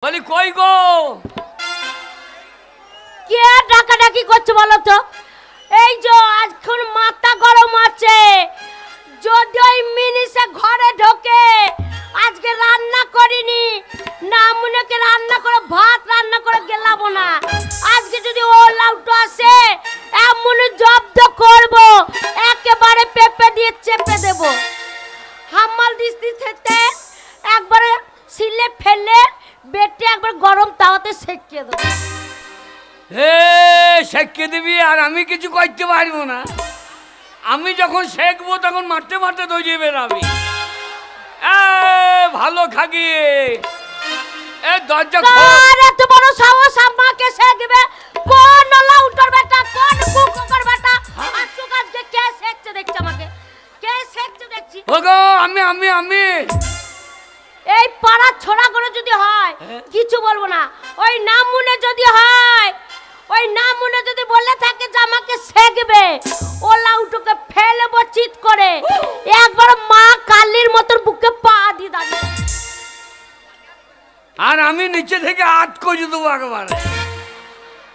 বলি কই গো কে ডাকাডাকি করছে বলো তো? এই যে আজখন মাথা গরম আছে, যদি ওই মিনিসে ঘরে ঢোকে আজকে রান্না করিনি না মনেকে রান্না করে ভাত রান্না করে গেলাম না, আজকে যদি ও লাউটো আসে এমন জব্দ করব একেবারে পেপে দিয়ে চেপে দেব। হামাল দিস্তি খেতে একবারে সিলে ফেলে বেটে একবার গরম তাওয়াতে সেকিয়ে দেব। হে সেকে দিবি আর আমি কিছু করতে পারবো না। আমি যখন শেখবো তখন মারতে মারতে দৌড়িয়ে বেরাবি। ভালো খাগি এ দরজা খোল। এত বড় সাহস আমাকে শেখবে? কোন লাউটার বেটা, কোন কুকুর বেটা? আজকে আজকে কে শেখছে দেখছ আমাকে? কে শেখছে দেখছি? ওগো আমি আমি আমি এই পাড়া ছোড়া করে যদি হয় কিছু বলবো না, ওই নাম মনে যদি হয়, ওই নাম মনে যদি বলে থাকে যে আমাকে শেখবে, ও লাউটুকে ফেলবো চিৎ করে একবার মা কালীর মতন বুকে পা দিয়ে দাঁড়িয়ে। আর আমি নিচে থেকে আট করে দেবো একেবারে।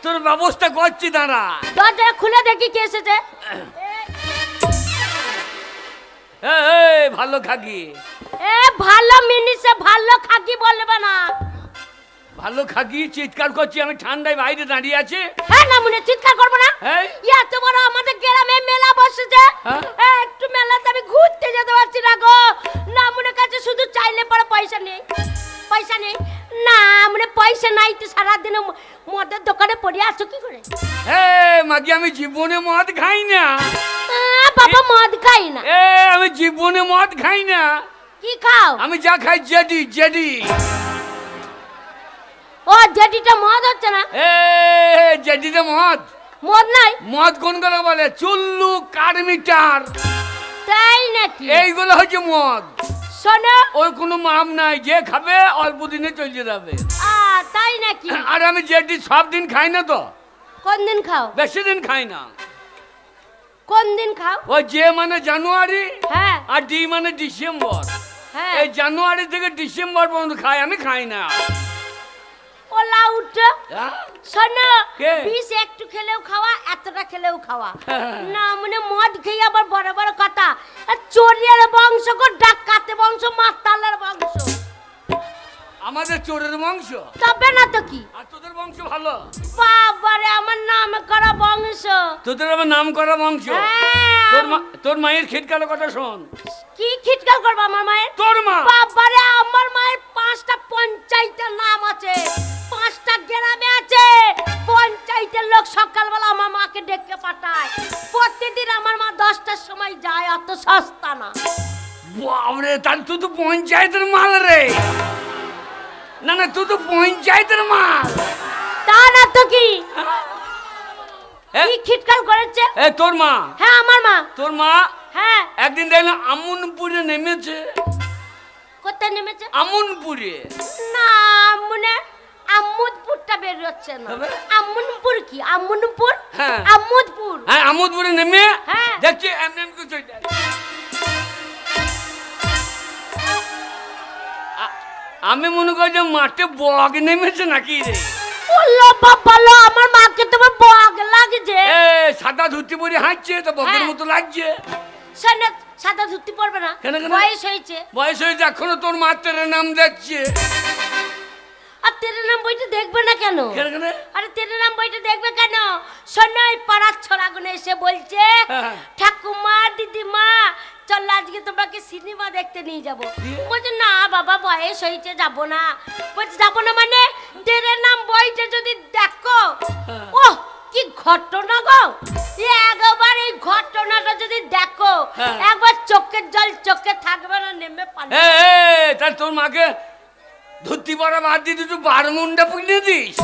তোর ব্যবস্থা করছি দাঁড়া। দরজা খুলে দেখি কে এসেছে। ভালো খাগি এ ভালো মিনিসে ভালো খাকি বলবে না। ভালো খাগি চিৎকার করছি আমি, ঠান্ডায় বাইরে দাঁড়িয়ে আছি। হ্যাঁ না মনে চিৎকার করবো না। এত বড় আমাদের গ্রামে মেলা বসেছে, একটু মেলাতে আমি ঘুরতে যেতে পারছি না গো। না মনে কাছে শুধু চাইলে পরে পয়সা নেই, পয়সা নেই না মানে পয়সা নাই তো সারাদিন মদের দোকানে পড়ে আছো কি করে? মাগি আমি জীবনে মদ খাই না। বাবা মদ খাই না? আমি জীবনে মদ খাই না। কি খাও? আমি যা খাই জেডি জেডি। ও জেডিটা মদ হচ্ছে না? জেডিটা মদ? মদ নাই। মদ কোন গুলো বলে? চুল্লু কারমিটার, তাই নাকি? এইগুলো হচ্ছে মদ। শোনো ওই কোনো মাপ নাই, যে খাবে অল্প দিনে চলে যাবে। তাই নাকি? আর আমি জেডি সব দিন খাই না তো। কোন দিন খাও? বেশি দিন খাই না। কোন দিন খাও? ওই যে মানে জানুয়ারি, হ্যাঁ, আর ডি মানে ডিসেম্বর। হ্যাঁ, এই জানুয়ারি থেকে ডিসেম্বর পর্যন্ত খাই, আমি খাই না। ওলা উঠো শোনো, বিষ একটু খেলেও খাওয়া, এতটা খেলেও খাওয়া না মানে মদ খেয়ে আবার বড় বড় কথা। চোরের বংশ গো, ডাকাতে বংশ, মাতালের বংশ। আমাদের চোরের বংশ তবে না তো কি? আর তোদের বংশ ভালো? বাবারে আমার নাম করা বংশ। তোদের আবার নাম করা বংশ? তোর মায়ের খিটকালো কথা শোন। কি খিটকাল করবো আমার মায়ের? তোর মা? বাবারে আমার মায়ের 5টা পঞ্চায়েতের নাম আছে, 5টা গ্রামে আছে। পঞ্চায়েতের লোক সকালবেলা আমার মাকে ডেকে পাঠায়, প্রতিদিন আমার মা 10টার সময় যায়, অত সস্তা না। বাবরে, তাহলে তুই তো পঞ্চায়েতের মাল রে। না না, তুই তো পঞ্চায়েতের মাল। তা না তো কি? কি খিটকাল করেছে? তোর মা? হ্যাঁ আমার মা। তোর মা? হ্যাঁ। একদিন দেখলাম আমনপুরে নেমেছে। কোথায় নেমেছে? আমনপুরে। না মনে আমোদপুরটা বের হচ্ছে না। আমনপুর কি? আমনপুর? হ্যাঁ আমোদপুর। হ্যাঁ আমোদপুরে নেমে দেখছি এমনি এমনি কিছু। আমি মনে করি যে মাঠে বগ নেমেছে নাকি রে। ওলো বাবালো, আমার মাকে তোমার বগ লাগছে। সাদা ধুতি পরে হাঁটছে তো বগের মতো লাগছে। সাদা ধুতি পরবে না? কেন কেন? বয়স হয়েছে। বয়স হয়েছে, এখনো তোর মা তেরে নাম দেখছে। আর তেরে নাম বইটা দেখবে না কেন? কেন কেন? আরে তেরে নাম বইটা দেখবে কেন? শোনাই পাড়ার ছড়াগুলো এসে বলছে, ঠাকুমা দিদিমা চল আজকে তোমাকে সিনেমা দেখতে নিয়ে যাবো। বলছে না বাবা বয়স হয়েছে, যাবো না। বলছে যাবো না মানে? তেরে নাম বইটা যদি দেখো, ও কি ঘটনা গো, একবার এই ঘটনাটা যদি দেখো একবার চোখের জল চোখে থাকবে না, নেমে পানি। তাহলে তোর মাকে ধুতি পরা বাদ দিয়ে তুই বারমুন্ডা পুজে দিস?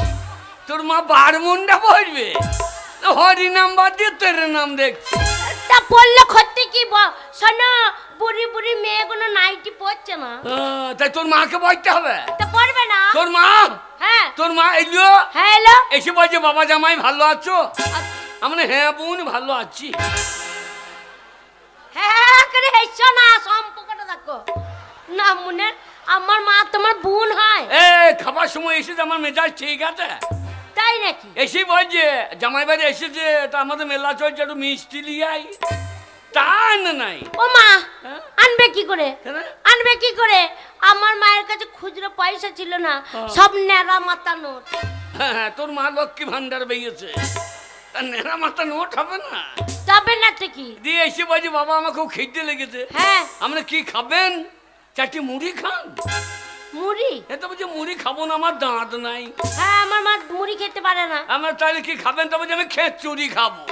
তোর মা বারমুন্ডা পড়বে? হরি নাম বাদ দিয়ে তেরে নাম দেখছি। তা পড়লে ক্ষতি কি? শোনো বুড়ি বুড়ি মেয়েগুলো নাইটি পড়ছে না, তাই তোর মাকে পড়তে হবে। তা পড়বে না? তোর মা? হ্যাঁ। তোর মা এলো? হ্যাঁ এলো। এসে বলছে বাবা জামাই ভালো আছো? আমরা হ্যাঁ বোন ভালো আছি। হ্যাঁ করে হেসো না, সম্পর্কটা দেখো না মনে আমার মা তোমার বোন হয়? এ খাবার সময় এসেছে, আমার মেজাজ ঠিক আছে। তাই নাকি? এসেই বলছে জামাই বাড়ি এসেছে, তা আমাদের মেলা চলছে, একটু মিষ্টি লিয়াই। তা না নাই। ও মা, হ্যাঁ? আনবে কি করে? কেন? আনবে কি করে? আমার মায়ের কাছে খুচরো পয়সা ছিল না, সব নেড়া মাথা নোট। হ্যাঁ, তোর মা লক্ষ্মী ভান্ডার বেরিয়েছে, তা নেড়া মাথা নোট হবে না। তবে না তো কি? দিয়ে এসে বলছি বাবা আমার খুব খিদে লেগেছে। হ্যাঁ। আমরা কি খাবেন? চারটি মুড়ি খান। মুড়ি? এ তো বলছি মুড়ি খাবো না, আমার দাঁত নাই। হ্যাঁ, আমার মা মুড়ি খেতে পারে না। আমরা তাহলে কি খাবেন? তো বলছি আমি খেচুড়ি খাবো।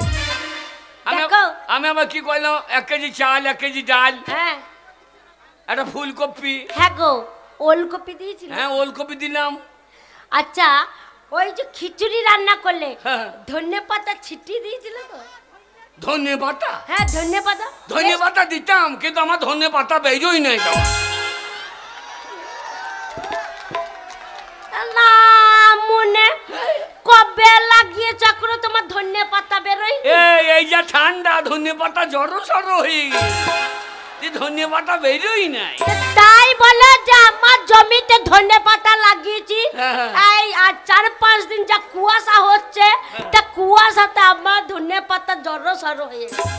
দেখো। আমি আবার কি কইলাম, 1 কেজি চাল, 1 কেজি ডাল, হ্যাঁ। একটা ফুলকপি। হ্যাঁ গো, ওলকপি দিয়েছিল। হ্যাঁ, ওলকপি দিলাম। আচ্ছা, ওই যে খিচুড়ি রান্না করলে হ্যাঁ। ধনে পাতা ছিটিয়ে দিয়েছিল তো? ধনে পাতা? হ্যাঁ, ধনে পাতা। ধনে পাতা দিতাম, কিন্তু আমার ধনে পাতা বেরোই নাই তো। না মনে কবে লাগিয়ে চক্র তোমার ধনে পাতা বেরোই? এই যে ঠান্ডা, ধনে পাতা জড়ো সড়ো হয়ে গেছে, ধনে পাতা বেরোই নাই। তাই বলে যে আমার জমিতে ধনে পাতা লাগিয়েছি, হ্যাঁ। এই আর 4-5 দিন যা কুয়াশা হচ্ছে, তা কুয়াশাতে আমার ধনে পাতা জড়ো সড়ো হয়ে গেছে,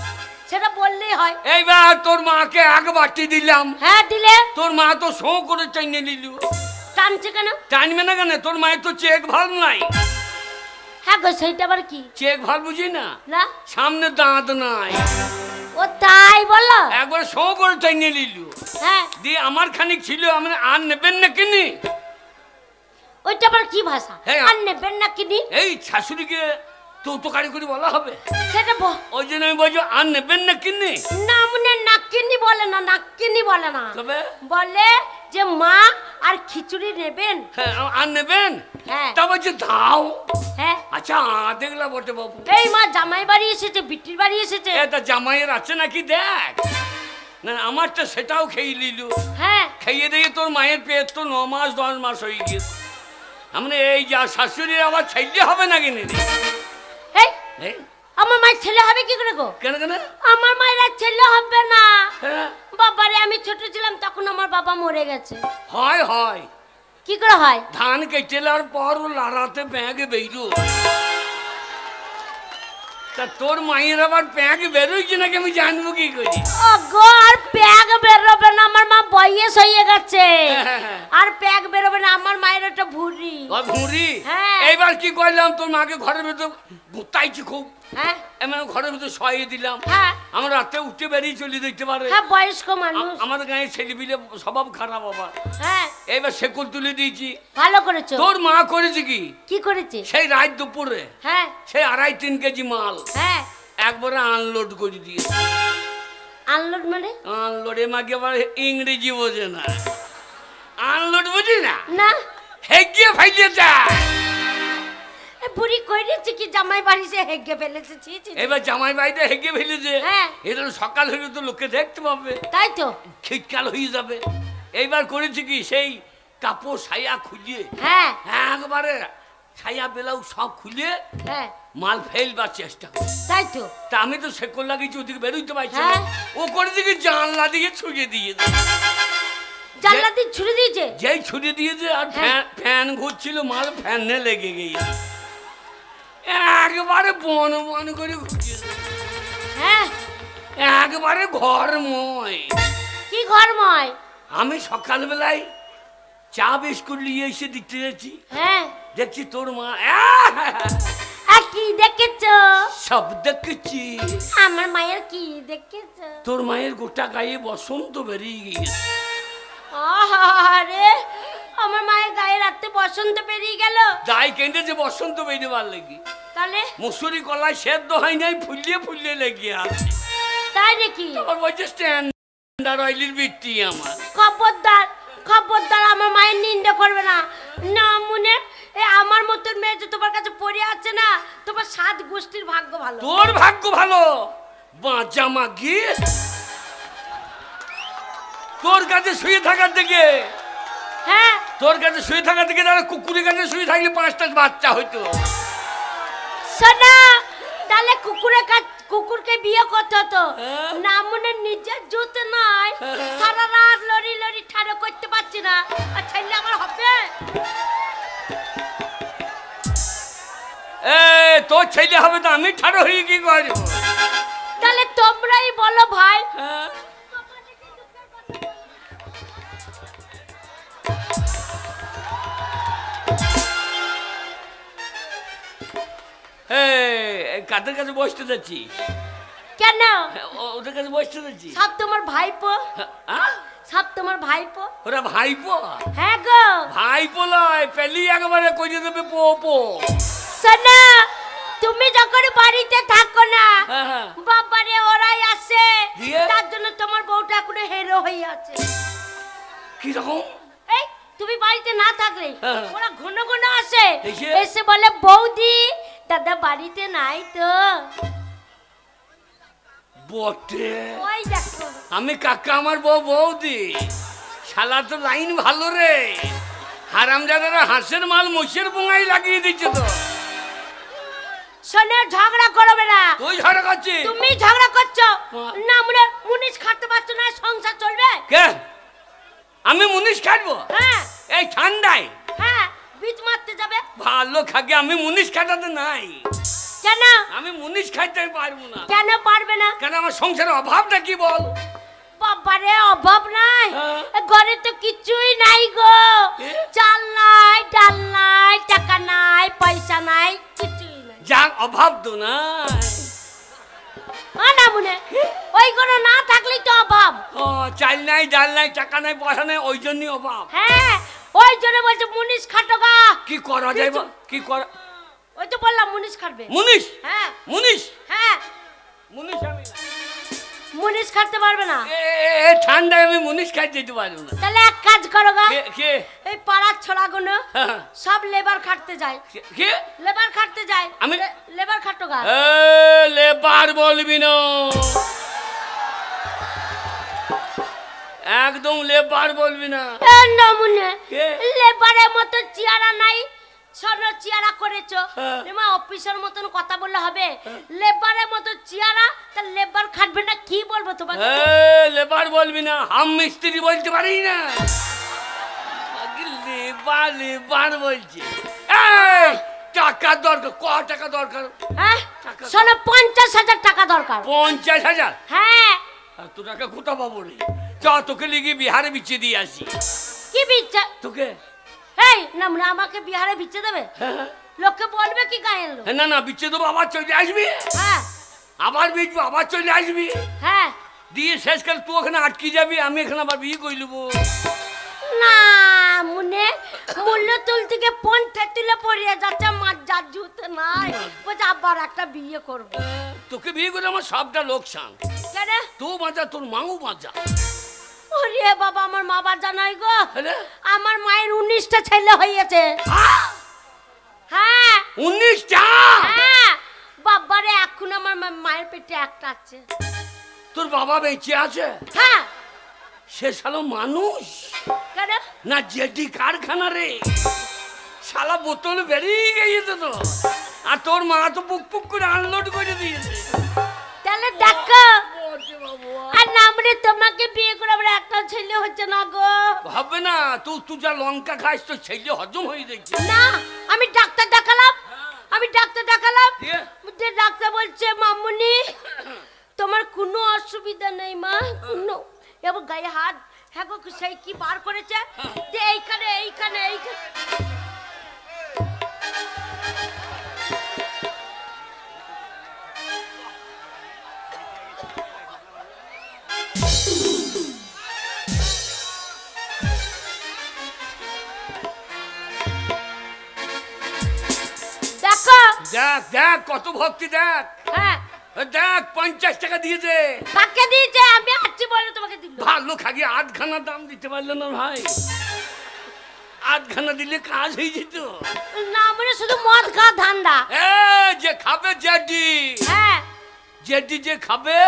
সেটা বললেই হয়। এইবার তোর মাকে 1 বাটি দিলাম। হ্যাঁ, দিলে? তোর মা তো শো করে চাইনে নিল। টানছে কেন? টানবে না কেন? তোর মায়ের তো চেক ভাল্ব নাই। হ্যাঁ গো, সেইটা আবার কি? চেক ভাল্ব বুঝি না, না, সামনে দাঁত নাই। ও তাই বলো? একবার শো করে চাইনে নিল। হ্যাঁ। দিয়ে আমার খানিক ছিল, আমি আর নেবেন না কিনি। ওইটা আবার কি ভাষা? হ্যাঁ। আর নেবেন না কিনি? এই শাশুড়িকে তো কারি করে বলা হবে, সেটা ওই জন্য আমি বলছি আর নেবেন না কিনি। না মনে নাকিনি বলে না, নাকিনি বলে না, তবে বলে যে মা আর খিচুড়ি নেবেন। হ্যাঁ, আর নেবেন। হ্যাঁ। তা বলছে দাও। হ্যাঁ। আচ্ছা, দেখলা বটে বাবু, এই মা জামাই বাড়ি এসেছে, বিটির বাড়ি এসেছে। এটা জামাইয়ের আছে নাকি দেখ না, আমারটা সেটাও খেয়ে নিল। হ্যাঁ। খাইয়ে দিয়ে তোর মায়ের পেট তো 9 মাস 10 মাস হয়ে গিয়েছে। আমরা এই যা শাশুড়ির আবার ছেলে হবে না কিনে এই আমার মায়ের ছেলে হবে কি করে গো? কেন কেন? আমার মায়ের আর ছেলে হবে না। হ্যাঁ, বাবারে, আমি ছোট ছিলাম তখন আমার বাবা মরে গেছে। হয় হয়। কি করে হয়? ধান কেটেলার পর ও লাড়াতে ব্যাগে বেরো। তা তোর মায়ের আবার প্যাঁক বেরোইছে নাকি আমি জানবো কি করি? ও গো, আর প্যাক বেরোবে না, আমার মা বয়স হয়ে গেছে, আর প্যাক বেরোবে না। আমার মায়ের একটা ভুঁড়ি। ভুঁড়ি? হ্যাঁ। এইবার কি করলাম, তোর মাকে ঘরের ভেতর গুতাইছি খুব। হ্যাঁ। এমন ঘরের ভেতর শয়ে দিলাম। হ্যাঁ। আমরা রাতে উঠে বেরিয়ে চলে দেখতে পারে। হ্যাঁ, বয়স্ক মানুষ। আমাদের গায়ে ছেলে পিলে স্বভাব খারাপ আবার। হ্যাঁ। এইবার শেকল তুলে দিয়েছি। ভালো করেছো। তোর মা করেছে কি? কি করেছে? সেই রাত দুপুরে হ্যাঁ। সেই 2.5-3 কেজি মাল হ্যাঁ। একবারে আনলোড করে দিয়েছে। আনলোড মানে? আনলোডে মাকে আবার ইংরেজি বোঝে না। আনলোড বুঝি না? না। হেগিয়ে ফাইলে যায়। বুড়ি কইরেছে কি জামাই বাড়ি সে হেগে ফেলেছে? ছি ছি। এবার জামাই বাড়িতে হেগে ফেলেছে। হ্যাঁ। এটা সকাল হলে তো লোকে দেখতে পাবে, তাই তো। শীতকাল হয়ে যাবে। এইবার করেছে কি, সেই কাপড় ছায়া খুঁজে হ্যাঁ। একবারে ছায়া ব্লাউজ সব খুলে হ্যাঁ। মাল ফেলবার চেষ্টা করে। তাই তো। তা আমি তো শেকল লাগিয়েছি, ওদিকে বেরোইতে পারছি না। হ্যাঁ। ও করেছে কি, জানলা দিয়ে ছুঁড়ে দিয়েছে। জানলা দিয়ে ছুড়ে দিয়েছে? যেই ছুঁড়ে দিয়েছে, আর ফ্যান ঘুরছিল, মাল ফ্যানে লেগে গিয়েছে। একবারে বন বন করে ঘুরছে। হ্যাঁ। একবারে ঘরময়। কি ঘরময়? আমি সকালবেলায় চা বিস্কুট নিয়ে এসে দিতে যাচ্ছি, হ্যাঁ। দেখছি তোর মা আর কি দেখেছো? সব দেখেছি। আমার মায়ের কি দেখেছো? তোর মায়ের গোটা গায়ে বসন্ত বেরিয়ে গিয়েছে। আরে, আমার মায়ের গায়ে রাতে বসন্ত বেরিয়ে গেল। যাই কেঁদেছে বসন্ত বেরিয়ে লেগে। তাহলে মুসুরি কলাই সেদ্ধ হয় নাই, ফুলিয়ে ফুলিয়ে লেগে আছে। তাই নাকি? তোর বলছে স্ট্যান্ডার অয়েলের বিটি আমার। খবরদার, খবরদার, আমার মায়ের নিন্দা করবে না। না মনে, আমার মতন মেয়ে যে তোমার কাছে পড়ে আছে না, তোমার 7 গোষ্ঠীর ভাগ্য ভালো। তোর ভাগ্য ভালো বাঁচা মাগি। তোর কাছে শুয়ে থাকার থেকে, হ্যাঁ, তোর কাছে শুয়ে থাকার থেকে তাহলে কুকুরের কাছে শুয়ে থাকলে 5টা বাচ্চা হইতো। শোনা, তাহলে কুকুরকে বিয়ে করতে হতো না মনে নিজের জুতে নাই সারা রাত লড়ি লড়ি ঠাড়ো করতে পারছি না আর ছেলে আমার হবে তোর ছেলে হবে তো আমি ঠাড়ো হয়ে কি করবো তাহলে তোমরাই বলো ভাই কাদের কাছে বসতে যাচ্ছিস কেন ওদের কাছে বসতে যাচ্ছিস সব তোমার ভাইপো সব তোমার ভাইপো ওরা ভাইপো হ্যাঁ গো ভাইপো লয় পেলি একেবারে কইতে দেবে পোপো শোনা তুমি যখন বাড়িতে থাকো না বাবারে ওরাই আসে তার জন্য তোমার বউটা এখনো হেরো হয়ে আছে কি রকম এই তুমি বাড়িতে না থাকলে ওরা ঘন ঘন আসে এসে বলে বৌদি দাদা বাড়িতে নাই তো বটে ওই দেখো আমি কাকা আমার বৌদি শালা তো লাইন ভালো রে হারামজাদারা হাঁসের মাল মোষের বোঙাই লাগিয়ে দিচ্ছে তো শোনে ঝগড়া করবে না তুই ঝগড়া করছিস তুমি ঝগড়া করছো না মনে মুনিশ খাটতে পারছো না সংসার চলবে কে আমি মুনিশ খাটবো হ্যাঁ এই ঠান্ডায় হ্যাঁ বীজ মারতে যাবে ভালো খাগে আমি মুনিশ খাটাতে নাই কেন আমি মুনিশ খাইতে পারবো না কেন পারবে না কেন আমার সংসারের অভাবটা কি বল বাবারে অভাব নাই ঘরে তো কিছুই নাই গো চাল নাই ডাল নাই টাকা নাই পয়সা নাই কিছুই নাই যা অভাব তো নাই না মনে ওইগুলো না থাকলেই তো অভাব ও চাল নাই ডাল নাই টাকা নাই পয়সা নাই ওই জন্যই অভাব হ্যাঁ ওই জন্য বলছে মুনিশ খাটো গা কি করা যায় কি করা ওই তো বললাম মুনিশ খাটবে মুনিশ হ্যাঁ মুনিশ হ্যাঁ মুনিশ আমি মুনিশ খাটতে পারবে না ঠান্ডায় আমি মুনিশ খাই যেতে পারবো না তাহলে এক কাজ করো গা কে এই পাড়ার ছোড়াগুলো সব লেবার খাটতে যায় কে লেবার খাটতে যায় আমি লেবার খাটো গা লেবার বলবি না একদম লেবার বলবি না নমুনে লেবারের মতো চেয়ারা নাই সর চেয়ারা করেছো মা অফিসের মতন কথা বললে হবে লেবারের মতো চেয়ারা তা লেবার খাটবে না কি বলবো তোমাকে লেবার বলবি না হাম মিস্ত্রি বলতে পারি না লেবার লেবার বলছি টাকা দরকার ক টাকা দরকার হ্যাঁ শোনো 50,000 টাকা দরকার 50,000 হ্যাঁ তো টাকা কোথা পাবো রে চ তোকে লিখে বিহারে বিচ্ছে দিয়ে আসি কি বিচ্ছে তোকে এই না আমাকে বিহারে বিচ্ছে দেবে লোককে বলবে কি গায়ের লোক না না বিচ্ছে দেবো আবার চলে আসবি হ্যাঁ আবার বিচবো আবার চলে আসবি হ্যাঁ দিয়ে শেষ করে তুই ওখানে আটকে যাবি আমি এখানে আবার বিয়ে করে নেবো না মনে মূল্য তুল থেকে পন্থা তুলে পড়িয়ে যাচ্ছে আমার যার জুতে নাই বলছে আবার একটা বিয়ে করবো তোকে বিয়ে করে আমার সবটা লোকসান কেন তুই বাঁচা তোর মাও বাঁচা ওরে বাবা আমার মা বাঁচা নাই গো আমার মায়ের 19টা ছেলে হয়েছে হ্যাঁ 19টা হ্যাঁ বাবারে এখন আমার মায়ের পেটে একটা আছে তোর বাবা বেঁচে আছে হ্যাঁ সে শালো মানুষ কেন না জেডি কারখানা রে শালা বোতল বেরিয়ে গিয়েছে তো আর তোর মা তো পুক পুক করে আনলোড করে দিয়েছে তাহলে দেখো আর নামরে তোমাকে বিয়ে করে আমরা একটা ছেলে হচ্ছে না গো হবে না তুই যা লঙ্কা খাইস তো ছেলে হজম হয়ে যাচ্ছে না আমি ডাক্তার দেখালাম ডাক্তার বলছে মামুনি তোমার কোনো অসুবিধা নেই মা কোনো এবার গায়ে হাত হ্যাঁ গো সেই কি বার করেছে যে এইখানে দেখো দেখ কত ভক্তি দেখ হ্যাঁ দেখ 50 টাকা দিয়েছে কাকে দিয়েছে আমি আছি বলে তোমাকে দিল ভালো খাগে আধখানা দাম দিতে পারলো না ভাই আধখানা দিলে কাজ হয়ে যেত না মানে শুধু মদ খা ধান্দা যে খাবে জেডি হ্যাঁ জেডি যে খাবে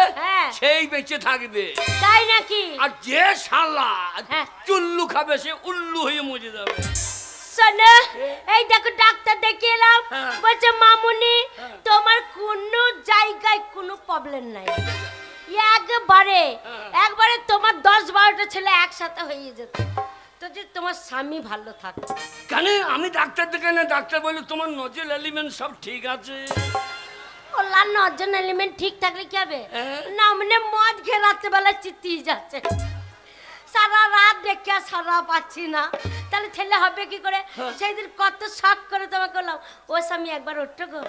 সেই বেঁচে থাকবে তাই নাকি আর যে শালা চুল্লু খাবে সে উল্লু হয়ে মরে যাবে শোনো এই দেখো ডাক্তার দেখে এলাম বলছে মামুনি তোমার কোনো জায়গায় কোনো একসাথে হয়ে যেত। তো যে তোমার স্বামী ভালো থাকে। কেন আমি ডাক্তার দেখে না, ডাক্তার বলে তোমার নজর এলিমেন্ট সব ঠিক আছে। ওলার নজন এলিমেন্ট ঠিক থাকলে কি হবে? না মানে মদ খেয়ে রাত্রেবেলা চিতিয়ে যাচ্ছে, সারা রাত দেখে আর সারা পাচ্ছি না, তাহলে ছেলে হবে কি করে? সেই দিন কত শখ করে তোমাকে বললাম, ও স্বামী একবার ওঠো গো,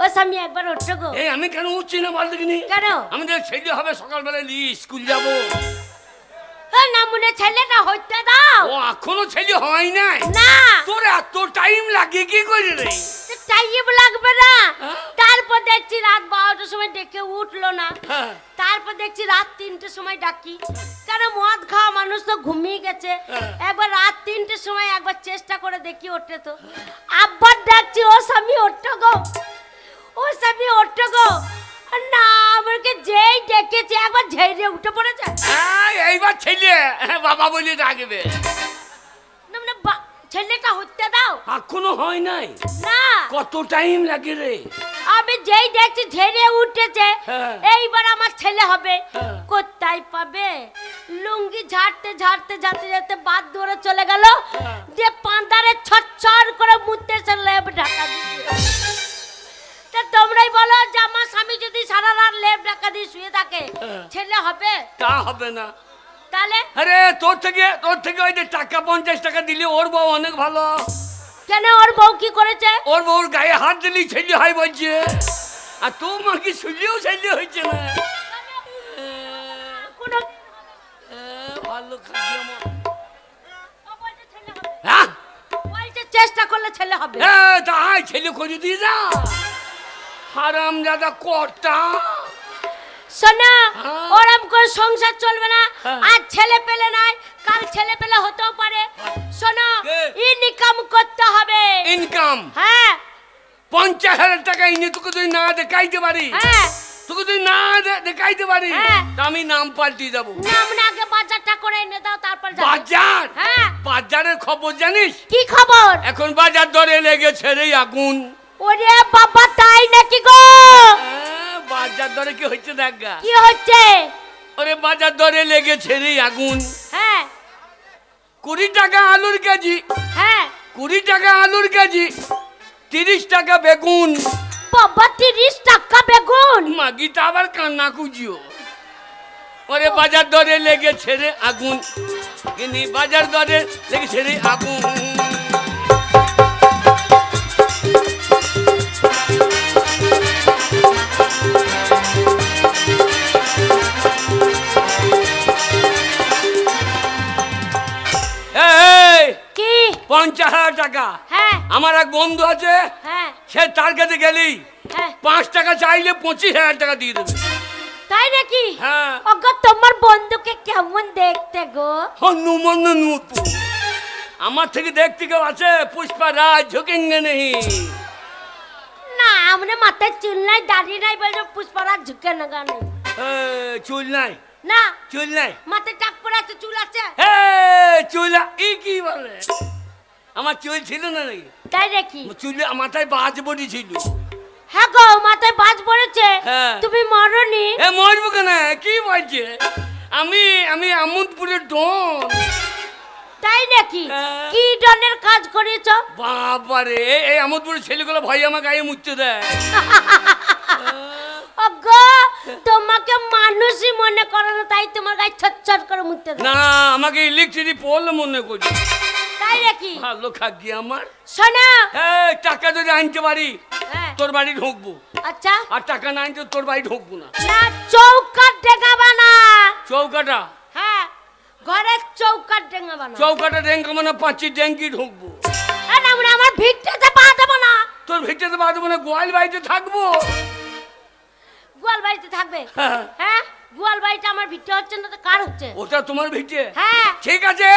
ও স্বামী একবার ওঠো গো। এই আমি কেন উঠছি না বল দেখিনি? কেন? আমি দেখ ছেলে হবে সকালবেলা স্কুল যাবো। না মনে ছেলেটা হইতে দাও। ও এখনো ছেলে হয় নাই? না। তোর এত টাইম লাগে কি করে রে? টাইম লাগবে না, তারপর দেখছি রাত 12টার সময় ডেকে উঠলো না, তারপর দেখছি রাত 3টের সময় ডাকি, কারণ মদ খাওয়া মানুষ তো ঘুমিয়ে গেছে। একবার রাত 3টের সময় একবার চেষ্টা করে দেখি ওঠে তো, আবার ডাকছি, ও স্বামী ওঠো গো, ও স্বামী ওঠো গো। না আমাকে যেই ডেকেছে একবার ঝেড়ে উঠে পড়েছে। এইবার ছেলে বাবা বলে ডাকবে। না মানে ছেলেটা হতে দাও। এখনো হয় নাই? না। কত টাইম লাগে রে? আমি যেই দেখছি ঝেড়ে উঠেছে, এইবার আমার ছেলে হবে। কোথায় পাবে? লুঙ্গি ঝাড়তে ঝাড়তে ঝাড়তে ঝাড়তে বাদ ধরে চলে গেল, যে পান্দারে ছটছট করে মুততে লেপ ঢাকা দিচ্ছে। তা তোমরাই বলো যে আমার স্বামী যদি সারা রাত লেপ ঢাকা দিয়ে শুয়ে থাকে, ছেলে হবে? তা হবে না। তাহলে? আরে তোর থেকে ওই যে টাকা 50 টাকা দিলে ওর বউ অনেক ভালো। কেন ওর বউ কি করেছে? ওর বউর গায়ে হাত দিলি ছেলে হয় বলছে, আর তোমার কি শুনলেও ছেলে হয়েছে না? ভালো খাদ্য হ্যাঁ চেষ্টা করলে ছেলে হবে। তাই ছেলে খুঁজে দিয়ে যা, হারাম দাদা কর্তা। শোনা, ওরম করে সংসার চলবে না। আজ ছেলে পেলে নাই, কাল ছেলে পেলে হতেও পারে। শোনো, ইনকাম করতে হবে। ইনকাম? হ্যাঁ। 50,000 টাকা ইনি তোকে তুই না দেখাইতে পারি? হ্যাঁ। তোকে তুই না দেখাইতে পারি? আমি নাম পাল্টি যাবো। নাম না, আগে বাজারটা করে এনে দাও, তারপর যাবো। বাজার? হ্যাঁ। বাজারের খবর জানিস? কি খবর? এখন বাজার দরে লেগেছে রে আগুন। ওরে বাবা, তাই নাকি গো? বাজার দরে কি হচ্ছে দেখ গা। কি হচ্ছে? ওরে বাজার দরে লেগেছে রে আগুন। হ্যাঁ। 20 টাকা আলুর কেজি। হ্যাঁ। 20 টাকা আলুর কেজি, 30 টাকা বেগুন। বাবা, 30 টাকা বেগুন? মাগিটা আবার কান্না কুজিও। ওরে বাজার দরে লেগেছে রে আগুন, কিনি বাজার দরে লেগেছে রে আগুন। কি? 50,000 টাকা। হ্যাঁ। আমার এক বন্ধু আছে, হ্যাঁ, সে তার কাছে গেলেই 5 টাকা চাইলে 25,000 টাকা দিয়ে দেবে। তাই নাকি? হ্যাঁ। ওগো, তোমার বন্ধুকে কেমন দেখতে গো? হনুমান মতো। আমার থেকে দেখতে কেউ আছে? পুষ্পা রাজ ঝুঁকেঙ্গে নেই। না, আমরা মাথায় চুল নাই, দাড়ি নাই, বলে পুষ্পরাজ ঝুঁকে না গানে। চুল নাই? না, চুল নাই। মাথায় টাক পরে আছে, চুল আছে। চুল কি বলে? আমার চুল ছিল না নাকি? তাই নাকি? চুল মাথায় বাজ বডি ছিল। হ্যাঁ গো, মাথায় বাজ পড়েছে। হ্যাঁ। তুমি মরনি? মরবো কেন? কি বলছে? আমি আমোদপুরের ডন। তাই নাকি? কি ডনের কাজ করেছ? বাবারে, এই আমোদপুরের ছেলেগুলো ভয় আমার গায়ে মুছতে দেয়। ওগো, তোমাকে মানুষই মনে করে না, তাই তোমার গায়ে ছটছট করে মুছতে দেয়। না, আমাকে ইলেকট্রিক পোল মনে করি। তাই নাকি? ভালো খাকি আমার। শোনো, টাকা যদি আনতে পারি তোর বাড়ি ঢুকবো। আচ্ছা। আর টাকা না আনতে তোর বাড়ি ঢুকবো না। না, চৌকাট ডেঙ্গাবা না। চৌকাটা? হ্যাঁ, ঘরের চৌকাট ডেঙ্গাবা না। চৌকাটা ডেঙ্গা মানে 5 ডেঙ্গি ঢুকবো। না মানে আমার ভিটটাতে পা দেবো না। তোর ভিটটাতে পা দেবো না, গোয়াল বাড়িতে থাকবো। গোয়াল বাড়িতে থাকবে? হ্যাঁ, গোয়াল বাড়িটা আমার ভিটে হচ্ছে না তো কার হচ্ছে? ওটা তোমার ভিটে? হ্যাঁ। ঠিক আছে,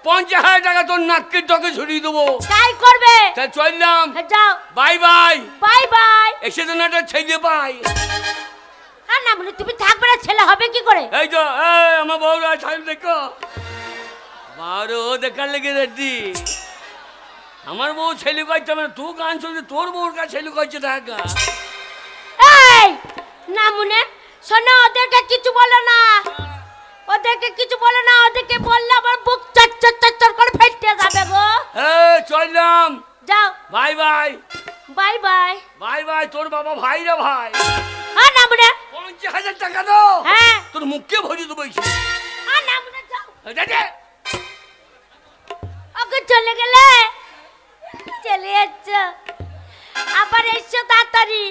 50,000 টাকা তোর নাকের ডগে ঝুলিয়ে দেবো। তাই করবে? তাই চললাম। যাও। Bye bye. Bye bye. এসে তো একটা ছেলে পাই। আর না বলে তুমি থাকবে না, ছেলে হবে কি করে? এই তো আমার বউরা ছাড় দেখো, বারো দেখার লেগে রেডি। আমার বউ ছেলে কইছে, মানে তুই গান শুনছি, তোর বউর কাছে ছেলে কইছে দেখা। এই না মুনে, শোনো, ওদেরকে কিছু বলো না। ওদেরকে কিছু বলে না, ওদেরকে বললে আমার বুক চচ্চর চচ্চর করে ফেটে যাবে গো। চললাম, যাও, bye bye bye bye bye bye. তোর বাবা ভাই রে ভাই। হ্যাঁ নামরে 50,000 টাকা দাও। হ্যাঁ তোর মুখকে ভরিয়ে দেবো। হ্যাঁ নামরে যাও। দাদা ওকে চলে গেলে চলে যাচ্ছে, আবার এসো তাড়াতাড়ি।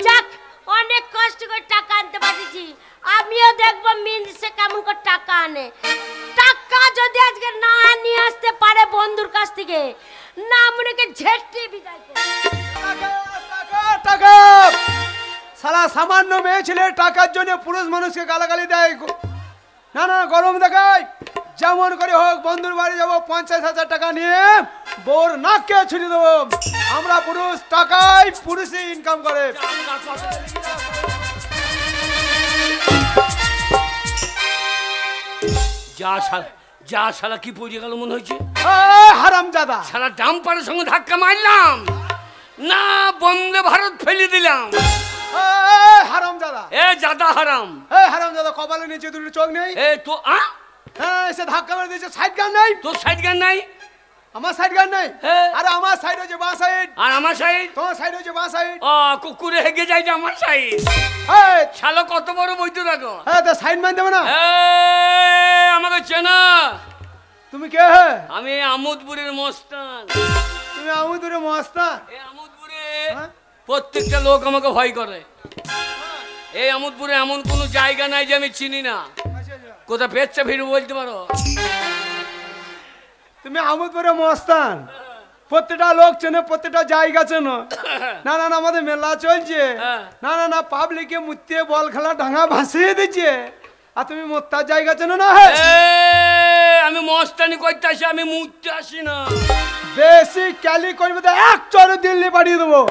যাক, অনেক কষ্ট করে টাকা আনতে পারছি। আমিও দেখবো মিনসে কেমন করে টাকা আনে। টাকা যদি আজকে না নিয়ে আসতে পারে বন্ধুর কাছ থেকে, না মনেকে ঝেঁটে বিদায় করে। টাকা সারা সামান্য মেয়ে ছেলে টাকার জন্য পুরুষ মানুষকে গালাগালি দেয়। না না, গরম দেখায়। যেমন করে হোক বন্ধুর বাড়ি যাবো, 50,000 টাকা নিয়ে বোর নাককে ছুটি দেবো। আমরা পুরুষ টাকায় পুরুষই ইনকাম করে। যা শালা কি পড়ে গেল মনে হয়েছে। হারামজাদা, শালা ডাম্পারের সঙ্গে ধাক্কা মারলাম না, বন্দে ভারত ফেলে দিলাম। হারামজাদা, জাদা হারাম। হারামজাদা, কপালে নিচে দুটো চোখ নেই। তো এসে ধাক্কা মেরে দিয়েছে। সাইড গান নাই? তোর সাইড গান নাই? আমার সাইড গান নাই। আরে আমার সাইড হচ্ছে বাঁ সাইড, আর আমার সাইড? তোমার সাইড হচ্ছে বাঁ সাইড। কুকুরে হেগে যাই আমার সাইড। শালা কত বড় বৈদ্য রাখো। তো সাইড মান দেবে না? আমাকে চেনা? তুমি কে? আমি আমোদপুরের মস্তান। তুমি আমোদপুরের মস্তান? এই আমোদপুরে প্রত্যেকটা লোক আমাকে ভয় করে। এই আমোদপুরে এমন কোনো জায়গা নাই যে আমি চিনি না। কোথা পেচ্ছা ভিড় বলতে পারো? তুমি আমোদপুরের মস্তান, প্রত্যেকটা লোক চেনে, প্রত্যেকটা জায়গা চেনো। না না না, আমাদের মেলা চলছে। না না না, পাবলিকে মুতে বল খেলা ডাঙা ভাসিয়ে দিচ্ছে, আর তুমি মোত্তার জায়গা চেনো না। আমি মস্তানি করতে আসি, আমি মুততে আসি না। বেশি ক্যালি করবে তো এক চরে দিল্লি পাঠিয়ে দেবো।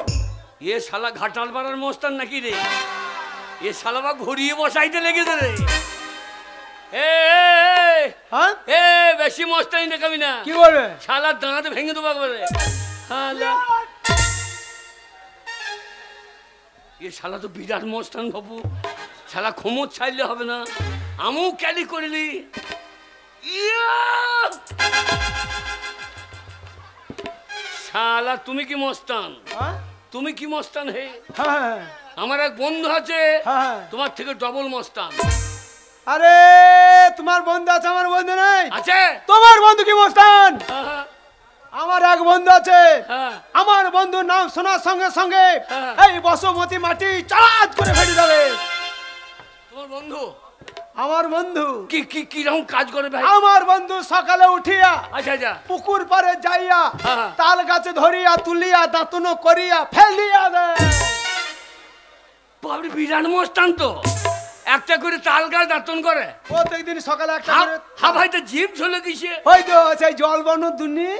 এ শালা ঘাটাল পাড়ার মস্তান নাকি রে? এ শালা বা ঘুরিয়ে বসাইতে লেগেছে রে। বেশি মস্তানি দেখাবি না। কি করবে? শালা দাঁত ভেঙে দেবো একবারে। এ শালা তো বিরাট মস্তান বাবু। শালা ক্ষমত চাইলে হবে না, আমিও ক্যালি করিলি। শালা তুমি কি মস্তান? তুমি কি মস্তান? হে, আমার এক বন্ধু আছে তোমার থেকে ডবল মস্তান। আরে তোমার বন্ধু আছে, আমার বন্ধু নাই। আছে? তোমার বন্ধু কি মস্তান? আমার এক বন্ধু আছে। আমার বন্ধুর নাম শোনার সঙ্গে সঙ্গে এই বসুমতী মাটি চালাত করে ফেলে দেবে। তোমার বন্ধু? আমার বন্ধু কি কি কি রকম কাজ করে ভাই? আমার বন্ধু সকালে উঠিয়া আচ্ছা আচ্ছা পুকুর পারে যাইয়া তাল গাছে ধরিয়া তুলিয়া দাঁতন করিয়া ফেলিয়া দেয়। বাবরে বিরাট মস্তান তো। একটা করে তাল গাছ দাঁতন করে প্রত্যেকদিন সকালে একটা করে। হ্যাঁ ভাই, তো জিভ ঝুলে গেছে। ওই তো সেই জল বনো দুনি,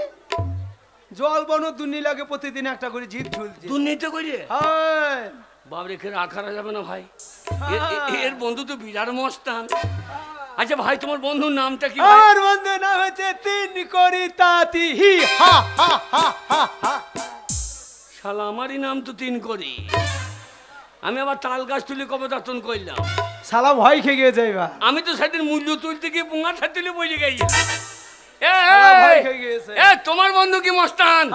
জল বনো দুনি লাগে, প্রতিদিন একটা করে জিভ ঝুলছে। দুর্নীতি করে? হ্যাঁ বাবরে কে রাখা যাবে না ভাই। এর বন্ধু তো বিরাট মস্তান। আচ্ছা ভাই, তোমার বন্ধুর নামটা কি? আমার বন্ধুর নাম হচ্ছে তিন করি তাঁতি। হি হা হা হা হা হা। শালা আমারই নাম তো তিন করি। আমি আবার তাল গাছ তুলে কবে দাঁতন করলাম? শালা ভয় খেয়ে গিয়েছে এবার। আমি তো সেদিন মূল্য তুলতে গিয়ে পুঙ্গা ছাড়তে বলে গেছি। তোমার বন্ধু কি মস্তান?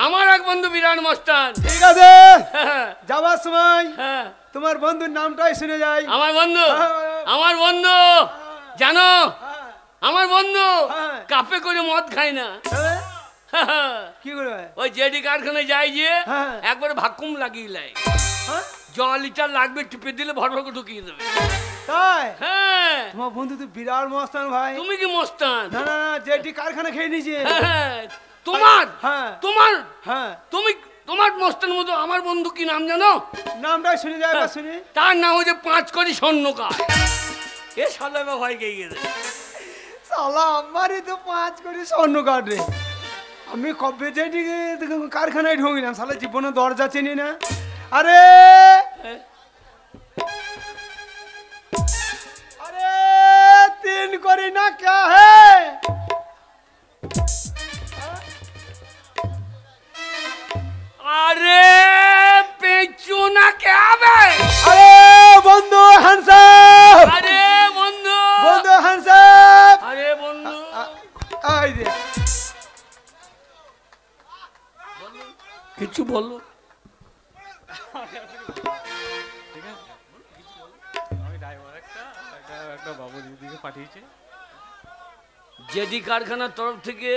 আমার এক বন্ধু বিরাট মস্তান। ঠিক আছে, যাবার সময় তোমার বন্ধুর নামটাই শুনে যাই। আমার বন্ধু, আমার বন্ধু জানো, আমার বন্ধু কাপে করে মদ খায় না। কি করবে? ওই জেডি কারখানায় যাই যে একবারে ভাকুম লাগিয়ে লাই। জল লিটার লাগবে, টিপে দিলে ভর ভর করে ঢুকিয়ে দেবে। তাই? হ্যাঁ। তোমার বন্ধু তো বিরাট মস্তান ভাই। তুমি কি মস্তান? না না না, জেডি কারখানা খেয়ে নিয়েছে। তোমার তোমার হ্যাঁ, তুমি তোমার মস্তান মতো আমার বন্ধু কি নাম জানো? নামটাই শুনে যাই বা শুনি। তার নাম হচ্ছে 5 কোটি স্বর্ণকার। এ শালা ভয় গিয়ে গেছে। শালা আমারই তো 5 কোটি স্বর্ণকার রে। আমি কবে জেডি কারখানায় ঢুকলাম, শালা জীবনে দরজা চিনি না। আরে अरे तीन कोरी ना क्या है? अरे पेचू ना क्या है? अरे बंधु हंसा, अरे बंधु बंधु কিছু বলো। জেডি কারখানার তরফ থেকে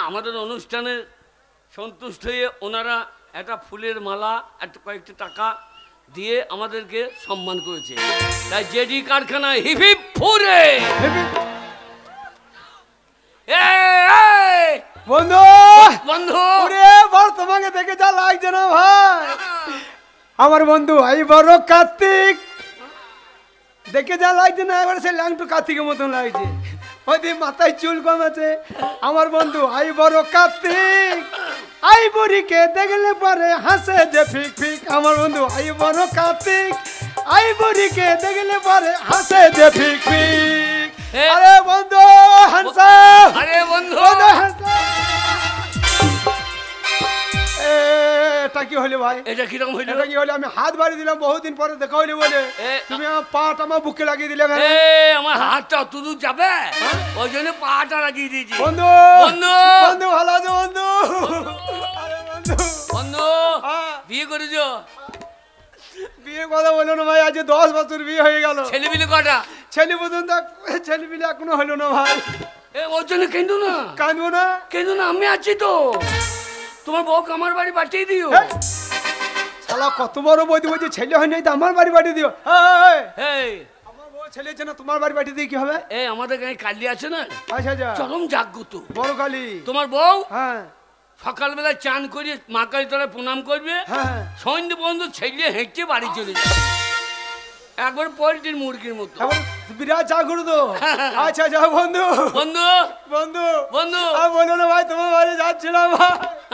আমাদের অনুষ্ঠানে সন্তুষ্ট হয়ে ওনারা একটা ফুলের মালা একটা কয়েকটি টাকা দিয়ে আমাদেরকে সম্মান করেছে। তাই জেডি কারখানা হিপ হিপ ফুরে। বন্ধু বন্ধু বড় তোমাকে দেখে যা লাগছে না ভাই, আমার বন্ধু এই বড় কার্তিক দেখে যা লাগছে না, এবার সে ল্যাংটু কার্তিকের মতন লাগছে, ওই মাথায় চুল কম আছে। আমার বন্ধু এই বড় কার্তিক আই বুড়িকে দেখলে পরে হাসে যে ফিক ফিক। আমার বন্ধু এই বড় কার্তিক আই বুড়িকে দেখলে পরে হাসে যে ফিক ফিক। আরে বন্ধু হ্যান্ডসাম, আরে বন্ধু এটা কি হলো ভাই? এটা কিরকম হইলো? এটা কি হলো? আমি হাত বাড়ি দিলাম বহুদিন পরে দেখা হইলো বলে, তুমি আমার পাটা আমার বুকে লাগিয়ে দিলে। আমার হাতটা অত দূর যাবে, ওই জন্য পাটা লাগিয়ে দিয়েছি। বন্ধু বন্ধু বন্ধু ভালো আছো বন্ধু? আরে বন্ধু বন্ধু বিয়ে করেছো? বিয়ে কথা বলো না ভাই, আজ 10 বছর বিয়ে হয়ে গেল। ছেলেপিলে কটা? ছেলে পর্যন্ত ছেলেপিলে এখনো হলো না ভাই। ওর জন্য কেঁদো না। কাঁদবো না? কেঁদো না, আমি আছি তো। তোমার বউকে আমার বাড়ি পাঠিয়ে দিও। শালা কত বড় বৌদি বলছে ছেলে হয় নাই তো আমার বাড়ি পাঠিয়ে দিও। আমার বউ ছেলে আছে না, তোমার বাড়ি পাঠিয়ে দিয়ে কি হবে? আমাদের গায়ে কালী আছে না, আচ্ছা আচ্ছা, চরম জাগ্রত বড় কালী। তোমার বউ হ্যাঁ সকালবেলা চান করে মা কালী তলায় প্রণাম করবে, হ্যাঁ সন্ধ্যে পর্যন্ত ছেলে হেঁটে বাড়ি চলে যাবে, একবার পোল্ট্রির মুরগির মতো। বিরাট জাগ্রত। আচ্ছা আচ্ছা বন্ধু বন্ধু বন্ধু বন্ধু বলো না ভাই, তোমার বাড়ি যাচ্ছিলাম।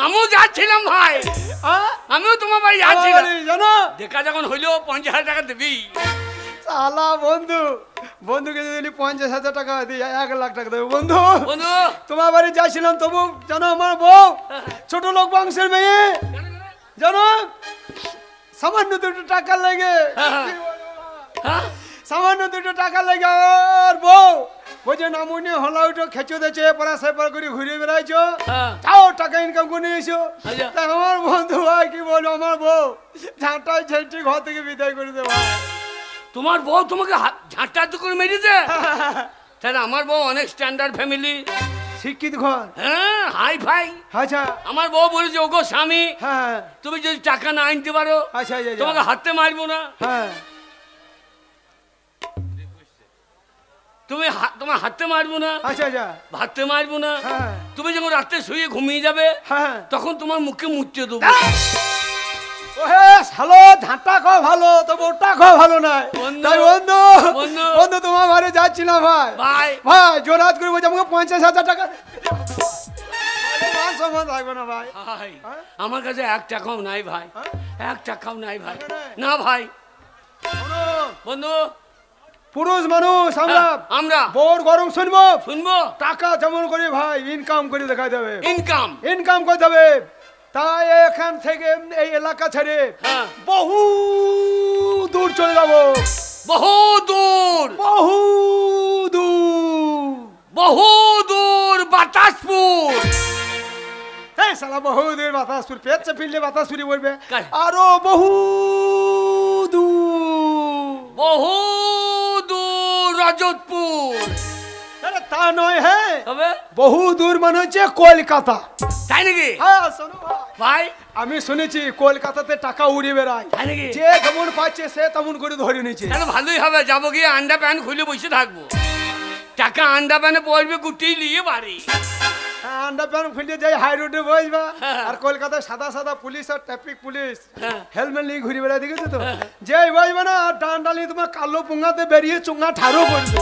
আমিও যাচ্ছিলাম ভাই, আমিও তোমার বাড়ি যাচ্ছিলাম। জানো দেখা যখন হইলো 50,000 টাকা দিবি। শালা বন্ধু, বন্ধুকে যদি 50,000 টাকা দিই 1 লাখ টাকা দেবো। বন্ধু বন্ধু তোমার বাড়ি যাচ্ছিলাম, তবু জানো আমার বউ ছোট লোক বংশের মেয়ে, জানো সামান্য 2 টাকা লেগে, সামান্য 2 টাকা লেগে আর বউ বলছে নামুনি হলা উঠো খেচো দিয়েছে, পড়া সেপার করে ঘুরে বেড়াইছো, তাও টাকা ইনকাম করে নিয়েছো। আমার বন্ধু ভাই কি বলো, আমার বউ ঝাঁটায় ঝেঁটি ঘর থেকে বিদায় করে দেবো। তোমার বউ তোমাকে ঝাঁটা করে মেরেছে? তাহলে আমার বউ অনেক স্ট্যান্ডার্ড ফ্যামিলি, শিক্ষিত ঘর, হ্যাঁ হাই ফাই। আচ্ছা আমার বউ বলেছে ওগো স্বামী, হ্যাঁ তুমি যদি টাকা না আনতে পারো আচ্ছা তোমাকে হাতে মারবো না। হ্যাঁ তুমি তোমার হাতে মারবো না, আচ্ছা আচ্ছা হাতে মারবো না। হ্যাঁ তুমি যখন রাতে শুয়ে ঘুমিয়ে যাবে হ্যাঁ তখন তোমার মুখে মুছতে দেবো। ওহে শালো ঝাঁটা খাওয়া ভালো, তবে ওটা খাওয়া ভালো নয়। তাই বন্ধু বন্ধু তোমার ঘরে যাচ্ছিলাম ভাই, ভাই ভাই জোরাত করে বলছে আমাকে 50,000 টাকা থাকবে না ভাই। আমার কাছে 1 টাকাও নাই ভাই, 1 টাকাও নাই ভাই, না ভাই। বন্ধু পুরুষ মানুষ আমরা বউর গরম শুনবো, টাকা যেমন করে ভাই ইনকাম করে দেখা যাবে, ইনকাম করতে হবে। তাই এখান থেকে এই এলাকা ছেড়ে বহু দূর চলে যাবো, বহু দূর বাতাসপুর। শালা বহু দূর বাতাসপুর, পেটছে ফিরলে বাতাসপুরি বলবে, আরো বহু দূর রজতপুর। তা নয়, হ্যাঁ তবে বহু দূর মানে হচ্ছে কলকাতা। তাই নাকি? হ্যাঁ শোনো ভাই, আমি শুনেছি কলকাতাতে টাকা উড়ে বেড়ায়, যে যেমন পাচ্ছে সে তেমন করে ধরে নিচ্ছে। তাহলে ভালোই হবে, যাবো গিয়ে আন্ডা প্যান্ট খুলে বসে থাকবো, টাকা আন্ডা প্যান্টে পড়বে গুটি নিয়ে বাড়ি। আন্ডা প্যান্ট খুলে যাই হাই রোডে বসবা, আর কলকাতায় সাদা সাদা পুলিশ আর ট্রাফিক পুলিশ হেলমেট নিয়ে ঘুরে বেড়ায়, দেখেছো তো? যেই বসবে না ডান্ডা নিয়ে তোমার কালো পুঙ্গাতে বেরিয়ে চুঙ্গা ঠাড়ো করবে।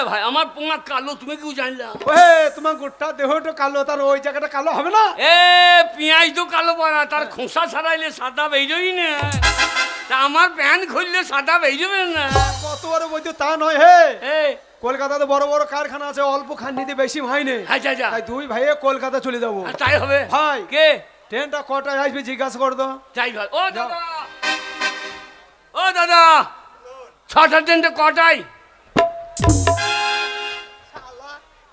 ভাই আমার পুঙ্গা কালো, তুমি কি জানলা? তোমার গোটা দেহটা কালো, তার ওই জায়গাটা কালো হবে না? পেঁয়াজ তো কালো পড়া, তার খোসা ছাড়াইলে সাদা বেরোই না, তা আমার প্যান্ট খুললে সাদা বেরোবে না। কত বড় বলছো তা নয়, হে কলকাতাতে বড় বড় কারখানা আছে, অল্প খান্নিতে বেশি হয়নি। তাই 2 ভাইয়ে কলকাতা চলে যাবো। তাই হবে ভাই। কে ট্রেনটা কটায় আসবে জিজ্ঞাসা কর তো। যাই ভাই। ও দাদা 6টার ট্রেনটা কটায়?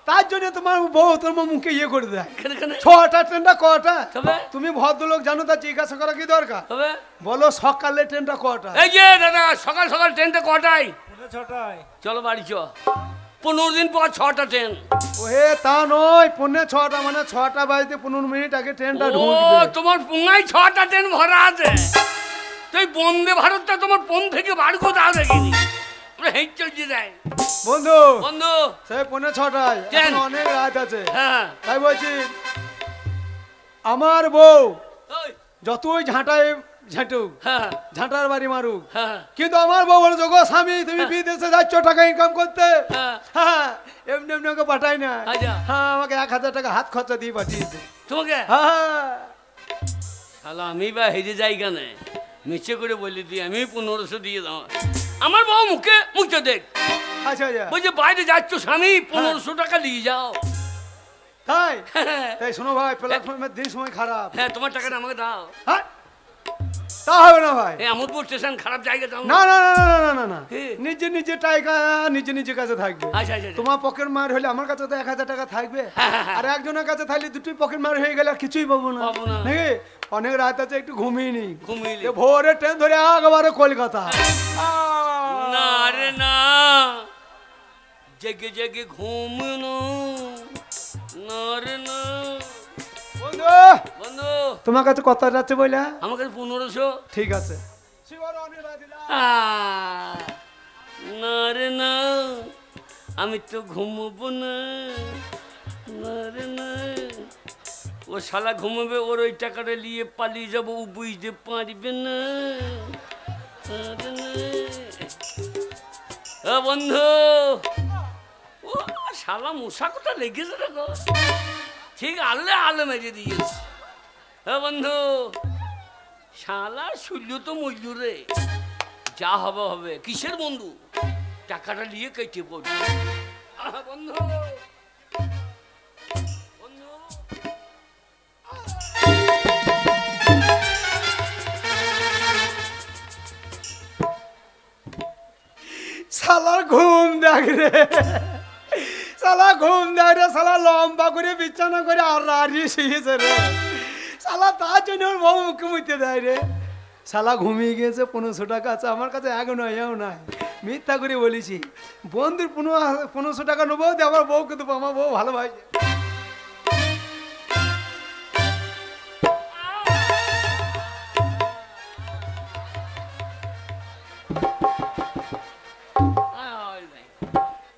তার জন্য তোমার বউ তোমার মুখে ইয়ে করে দেয়। এখানে এখানে 6টা ট্রেনটা কটা? তবে তুমি ভদ্রলোক জানো, তা জিজ্ঞাসা করা কি দরকার? তবে বলো সকালে ট্রেনটা কটা? এই যে দাদা সকাল সকাল ট্রেনটা কটায়? 6টায়। চলো বাড়ি চ। 15 দিন পর 6টা ট্রেন। ওহে তা নয়, 6:45 মানে 6টা বাজতে 15 মিনিট আগে ট্রেনটা ও ঢুকবে। তোমার পুঙ্গায় 6টা ট্রেন ভরা আছে। তুই বন্দে ভারতটা তোমার ফোন থেকে বার করে দাও দেখিনি। আমরা হেঁট চলছে যাই বন্ধু বন্ধু। সেই 6:45 ট্রেন। এখন অনেক রাত আছে। হ্যাঁ তাই বলছি আমার বউ ওই, যতই ঝাঁটায় ঝাঁটুক, হ্যাঁ ঝাঁটার বাড়ি মারুক, হ্যাঁ কিন্তু আমার বউ বলেছে গো স্বামী তুমি বিদেশে যাচ্ছ টাকা ইনকাম করতে, হ্যাঁ হ্যাঁ এমনি এমনি ওকে পাঠাই না। আচ্ছা। হ্যাঁ আমাকে 1000 টাকা হাত খরচা দিয়ে পাঠিয়েছে। তোমাকে হ্যাঁ শালা আমি বা হেরে যাই কেন? মিছে করে বলি দিই আমি 1500 দিয়ে দাও। আমার বউ মুখে মুখে দেখ আচ্ছা আচ্ছা বলছে বাইরে যাচ্ছ স্বামী 1500 টাকা নিয়ে যাও। তাই হ্যাঁ তাই শোনো ভাই, প্ল্যাটফর্মের দিন সময় খারাপ। হ্যাঁ তোমার টাকাটা আমাকে দাও। হ্যাঁ তা হবে না ভাই। এই আমোদপুর স্টেশন খারাপ জায়গা দাও না না না না না না না কি? নিজে নিজে টাকা নিজে নিজে কাছে থাকবে। আচ্ছা আচ্ছা তোমার পকেট মার হলে আমার কাছে তো 1000 টাকা থাকবে, হ্যাঁ। আর একজনের কাছে থাকলে দুটোই পকেট মার হয়ে গেলে আর কিছুই পাবো না। পাবো না। নাকি অনেক রাত আছে, একটু ঘুমিয়ে নি, ঘুমিয়ে ভোরে ট্রেন ধরে একবারে কলকাতা। না রে না জেগে জেগে ঘুমনো না রে না। বন্ধু বন্ধু তোমার কাছে কত যাচ্ছে বলে? আমার কাছে 1500। ঠিক আছে না রে না আমি তো ঘুমবো না। না রে না ও শালা ঘুমাবে, ওর ওই টাকাটা নিয়ে পালিয়ে যাবো, ও বুঝতে পারবে না। না রে না। ও বন্ধু ও শালা মশা কোথা লেগেছে দেখো, ঠিক আলে আলে মেরে দিয়েছে। ও বন্ধু শালা শূন্য তো মজুরে, যা হবে হবে। কিসের বন্ধু? টাকাটা নিয়ে কেটে পড়বে। বন্ধু বন্ধু শালার ঘুম দেখ রে, শালা ঘুম দেখ রে, শালা লম্বা করে বিছানা করে আর রাড়িয়ে শুয়েছে রে। শালা তার জন্য ওর বউ মুখে মুখতে দেয় রে। শালা ঘুমিয়ে গিয়েছে, 1500 টাকা আছে আমার কাছে, এক নয় এও নাই। মিথ্যা করে বলেছি, বন্ধুর 1500 টাকা নেবো, দিয়ে আমার বউকে দেবো, আমার বউ ভালোবাসে।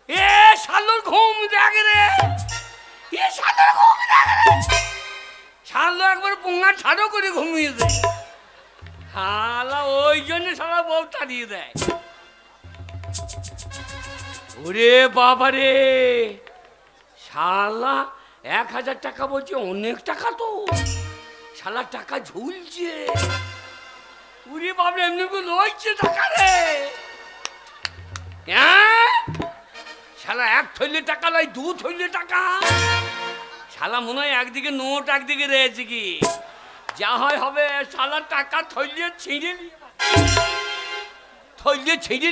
এ শালোর ঘুম জাগে রে, এ শালোর ঘুম জাগে রে। শালো একবার পুঙ্গা ছাড়ো করে ঘুমিয়েছে। শালা ওই জন্য শালা বউ তাড়িয়ে দেয়। ওরে বাবা রে, শালা 1000 টাকা বলছে, অনেক টাকা তো। শালা টাকা ঝুলছে। ওরে বাবা এমনি করে লইছে টাকা রে। হ্যাঁ শালা 1 থইলে টাকা লাই, 2 থইলে টাকা। শালা মনে হয় একদিকে নোট একদিকে রয়েছে কি, যা হয় হবে। শালা টাকা থইলে ছিঁড়ে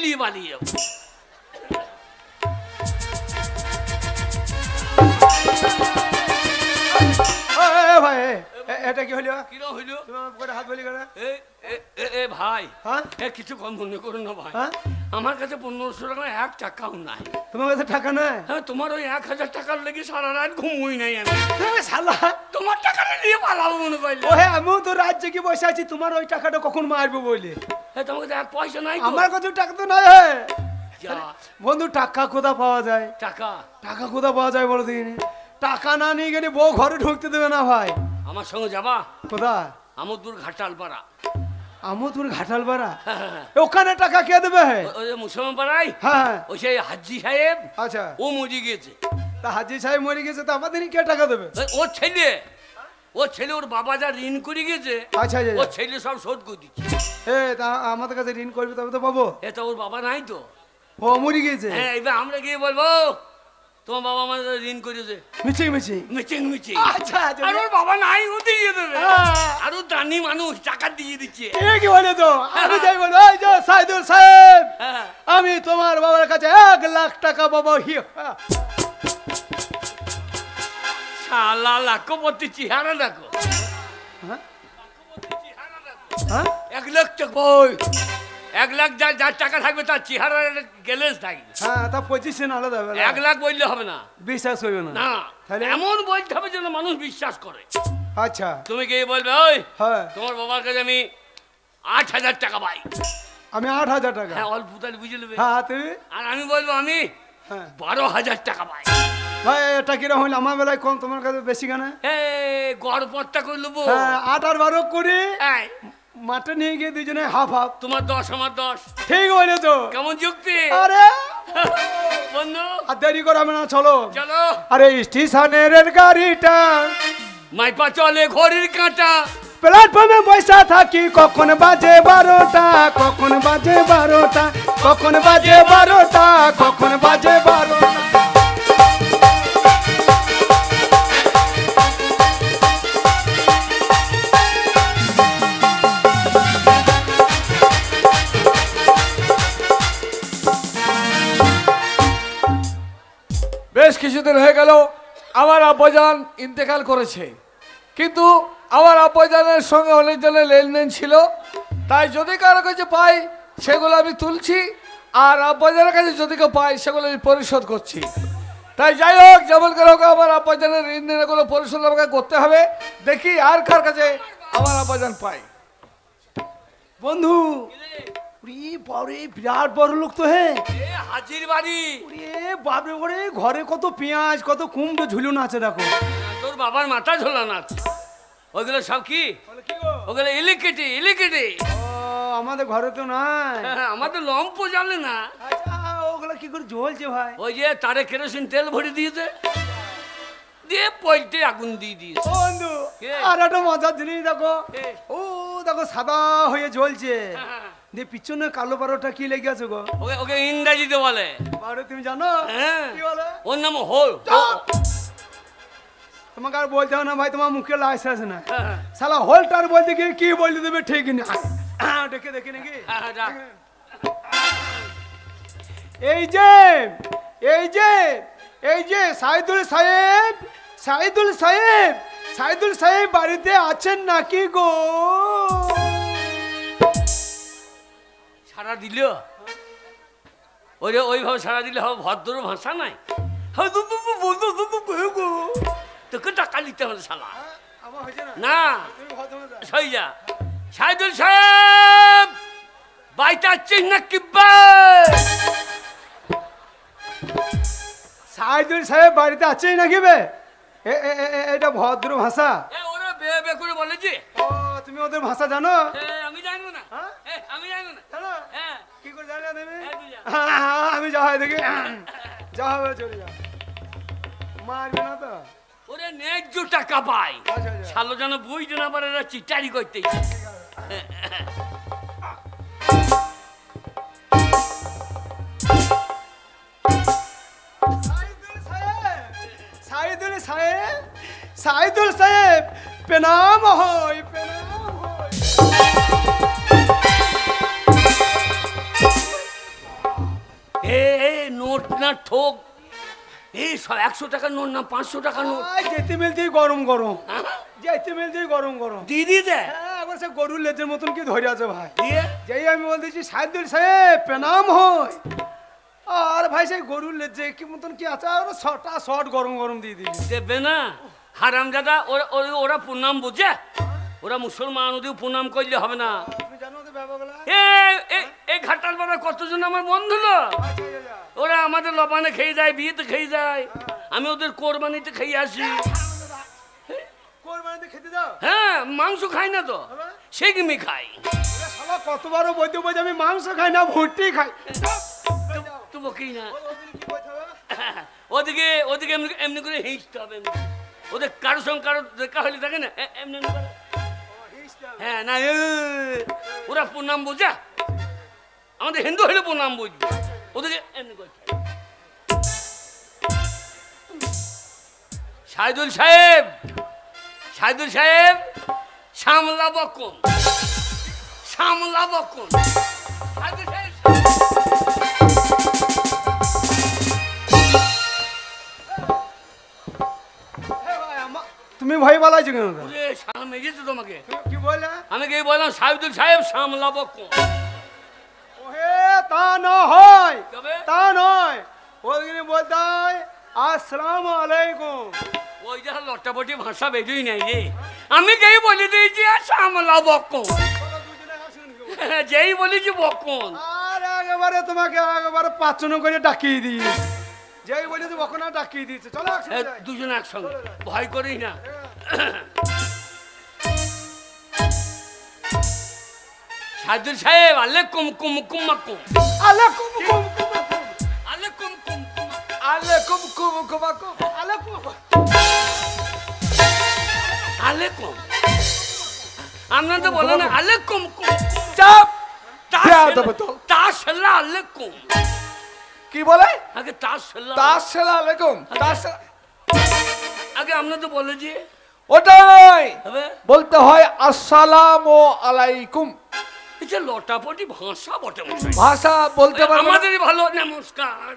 নিয়ে পালিয়ে যাবো। ভাই এটা কি হলো? কিরম হইলো? তুমি আমার পকেটে হাত বলি কেন? এ ভাই হ্যাঁ কিছু কম মনে করো না ভাই। হ্যাঁ আমার কাছে 1500 টাকা 1 টাকাও নাই। তোমার কাছে টাকা নাই? হ্যাঁ তোমার ওই 1000 টাকার লেগে সারা রাত ঘুমোই নাই আমি। শালা তোমার টাকাটা নিয়ে পালাবো মনে করলে। ওহে আমিও তো রাজ্যে কি বসে আছি, তোমার ওই টাকাটা কখন মারবো বলে। হ্যাঁ তোমার কাছে 1 পয়সা নাই তো? আমার কাছে টাকা তো নাই। হে যা, বন্ধু টাকা কোথা পাওয়া যায়? টাকা টাকা কোথা পাওয়া যায় বলো দেখিনি? টাকা না নিয়ে গেলে বউ ঘরে ঢুকতে দেবে না ভাই। আমার সঙ্গে যাবা? কোথা? আমোদপুর ঘাটাল পাড়া। আমোদপুর ঘাটাল পাড়া? হ্যাঁ, ওখানে টাকা কে দেবে? ওই যে মুসলমান পাড়ায় হ্যাঁ ওই সেই হাজি সাহেব, আচ্ছা, ও মরে গিয়েছে। তা হাজি সাহেব মরে গেছে, তো আমাদের কে টাকা দেবে? ওর ছেলে ওর বাবা যা ঋণ করে গেছে, আচ্ছা আচ্ছা ওর ছেলে সব শোধ করে দিচ্ছে। তা আমাদের কাছে ঋণ করবে তবে তো পাবো। এটা ওর বাবা নাই তো। ও মরে গিয়েছে? হ্যাঁ এবার আমরা গিয়ে বলবো তোমার বাবা আমাদের ঋণ করেছে মিচিং মিচিং। মিচিং। আচ্ছা আচ্ছা আর ওর বাবা নাই, ও দিয়ে দেবে। হ্যাঁ। আর ও দানি মানুষ, টাকা দিয়ে দিচ্ছে। কি বলে তো? আমি যাই বলো, এই যে সাইদুল সাহেব, হ্যাঁ আমি তোমার বাবার কাছে 1 লাখ টাকা পাবো। শালা লাখপতি চেহারা দেখো। হ্যাঁ হ্যাঁ 1 লাখ টাকা বই, 1 লাখ যার টাকা থাকবে তার চেহারা গ্যালেজ থাকবে। হ্যাঁ, তা পজিশন আলাদা হবে। 1 লাখ বললে হবে না, বিশ্বাস হইবে না। না তাহলে? এমন বলতে হবে যেন মানুষ বিশ্বাস করে। আচ্ছা, তুমি কি বলবে, ওই হ্যাঁ তোমার বাবার কাছে আমি 8,000 টাকা পাই। আমি 8,000 টাকা। হ্যাঁ, অল্প তাহলে বুঝে নেবে। হ্যাঁ তুমি? আর আমি বলবো আমি হ্যাঁ 12,000 টাকা পাই। ভাই এটা কিরকম হইল? আমার বেলায় কম, তোমার কাছে বেশি কেন? গড়পত্তা করে নেবো। হ্যাঁ 8 আর 12 করে এই, মাঠে নিয়ে গিয়ে দুজনে হাফ হাফ। তোমার 10 আমার 10। ঠিক বলেছো। কেমন যুক্তি আরে বন্ধু? আর দেরি করাবে না, চলো। চলো। আরে স্টেশনের রেল গাড়িটা মাইপা চলে ঘড়ির কাঁটা, প্ল্যাটফর্মে বসা থাকি, কখন বাজে 12টা, কখন বাজে 12টা, কখন বাজে 12টা, কখন বাজে 12টা। বেশ কিছুদিন হয়ে গেল আমার আব্বাজান ইন্তেকাল করেছে, কিন্তু আমার আব্বাজানের সঙ্গে অনেকজনের লেনদেন ছিল, তাই যদি কারো কাছে পাই সেগুলো আমি তুলছি, আর আব্বাজানের কাছে যদি কেউ পাই সেগুলো আমি পরিশোধ করছি। তাই যাই হোক, যেমন করে হোক আমার আব্বাজানের লেনদেনগুলো পরিশোধ আমাকে করতে হবে। দেখি আর কার কাছে আমার আব্বাজান পাই। বন্ধু বাবরে বিরাট বড় লোক তো। হে হাজির বাড়ি। বাবরে ওরে, ঘরে কত পেঁয়াজ, কত কুমড়ো ঝুলুন আছে দেখো। তোর বাবার মাথা ঝোলানো আছে। ওইগুলো সব কি? ওগুলো ইলিকেটি ইলিকেটি। আমাদের ঘরে তো নাই। আমাদের লম্প জানে না। আচ্ছা ওগুলো কি করে জ্বলছে ভাই? ওই যে তারে কেরোসিন তেল ভরে দিয়েছে, দিয়ে পয়টে আগুন দিয়ে দিয়েছে। বন্ধু আর একটা মজার জিনিস দেখো, ও দেখো সাদা হয়ে জ্বলছে, দিয়ে পিছনে কালো বারোটা কি লেগে আছে গো? ওকে ওকে ইংরাজিতে বলে বারো, তুমি জানো হ্যাঁ, কি বলে? ওর নাম হোল। তোমাকে আর বলতে হবে না ভাই, তোমার মুখে লাইসেন্স না। শালা হোলটার বলতে গিয়ে কি বলে দেবে ঠিক না। ডেকে দেখি নাকি? এই যে এই যে এই যে সাইদুল সাহেব, সাইদুল সাহেব, সাইদুল সাহেব বাড়িতে আছেন নাকি গো? সারা দিল ওই ওইভাবে সারা দিলে হবে, ভদ্র ভাষা নাই। তোকে টাকা নিতে হবে শালা। আমার হয়েছে না? না তুমি ভদ্রতা। সই যা। সাইদুল সাহেব বাইতে আসছিস না কি ভাই? সাইদুল সাহেব বাড়িতে আছেই নাকি বে? এটা ভদ্র ভাষা। ওরা বে বে করে বলে যে ও তুমি ওদের ভাষা জানো? আমি জানবো না। হ্যাঁ? আমি জানবো না। জানো? হ্যাঁ কি করে জানো তুমি? তুই যা। আমি যা হয় দেখি, যা হবে চলে যা, মারবে না তো? ওরে ন্যায্য টাকা পাই, আচ্ছা, আচ্ছা। শালো যেন বুঝতে না পারে এরা চিটারি করতে। সাইদুল সাহেব, সাইদুল সাহেব প্রণাম হয়, প্রণাম হয়। নোট না ঠোক, এই সব 100 টাকার নোট না 500 টাকার নোট। যেতে মিলতেই গরম গরম, যেতে মিলতেই গরম গরম। দিদি দে হ্যাঁ, একবার সে গরুর লেজের মতন কি ধরে আছে ভাই। দিয়ে যেই আমি বলতেছি সাইদুল সাহেব প্রণাম হয়, আর ভাই সেই গরুর লেজে কি মতন কি আছে, আর ছটা শট গরম গরম দিয়ে দিবি। দেবে না হারামজাদা। ওরা প্রণাম বুঝে, ওরা মুসলমান, ওদের প্রণাম করলে হবে না। তুমি জানো ওদের ব্যাপারগুলো? এই ঘাটাল বাবা কতজন আমার বন্ধু লো, ওরা আমাদের লবানে খেয়ে যায়, বিয়েতে খেয়ে যায়, আমি ওদের কোরবানিতে খেয়ে আসি। কোরবানিতে খেতে দাও? হ্যাঁ, মাংস খাই না তো, সেগমি খাই। ওরে শালা কতবারও বলতে বলতে আমি মাংস খাই না, ভুট্টি খাই। তো বকি না। ওদের কি বলতে হবে? ওদিকে ওদিকে এমনি এমনি করে হিঁচতে হবে। ওদের কারোর সঙ্গে কারো দেখা হলে থাকে না, এমনি এমনি করে। হ্যাঁ না, ওরা প্রণাম বোঝা, আমাদের হিন্দু হলে প্রণাম বুঝবে, ওদেরকে এমনি করছে। সাইদুল সাহেব, সাইদুল সাহেব সামলা বকন, সামলা বকন। সাইদুল সাহেব তুমি ভয় পালাইছো কেন? ওরে সামনে মেজেছে তোমাকে। কি বললে? আমি কি বললাম সাহেবুল সাহেব সামলাবো কোন? ওহে তা না হয়, তবে তা নয়, ওইখানে বলতে হয় আসসালামু আলাইকুম। ওই যা লটাপটি ভাষা বেজুই নাই রে। আমি যেই বলে দিয়েছি আর সামলাবো কোন, যেই বলেছি বকন। আর একেবারে তোমাকে একেবারে পাঁচজন করে ডাকিয়ে দিই, যেই বলেছি বকনা ডাকিয়ে দিয়েছে। চলো একসাথে যাই। দুজন একসঙ্গে, ভয় করিস না। সাহেবুল সাহেব আলাইকুম কুম কুম কুম আলাইকুম কুম কুম কুম, আলাইকুম কুম কুম আলাইকুম কুম কুম আলাইকুম। আলাইকুম। আমরা তো বলো না আলাইকুম কুম। চাপ। আলাইকুম কি বলে? আগে আলাইকুম। আগে আমরা তো বলে যে ওটা নয়, হবে বলতে হয় আসসালামু আলাইকুম। এটা লটাপটি ভাষা বটে মশাই। ভাষা বলতে পারবো না। আমাদেরই ভালো নমস্কার।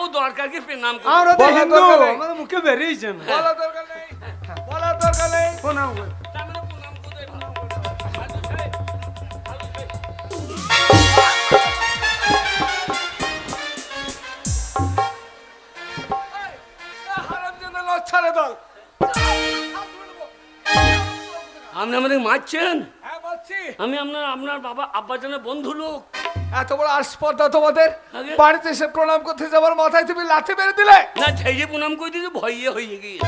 ও দরকার কি নাম আমরা তো বলা হিন্দু, দরকার নেই। আমাদের মুখে বেরিয়েছে না। বলা দরকার নেই, বলা দরকার নেই। প্রণাম করি। হারামজাদা লচ্ছারে দল। আপনি আমাদের মারছেন? হ্যাঁ বলছি। আমি আপনার বাবা আব্বাজানের বন্ধু লোক। এত বড় আসপর্দা তোমাদের, আগে? বাড়িতে এসে প্রণাম করতে যাবার মাথায় তুমি লাঠি মেরে দিলে। না সেই যে প্রণাম করে দিয়েছে ভয়ে হয়ে গিয়ে।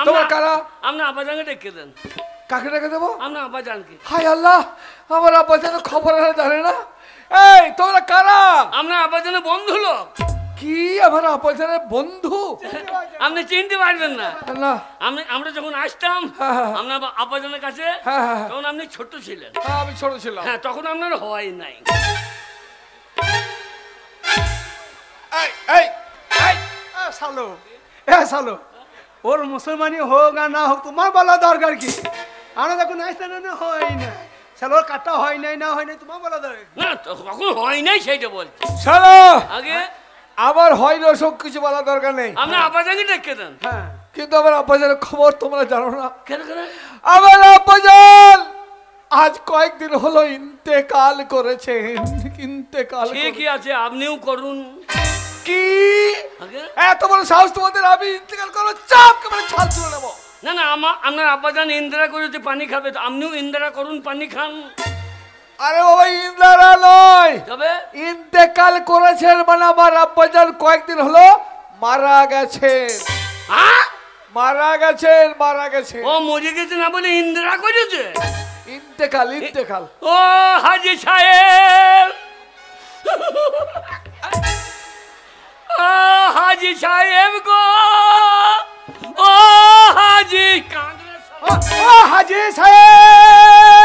তোমার কারা? আপনার আব্বাজানকে ডেকে দেন। কাকে ডেকে দেবো? আপনার আব্বাজানকে। হাই আল্লাহ, আমার আব্বা যেন খবর জানে না। এই তোমরা কারা? আপনার আব্বাজানের বন্ধু লোক। কি আমার আব্বা জানের বন্ধু? আপনি চিনতে পারবেন না। না। আমরা যখন আসতাম হ্যাঁ, হ্যাঁ। আপনার আব্বাজানের কাছে, হ্যাঁ, হ্যাঁ, হ্যাঁ। তখন আপনি ছোট ছিলেন। হ্যাঁ, আমি ছোট ছিলাম। হ্যাঁ, তখন আপনার হয় নাই। এই এই এই শালো, শালো, ওর মুসলমানি হোক আর না হোক তোমার বলা দরকার কি? আমরা যখন আসতে না হয় না, শালো ওর কাটা হয় নাই না হয় নাই, তোমার বলা দরকার কি? না তখন হয় নাই সেইটা বলছি। চলো, আগে আমার হয় না সব কিছু বলা দরকার নেই। আপনার আব্বাজানকে ডেকে দেন। হ্যাঁ, কিন্তু আমার আব্বা জানের খবর তোমরা জানো না। কেন কেন? আমার আব্বাজান আজ কয়েকদিন হলো ইন্তেকাল করেছেন। ইন্তেকাল ঠিকই আছে, আপনিও করুন। কি আগে এত বড় সাহস তোমাদের? আমি ইন্তেকাল করবো, চাপ কেমন ছাল তুলে নেবো। না না, আপনার আব্বাজান ইন্দিরা করেছে পানি খাবে, তো আপনিও ইন্দিরা করুন, পানি খান। আরে বাবা, ইন্দিরা নয়, তবে ইন্তেকাল করেছেন মানে আমার আব্বাজান কয়েকদিন হলো মারা গেছেন। মারা গেছেন, মারা গেছেন। ও মরে গেছে না বলে ইন্দিরা করেছে। ইন্তেকাল, ইন্তেকাল। ও হাজি সাহেব, ও হাজি সাহেব গো, ও হাজি কাঁদরে ও হাজি সাহেব,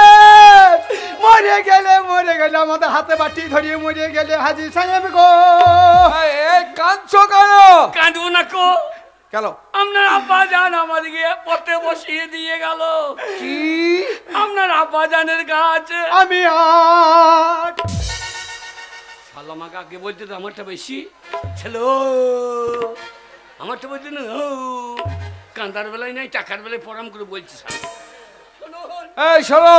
মরে গেলে আমাদের হাতে বাটি ধরিয়ে মরে গেলে হাজি সাহেব গো। এই কাঁদছো কেন? কাঁদবো না কো, কেন? আপনার আব্বাজান আমাদেরকে পথে বসিয়ে দিয়ে গেল। কি? আপনার আব্বাজানের গাছ আমি আর শালো আমাকে আগে বলতে তো আমারটা বেশি ছিল, আমারটা বলতে না কান্দার বেলায় নাই টাকার বেলায় পরাম করে বলছি। এই শোনো,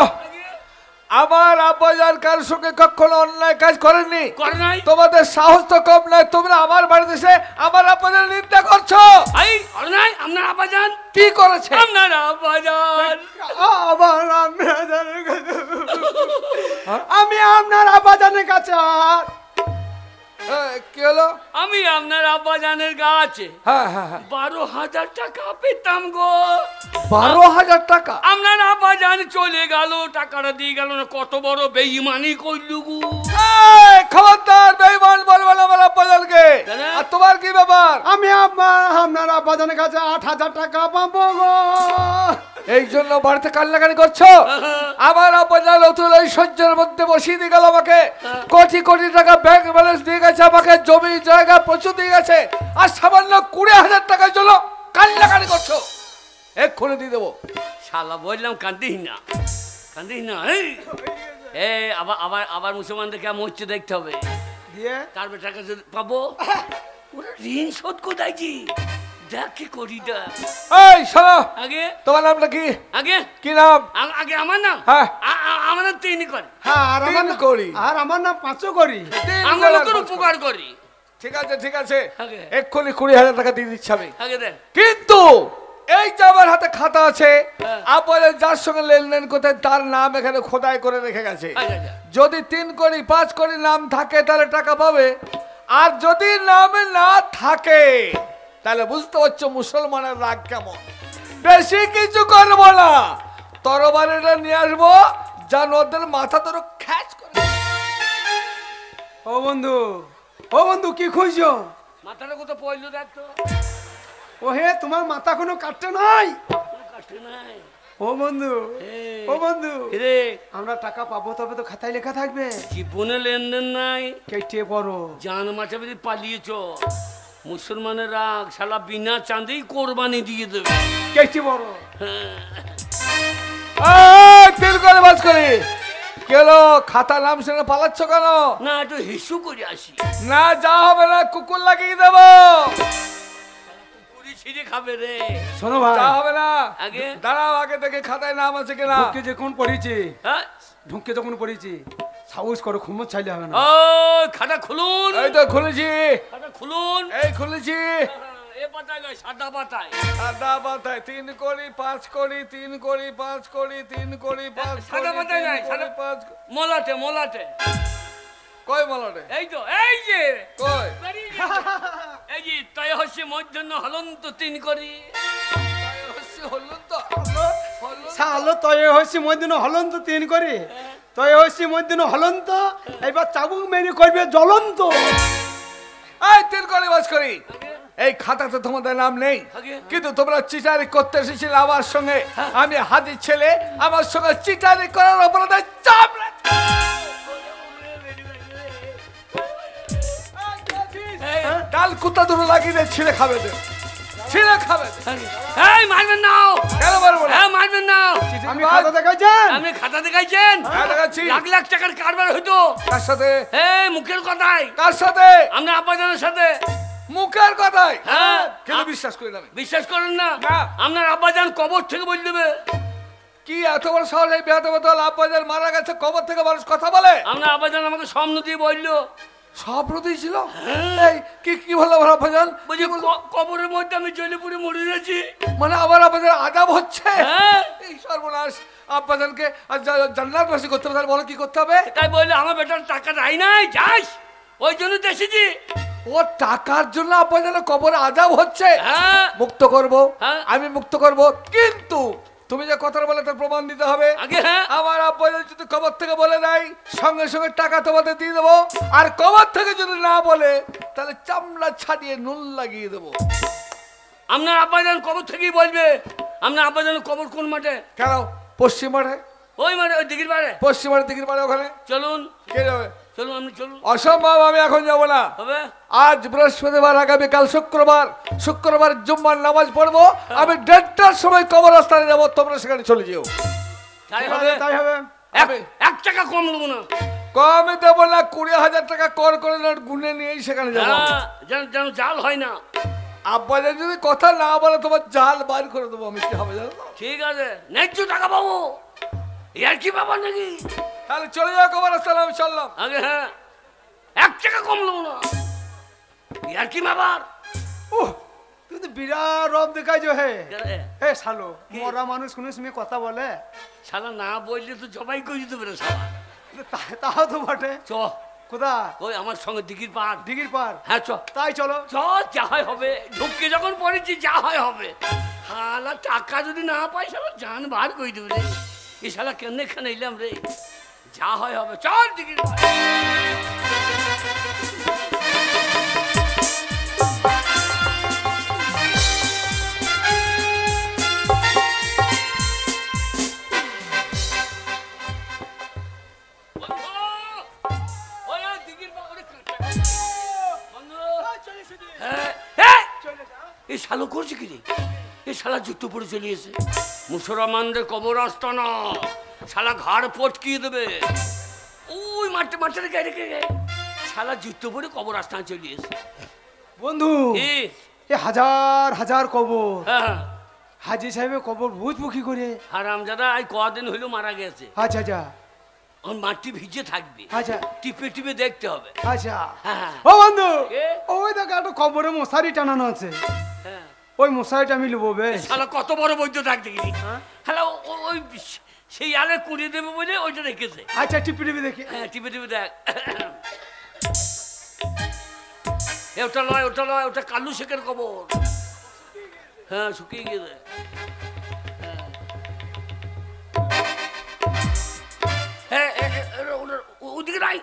আমার আব্বাজান কার সঙ্গে কখনো অন্যায় কাজ করেননি। করে নাই? তোমাদের সাহস তো কম নয়, তোমরা আমার বাড়িতে এসে আমার আব্বাজান নিন্দা করছো। এই করে নাই? আপনার আব্বাজান কি করেছে? আপনার আব্বাজান আবার আমি আপনার আব্বাজানের কাছে আর কি হলো? আমি আপনার আব্বাজানের গাছে হ্যাঁ হ্যাঁ হ্যাঁ, 12,000 টাকা পেতাম গো। 12,000 টাকা? আপনার আব্বাজান চলে গেল, টাকাটা দিয়ে গেল না, কত বড় বেঈমানি করলু গো। এই, খবরদার বেঈমান বলবে না আমার আব্বাজানকে। কেন? আর তোমার কি ব্যাপার? আমি আপনার আব্বাজানের কাছে 8,000 টাকা পাবো গো। এই জন্য বাড়িতে কান্নাকানি করছো? আমার আব্বাজান অতুল ঐশ্বর্যের মধ্যে বসিয়ে দিয়ে গেল আমাকে। কোটি কোটি টাকা ব্যাংক ব্যালেন্স দিয়ে গেছে আমাকে, জমি জায়গা প্রচুর দিয়ে গেছে, আর সামান্য 20,000 টাকার জন্য কান্নাকানি করছো। এক্ষুনি দিয়ে দেবো। শালা বললাম কান্দিস না, কান্দিস না। এই আবার আবার আবার মুসলমানদের কেমন হচ্ছে দেখতে হবে। দিয়ে তারপরে টাকা যদি পাবো, ওরা ঋণ শোধ কোথায় কি দেখ কি করি দেখ। এই শোনো, আগে তোমার নামটা কি? আগে কি নাম? আগে আমার নাম, হ্যাঁ। আমার নাম তিনি করে, হ্যাঁ, আর আমার তিন করি। আর আমার নাম পাঁচও করি। আমরা লোকের উপকার করি। ঠিক আছে ঠিক আছে, আগে। এক্ষুনি 20,000 টাকা দিয়ে দিচ্ছি আমি। আগে দেখ কিন্তু এই যে আমার হাতে খাতা আছে, হ্যাঁ। আপনারা যার সঙ্গে লেনদেন করতেন তার নাম এখানে খোদাই করে রেখে গেছে। আচ্ছা, আচ্ছা। যদি 3 কোটি 5 কোটি নাম থাকে তাহলে টাকা পাবে, আর যদি নামে না থাকে তাহলে বুঝতে পারছো মুসলমানের রাগ কেমন। বেশি কিছু করবো না, তরবারিটা নিয়ে আসবো, যা ওদের মাথা ধরো খ্যাচ করে। ও বন্ধু, ও বন্ধু, কি খুঁজছো? মাথাটা কোথাও পড়লো দেখ তো। ও হে, তোমার মাথা কোনো কাটতে নাই? কোনো কষ্ট নাই। ও বন্ধু, এই, ও বন্ধু, রে আমরা টাকা পাবো তবে তো খাতায় লেখা থাকবে। জীবনে লেনদেন নাই, কেটে পড়ো। জান মাছাবেদি পালিয়েছ। মুসলমানের রাগ, শালা বিনা চাঁদেই কোরবানি দিয়ে দেবে। কেটে পড়ো। তিল করে বাস করি কেন? খাতা নাম শুনে পালাচ্ছ কেন? না একটু হিসু করে আসি। না, যা হবে না, কুকুর লাগিয়ে দেবো। পুরি ছিঁড়ে খাবে রে। শোনো ভাই, যা হবে না, আগে? দাঁড়াও, আগে দেখে খাতায় নাম আছে কিনা। ঢুকে যখন পড়েছি, হ্যাঁ? ঢুকে যখন পড়েছি, সাহস করো, ক্ষমতা চাইলে হবে না। ও খাতা খুলুন, এই তো খুলেছি, খাতা খুলুন। এই খুলেছি। এ পাতায় নয়, সাদা পাতায়। সাদা পাতায় 3 কোটি 5 কোটি 3 কোটি 5 কোটি 3 কোটি 5 সাদা কোটি পাতায় 3 নাই, কোটি সাদা 5 মোলাটে মোলাটে। কই মলটে? এই তো, এই যে কই? বেরিয়ে গেছে। এই যে তয় হচ্ছে মধ্যাহ্ন হলন্ত তিন করি। হলো তো হলো। সালো তয়ে হইছি মদিন হলন্ত 3 করে, তয়ে হইছি মদিন হলন্ত, এবার চাবুক মেরে করবে জ্বলন্ত। এই 3 কোটি 5 কোটি, এই খাতাতে তোমাদের নাম নেই, আগে? কিন্তু তোমরা চিটারি করতে এসেছিলে আমার সঙ্গে। আমি হাজির ছেলে, আমার সঙ্গে চিটারি করার অপরাধে চামড়া। ডাল কুত্তা দুটো লাগিয়ে দে, ছিঁড়ে খাবে দে, ছিঁড়ে খাবে দে। এই মারবেন নাও, কেন মারবো না? হ্যাঁ মারবেন নাও। আমি খাতা দেখাইছেন? আপনি খাতা দেখাইছেন? হ্যাঁ, দেখাচ্ছি। লাখ লাখ টাকার কারবার হইতো। কার সাথে? এই মুখের কথায়, কার সাথে? আমরা আব্বাজানের সাথে। মুখের কথায়? হ্যাঁ। কেন বিশ্বাস করি না আমি? বিশ্বাস করেন না? না। আপনার আব্বাজান কবর থেকে বলে দেবে। কি এত বড় শহর, এই বেহাতে বদল আব্বাজান মারা গেছে, কবর থেকে মানুষ কথা বলে? আপনার আব্বাজান আমাকে স্বপ্ন দিয়ে বললো, স্বপ্ন দিয়েছিল? এই কি ভালো ভালো আব্বাজান, বলছি কবরের মধ্যে আমি জ্বলে পুড়ে মরে গেছি। মানে আবার আব্বাজান আজাব হচ্ছে। হ্যাঁ। এই সর্বনাশ, আব্বাজানকে জান্নাতবাসী করতে হবে, তাহলে বলো কি করতে হবে? তাই বললে আমার বেটার টাকা নাই নাই যাস, ওই জন্য তো এসেছি। ও টাকার জন্য আব্বাজানের কবরে আজাব হচ্ছে। হ্যাঁ মুক্ত করব, হ্যাঁ। আমি মুক্ত করব, কিন্তু তুমি যে কথা বলে তার প্রমাণ দিতে হবে। আগে হ্যাঁ। আমার আব্বাজান যদি কবর থেকে বলে দেয়, সঙ্গে সঙ্গে টাকা তোমাদের দিয়ে দেবো, আর কবর থেকে যদি না বলে তাহলে চামড়া ছাড়িয়ে নুন লাগিয়ে দেবো। আপনার আব্বাজান কবর থেকেই বলবে। আপনার আব্বাজানের কবর কোন মাঠে? কেন? পশ্চিম মাঠে। ওই মাঠে, ওই দিঘির পাড়ে। পশ্চিম মাঠে, দিঘির পাড়ে, ওখানে চলুন কে যাবে? চলুন, আপনি চলুন। অসম্ভব, আমি এখন যাব না। হবে? আজ বৃহস্পতিবার, আগামীকাল শুক্রবার, শুক্রবার জুম্মার নামাজ পড়বো, আমি 1:30টার সময় কবরস্থানে যাবো, তোমরা সেখানে চলে যেও। তাই হবে? তাই হবে। এক টাকা কম দেবো না। কমে দেবো না, 20,000 টাকা কর করে নোট গুনে নিয়েই সেখানে যাবো। হ্যাঁ, যেন জাল হয় না। আব্বাজান যদি কথা না বলে তোমার জাল বার করে দেবো আমি, কি হবে জানো তো? ঠিক আছে, ন্যায্য টাকা পাবো। আর কি ব্যাপার নাকি? তাহলে চলে যাও কবরস্থানে, আমি চললাম। আগে হ্যাঁ, এক টাকা কম দেবো না। আর কি ব্যাপার? ওহ, তুই তো বিরাট রব দেখাইছো হে। এ, হে শালো, মরা মানুষ কোনো সময় কথা বলে? শালা না বললে তো জবাই করে দিতে পারে শালা। তাও তো বটে। চ, কোথা? ওই আমার সঙ্গে দিঘির পার। দিঘির পার? হ্যাঁ চ, তাই চলো। চ, যা হয় হবে। ঢুকে যখন পড়েছি যা হয় হবে। শালা টাকা যদি না পাই শালা জান বার করে দেবে রে। এই শালা কেন এখানে এলাম রে? যা হয় হবে, চল দিঘির পার। এই শালো করছে কি রে? এই শালা জুতো পরে চলে এসে মুসলমানদের কবর আস্তানা, শালা ঘাড় পটকিয়ে দেবে। ওই মাঠে মাঠে রেখে শালা জুতো পরে কবর আস্তানা চলে এসে। বন্ধু, কি এ হাজার হাজার কবর, হ্যাঁ হাজি সাহেবের কবর বুঝবো কি করে? হারামজাদা এই কদিন হইলো মারা গেছে, আচ্ছা আচ্ছা ওর মাটি ভিজে থাকবে, আচ্ছা টিপে টিপে দেখতে হবে। আচ্ছা। হ্যাঁ ও বন্ধু, কে? ওই দেখো একটা কবরে মশারি টানানো আছে, হ্যাঁ ওই মশারিটা আমি নেবো বেশ। শালা কত বড় বৈদ্য ডাক দেখিনি। হ্যাঁ? হ্যালো ওই সেই আলে কুড়িয়ে দেবে বলে ওইটা রেখেছে। আচ্ছা টিপি টিপি দেখি। হ্যাঁ টিপে টিপে দেখ। ওটা নয়, ওটা নয়, ওটা কালু শেখের কবর। হ্যাঁ শুকিয়ে গেছে। হ্যাঁ ওদিকে নাই,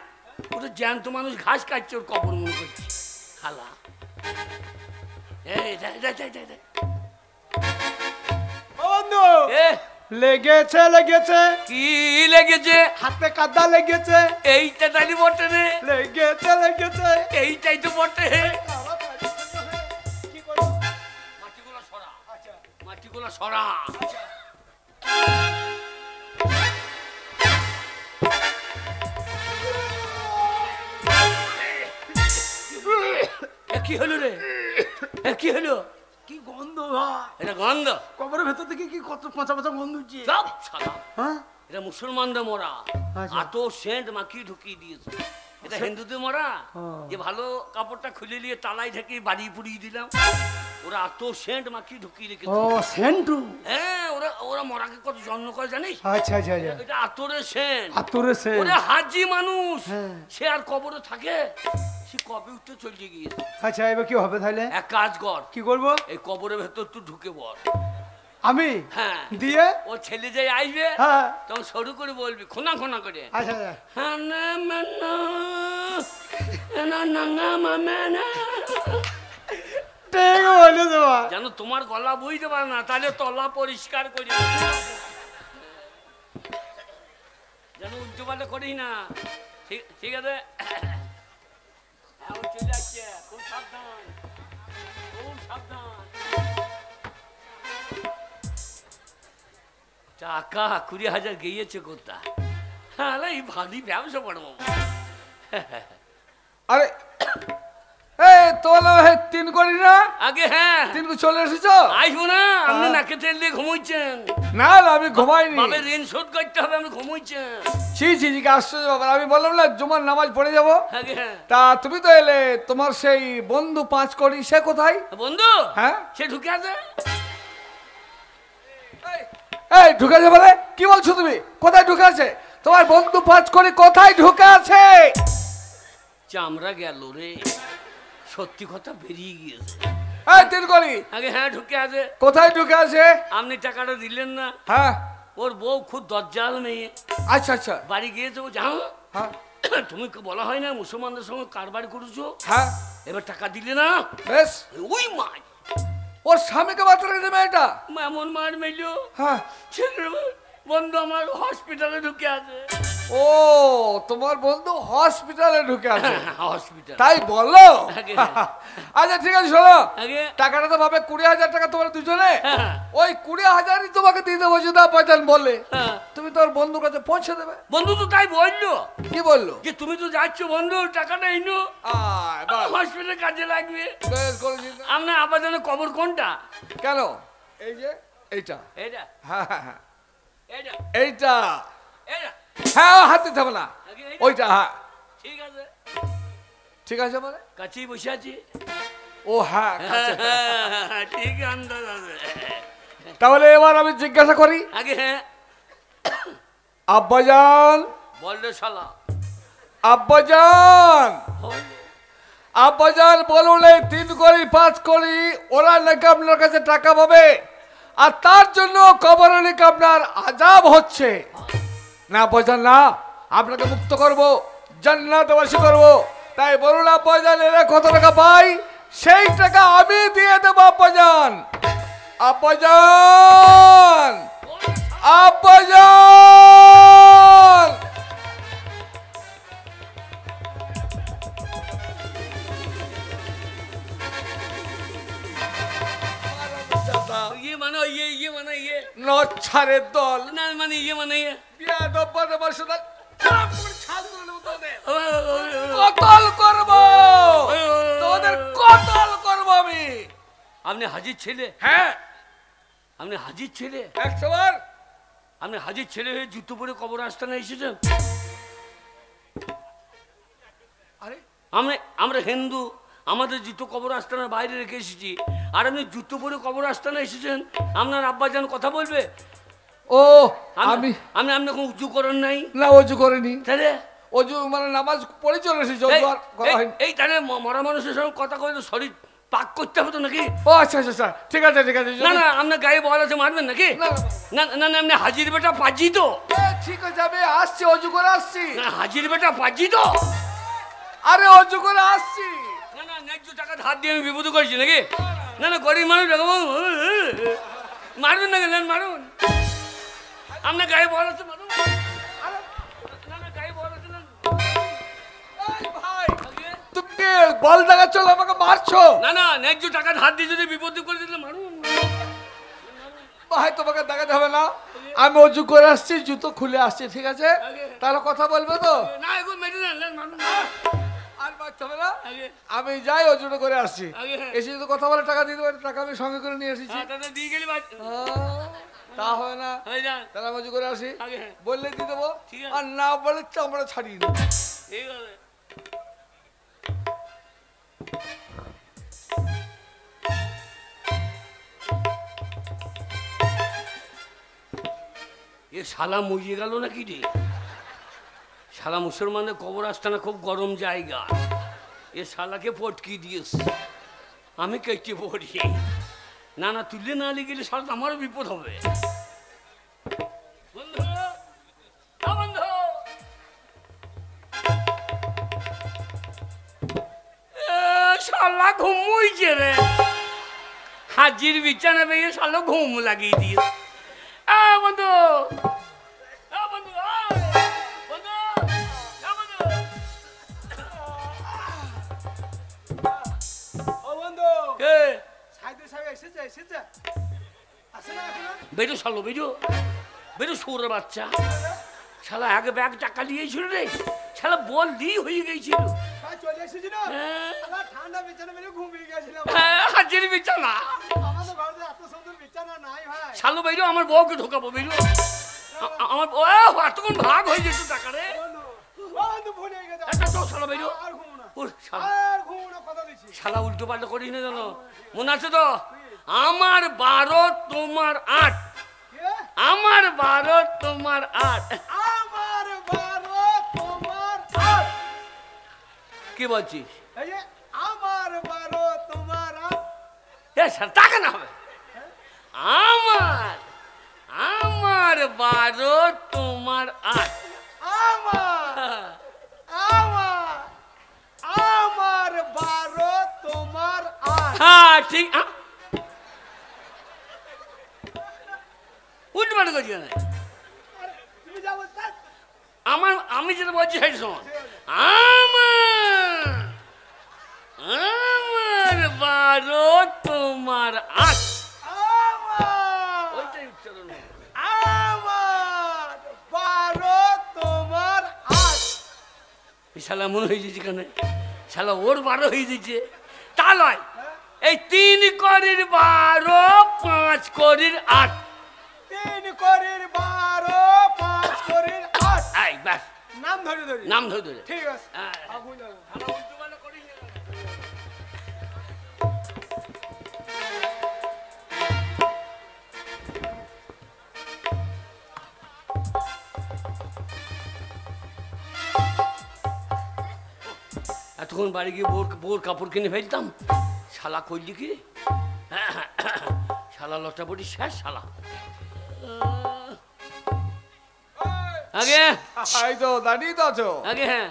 ওটা জ্যান্ত মানুষ ঘাস কাটছে, ওর কবর মনে করছে খালা। এই দেখ দেখ দেখ দেখ। ও বন্ধু, এ লেগেছে লেগেছে, কি লেগেছে? হাতে কাদা লেগেছে, এইটা তালি বটে রে, লেগেছে লেগেছে। এইটাই তো বটে। কি করবো? মাটিগুলো সরা, মাটিগুলো সরা। কি হলো রে? কি হলো? কি গন্ধ ভাই, এটা গন্ধ? কবরের ভেতর থেকে কি কত পচা পচা গন্ধ হচ্ছে। সব সাদা। হ্যাঁ এটা মুসলমানদের মরা, আচ্ছা। এত সেন্ট মাখিয়ে ঢুকিয়ে দিয়েছে। এটা হিন্দুদের মরা, যে ভালো কাপড়টা খুলে নিয়ে তালাই ঢেকে বাড়ি পুড়িয়ে দিলাম, ওরা এত সেন্ট মাখিয়ে ঢুকিয়ে ও রেখেছে। সেন্টু। হ্যাঁ ওরা ওরা মরাকে কত যত্ন করে জানিস? আচ্ছা আচ্ছা আচ্ছা, এটা আতরের সেন্ট। আতরে সেন্ট। ওরে হাজি মানুষ, হ্যাঁ। সে আর কবরে থাকে? সে কবে উঠতে চলে গিয়েছে। আচ্ছা এবার কি হবে তাহলে? এক কাজ কর, কি করবো এই কবরের ভেতর তুই ঢুকে বল। আমি? হ্যাঁ দিয়ে? ও ছেলে যে আসবে হ্যাঁ তখন সরু করে বলবি, খোনা খোনা করে, আচ্ছা আচ্ছা। হ্যাঁ না মানা, না না না মানা। ঠিক বলে দেবা। যেন তোমার গলা বুঝতে পারে না, তাহলে তলা পরিষ্কার করি, যেন উল্টো পাল্টা করি না। ঠিক ঠিক আছে। হ্যাঁ, ও চলে আসছে, খুব সাবধান, খুব সাবধান। টাকা 20,000 গিয়েছে কোথা? হ্যাঁ এই ভারী ব্যবসা পড়বো। আরে এই তোলা তিন করি না, আগে হ্যাঁ তিন চলে এসেছো? আসবো না, আপনি নাকে তেল দিয়ে ঘুমোচ্ছেন। না না আমি ঘুমাইনি। বাবার ঋণ শোধ করতে হবে, আমি ঘুমোচ্ছেন। ছি ছি ছি, আশ্চর্য ব্যাপার। আমি বললাম না জুমার নামাজ পড়ে যাবো, আগে হ্যাঁ তা তুমি তো এলে। তোমার সেই বন্ধু 5 করি সে কোথায়? বন্ধু, হ্যাঁ সে ঢুকে আছে। এই ঢুকে আছে বলে কি বলছো তুমি? কোথায় ঢুকে আছে তোমার বন্ধু 5 করি? কোথায় ঢুকে আছে? চামড়া গেল রে, সত্যি কথা বেরিয়ে গিয়েছে। এই তিন করি আগে হ্যাঁ ঢুকে আছে। কোথায় ঢুকে আছে? আপনি টাকাটা দিলেন না। হ্যাঁ ওর বউ খুব দজ্জাল মেয়ে, আচ্ছা আচ্ছা বাড়ি গিয়েছে। ও জানো হ্যাঁ তুমি বলা হয় না মুসলমানদের সঙ্গে কারবার করেছো, হ্যাঁ এবার টাকা দিলে না, বেশ। ওই মাছ ওর স্বামীকে বার্তা রেখে মেয়েটা? এমন মার মেলো, হ্যাঁ ছেলের বন্ধু আমার হসপিটালে ঢুকে আছে। ও তোমার বন্ধু হসপিটালে ঢুকে আছে? হসপিটাল তাই বলো? আগে। আচ্ছা ঠিক আছে শোনো, আগে টাকাটা তো ভাবে 20,000 টাকা তোমার দুজনে, হ্যাঁ। ওই 20,000ই তোমাকে দিয়ে দেবো যদি পয়সান বললে। হ্যাঁ। তুমি তোর বন্ধুর কাছে পৌঁছে দেবে। বন্ধু তো তাই বললো কি বললো? যে তুমি তো যাচ্ছ বন্ধু, টাকাটা ইনো আয় বাহ, হসপিটালে কাজে লাগবে। বেশ করেছিস। আপনার আবার যেন কবর কোনটা? কেন? এই যে এইটা। এটা হ্যাঁ হ্যাঁ হ্যাঁ এটা এইটা। এটা হ্যাঁ হাতে থাকবে না, আগে এইটা? ওইটা। হ্যাঁ ঠিক আছে, ঠিক আছে মানে? কাছেই বসে আছি। ও হ্যাঁ কাছে। ঠিক আন্দাজ আছে। তাহলে এবার আমি জিজ্ঞাসা করি, আগে হ্যাঁ আব্বাজান, বললে শালা আব্বাজান, আব্বাজান বলুন এই 3 করি 5 করি ওরা নাকি আপনার কাছে টাকা পাবে, আর তার জন্য কবরে নাকি আপনার আযাব হচ্ছে। না আব্বাজান না, আপনাকে মুক্ত করব, জান্নাতবাসী করব। তাই বলুন আব্বাজান এরা কত টাকা পাই, সেই টাকা আমি দিয়ে দেবো আব্বাজান। আব্বাজান, আব্বাজান। ইয়ে মানে ইয়ে মানে ইয়ে নচ্ছারের দল, না মানে ইয়ে মানে ইয়ে বিয়াদব বদমাশ দল, ছাল তুলে নেবো তোদের। কতল করবো তোদের, কতল করবো আমি। আপনি হাজির ছেলে? হ্যাঁ, আপনি হাজির ছেলে? 100 বার। আপনি হাজির ছেলে হয়ে জুতো পরে কবর আস্তানে এসেছেন? আরে আমরা হিন্দু, আমাদের জুতো কবর আস্তানার বাইরে রেখে এসেছি, আর আপনি জুতো পরে কবর আস্তানে এসেছেন? আপনার আব্বাজান কথা বলবে? ও আমি আপনি আপনি কোনো উঁচু করেন নাই? না, অজু করিনি। তাহলে অজু মানে নামাজ পড়ে চলে এসেছি, অজু আর করা হয়নি। এই তাহলে মরা মানুষের সঙ্গে কথা কয়ে তো শরীর পাক করতে হবে তো নাকি? ও আচ্ছা আচ্ছা আচ্ছা, ঠিক আছে ঠিক আছে। না না, আপনার গায়ে বল আছে, মারবেন নাকি? না, না না না, আপনি হাজির বেটা পাজি তো? ঠিক আছে, আমি আসছি, অজু করে আসছি। না, হাজির বেটা পাজি তো? আরে অজু করে আসছি। না না, ন্যায্য টাকা ধার দিয়ে আমি বিপদ করেছি নাকি? না না, গরিব মানুষ মারবেন না, গেলেন মারুন। আপনার গায়ে বল আছে, মারুন। না না, গায়ে বল আছে না। ভাই, তুমি বল দেখাচ্ছ, আমাকে মারছো? না না, ন্যায্য টাকা ধার দিয়ে যদি বিপদ করে দিলে মারুন। ভাই, তোমাকে দেখাতে হবে না, আমি অজু করে আসছি, জুতো খুলে আসছি, ঠিক আছে? তাহলে কথা বলবে তো? না, এখন মেরে নেন, মারুন। আর বাঁচতে হবে না, আগে আমি যাই, অজুটা করে আসছি। আগে এসে যদি কথা বলে টাকা দিতে পারি, টাকা আমি সঙ্গে করে নিয়ে এসেছি। হ্যাঁ, তাহলে দিয়ে গেলি বাদ। তা হয় না, হয়ে যান। তাহলে আমি অজু করে আসি, আগে হ্যাঁ, বললে দিয়ে দেবো, ঠিক আছে। আর না বলে চামড়া ছাড়িয়ে দেবো। ঠিক আছে। এ শালা মরিয়ে গেল নাকি রে? শালা মুসলমানের কবর আস্তানা খুব গরম জায়গা, এ শালাকে পটকি দিয়েছে, আমি কেটে পড়ি। না না, তুলে না নিয়ে গেলে শালা আমারও বিপদ হবে। বন্ধু, ও বন্ধু, শালা ঘুমুইছে রে, হাজির বিছানা পেয়ে শালা ঘুম লাগিয়ে দিয়ে। বন্ধু, বন্ধু, বন্ধু, বন্ধু। ও বন্ধু, কে? সাইদুল সাহেব এসেছে? আসে না এখনো? বেরো শালো, বেরো বেরো, সৌর বাচ্চা। শালা এক ব্যাগ টাকা নিয়েছিল রে, শালা বললি হয়ে গেছিল। ভাই চলে এসেছিল? হ্যাঁ। আমার ঠান্ডা বিছানা মেরে ঘুমিয়ে গেছিলাম। হাজির বিছানা। আমাদের ঘরে এত সুন্দর বিছানা নাই ভাই। শালো বেরো, আমার বউকে ঢোকাবো, বেরো। আমার এতক্ষণ ভাগ হয়ে যেত টাকা রে। বন্ধু, ও বন্ধু ভুলে গেছে। একটা তো শালা বেরো। আর ঘুমো না। ওর শালা, আর ঘুমো না, কথা দিচ্ছি। শালা উল্টো পাল্টা করিস না জানো, মনে আছে তো? আমার 12 তোমার 8, কে? আমার 12 তোমার 8। আমার 12 তোমার 8। কি বলছিস? এই যে আমার 12 তোমার 8। এ শালা টাকা না হবে। আমার 12 তোমার 8। আমার 12 তোমার 8। হ্যাঁ ঠিক, উল্টো পাল্টা করছি না। তুমি যা বলছো আমি যেটা বলছি সেই সময়, আমার 12 তোমার 8। আমার ওইটাই উচ্চারণ হবে। আমার 12 তোমার 8। এই শালা মনে হয়ে যাচ্ছে কেন, শালা ওর 12 হয়ে যাচ্ছে। তা নয়, এই 3 করির 12, 5 করির 8। 3 করির 12, 5 করির 8। এই ব্যাস, নাম ধরে ধরে। নাম ধরে ধরে। ঠিক আছে। হ্যাঁ। আগুন যাবো। শালা উল্টো পাল্টা করিস না। এতক্ষণ বাড়ি গিয়ে বোর কাপড় কিনে ফেলতাম, শালা করলি কি রে? শালা লটা পড়ি শেষ শালা। আগে এই তো দাঁড়িয়ে তো আছো। আগে হ্যাঁ,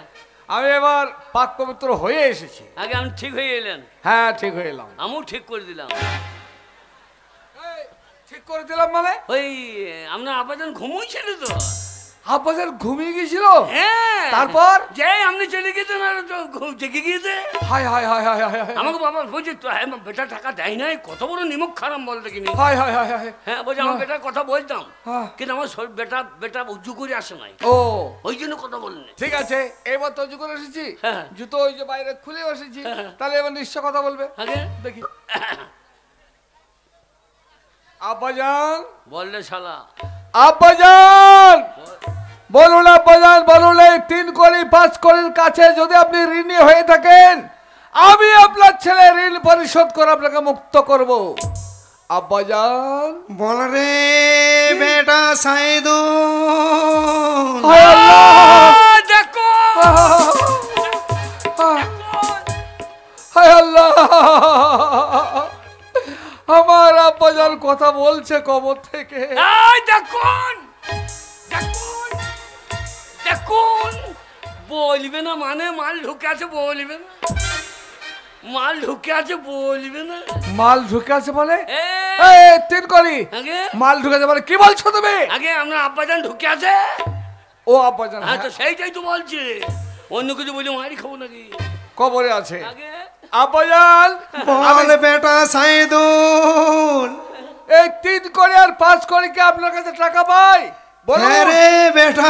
আমি এবার পাক পবিত্র হয়ে এসেছি। আগে আমি ঠিক হয়ে এলেন, হ্যাঁ, ঠিক হয়ে এলাম। আমিও ঠিক করে দিলাম। এই, ঠিক করে দিলাম মানে? ওই আপনার আপাতত ঘুমোইছিল তো। আব্বাসের ঘুমিয়ে গেছিল। হ্যাঁ, তারপর? যে আপনি চলে গেছেন আর তো জেগে গিয়েছে। High high high high high high আমাকে বাবা বলছে তো, হ্যাঁ বেটা টাকা দেয় নাই, কত বড় নিমক খারাপ বল দেখিনি। High high high high. হ্যাঁ বলছে, আমার বেটার কথা বলতাম, হ্যাঁ। কিন্তু আমার বেটা উঁচু করে আসে নাই, ও ওই জন্য কথা বলেন। ঠিক আছে, এবার তো করে এসেছি, হ্যাঁ। জুতো ওই যে বাইরে খুলে এসেছি, হ্যাঁ। তাহলে এবার নিশ্চয় কথা বলবে। আগে দেখি। আব্বাজান, বললে শালা আব্বাজান, বলুন আব্বাজান, বলুন এই 3 কোটি 5 কোটির কাছে যদি আপনি ঋণী হয়ে থাকেন, আমি আপনার ছেলে ঋণ পরিশোধ করে আপনাকে মুক্ত করব। আব্বাজান, বল রে বেটা সাইদুল। হায় আল্লাহ, দেখো হায় আল্লাহ, আমার আব্বাজান কথা বলছে কবর থেকে। এই দেখুন দেখুন দেখুন, বলবে না মানে মাল ঢুকে আছে, বলবে না মাল ঢুকে আছে, বলবে না। মাল ঢুকে আছে বলে? এই, এই 3 কোটি আগে মাল ঢুকে আছে বলে? কি বলছো তুমি? আগে আমরা আব্বাজান ঢুকে আছে। ও আব্বাজান, হ্যাঁ, তো সেইটাই তো বলছে, অন্য কিছু বলি মারি খাবো নাকি? কবরে আছে। আগে আব্বাজান, বল বেটা সাইদুল। এই 3 কোটি আর 5 কোটি কি আপনার কাছে টাকা পাই? বলো। হ্যাঁ রে বেটা,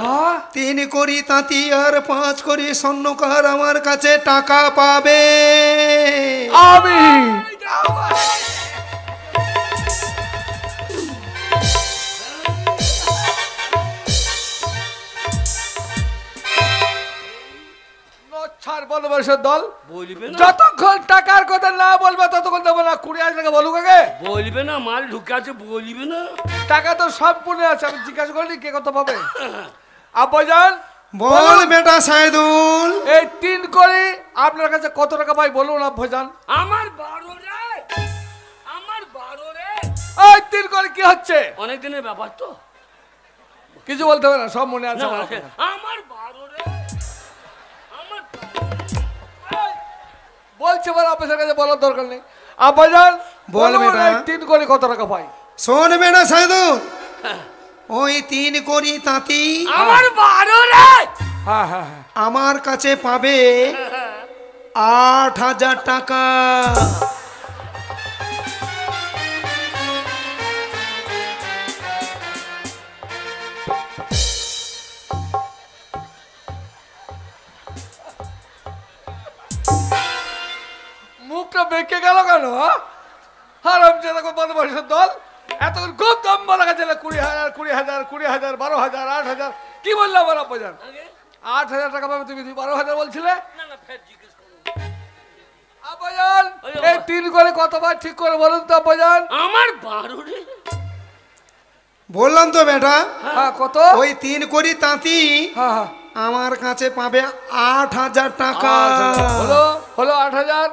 হ্যাঁ? 3 কোটি তাঁতি আর 5 কোটি স্বর্ণকার আমার কাছে টাকা পাবে। আমি নচ্ছার বদমাইশের দল, বলবে না, যতক্ষণ টাকার কথা না বলবে ততক্ষণ দেবো না। 20,000 টাকা বলুক আগে। বলবে না মাল ঢুকে আছে, বলবে না। টাকা তো সম্পূর্ণ আছে, আমি জিজ্ঞাসা করিনি কে কত পাবে। আব্বাজান, বল বেটা সাইদুল। এই 3 কোটি আপনার কাছে কত টাকা পাই বলুন আব্বাজান। আমার 12 রে, আমার 12 রে। এই 3 কোটি কি হচ্ছে? অনেক দিনের ব্যাপার তো, কিছু বলতে হবে না, সব মনে আছে না, আমার। আমার 12 রে, আমার বলছে বলে আপনার কাছে বলার দরকার নেই। আব্বাজান, বল বলুন বেটা। এই 3 কোটি কত টাকা পাই? শোন বেটা সাইদুল, ওই 3 কোটি তাঁতি আমার 12 রে। হ্যাঁ হ্যাঁ হ্যাঁ। আমার কাছে পাবে 8,000 টাকা। মুখটা বেঁকে গেল কেন? হারাম যেরকম বদমাইশের দল, এতক্ষণ খুব দাম বলা গেছে 20,000 20,000 20,000 12,000 8,000 কি বললাম আমার আব্বাজান? আগে 8,000 টাকা পাবে, তুমি 12,000 বলছিলে। না না, ফের জিজ্ঞেস করো। আব্বাজান, ওই এই 3 কোটি কতবার ঠিক করে বলুন তো আব্বাজান। আমার 12 রে। বললাম তো বেটা, হ্যাঁ কত? ওই 3 কোটি তাঁতি হ্যাঁ হ্যাঁ। আমার কাছে পাবে 8,000 টাকা। হলো হলো 8,000।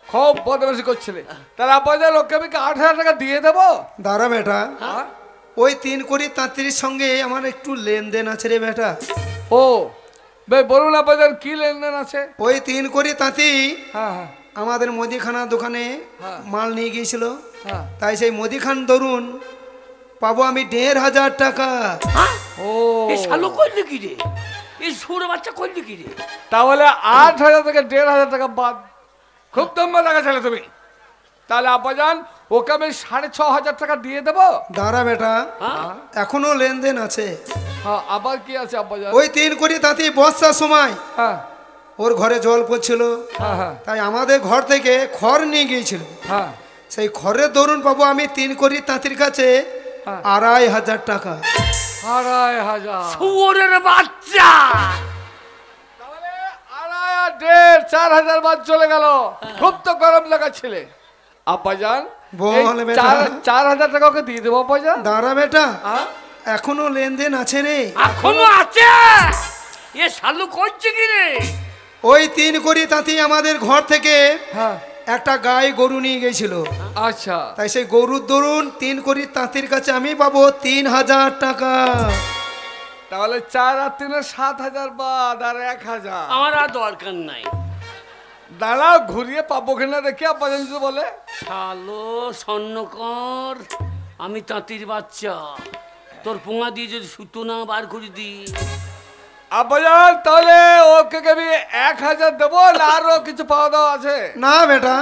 খুব বদমাইশি করছিলে, তাহলে আব্বাজান ওকে আমি কি 8,000 টাকা দিয়ে দেবো? দাঁড়া বেটা, হ্যাঁ? ওই 3 কোটি তাঁতির সঙ্গে আমার একটু লেনদেন আছে রে বেটা। ও বলুন আব্বাজান, কি লেনদেন আছে? ওই 3 কোটি তাঁতি হ্যাঁ হ্যাঁ আমাদের মুদিখানা দোকানে হ্যাঁ। মাল নিয়ে গিয়েছিল, হ্যাঁ। তাই সেই মুদিখান ধরুন পাবো আমি 1,500 টাকা। হ্যাঁ, ও এই শালো করলি কি রে? এই সুর বাচ্চা করলি কি রে? তাহলে 8,000 থেকে 1,500 টাকা বাদ। খুব দম্বা লাগাছিলে তুমি। তাহলে আব্বাজান ওকে আমি 6,500 টাকা দিয়ে দেবো। দাঁড়া বেটা, হ্যাঁ, এখনো লেনদেন আছে। হ্যাঁ, আবার কি আছে আব্বাজান? ওই 3 কোটি তাঁতি বর্ষার সময় হ্যাঁ ওর ঘরে জল পড়ছিল, হ্যাঁ হ্যাঁ তাই আমাদের ঘর থেকে খড় নিয়ে গিয়েছিল। হ্যাঁ। সেই খড়ের দরুন পাবো আমি 3 কোটি তাঁতির কাছে হ্যাঁ। 2,500 টাকা। 2,500। শুয়োরের বাচ্চা। তাহলে 2,500 4,000 বাদ চলে গেল। খুব তো গরম লাগাচ্ছিলে আব্বাজান। বল এই বেটা। 4,000 টাকা ওকে দিয়ে দেবো আব্বাজান। দাঁড়া বেটা, হ্যাঁ? এখনো লেনদেন আছে রে। এখনো আছে? এ শালু করছে কি রে? ওই 3 কোটি তাঁতি আমাদের ঘর থেকে হ্যাঁ। একটা গাই গরু নিয়ে গেছিল, আচ্ছা। তাই সেই গরুর দরুন 3 কোটি তাঁতির কাছে আমি পাবো 3,000 টাকা। তাহলে 4 আর 3 7,000 বাদ আর 1,000। আমার আর দরকার নাই। দাঁড়াও, ঘুরিয়ে পাবো কিনা দেখি আব্বাজান যদি বলে। শালো স্বর্ণকর, আমি তাঁতির বাচ্চা, তোর পোঙা দিয়ে যদি সুতো না বার করে দি। আব্বাজান তাহলে ওকে আমি 1,000 দেবো না আরো কিছু পাওয়া দাওয়া আছে? না বেটা,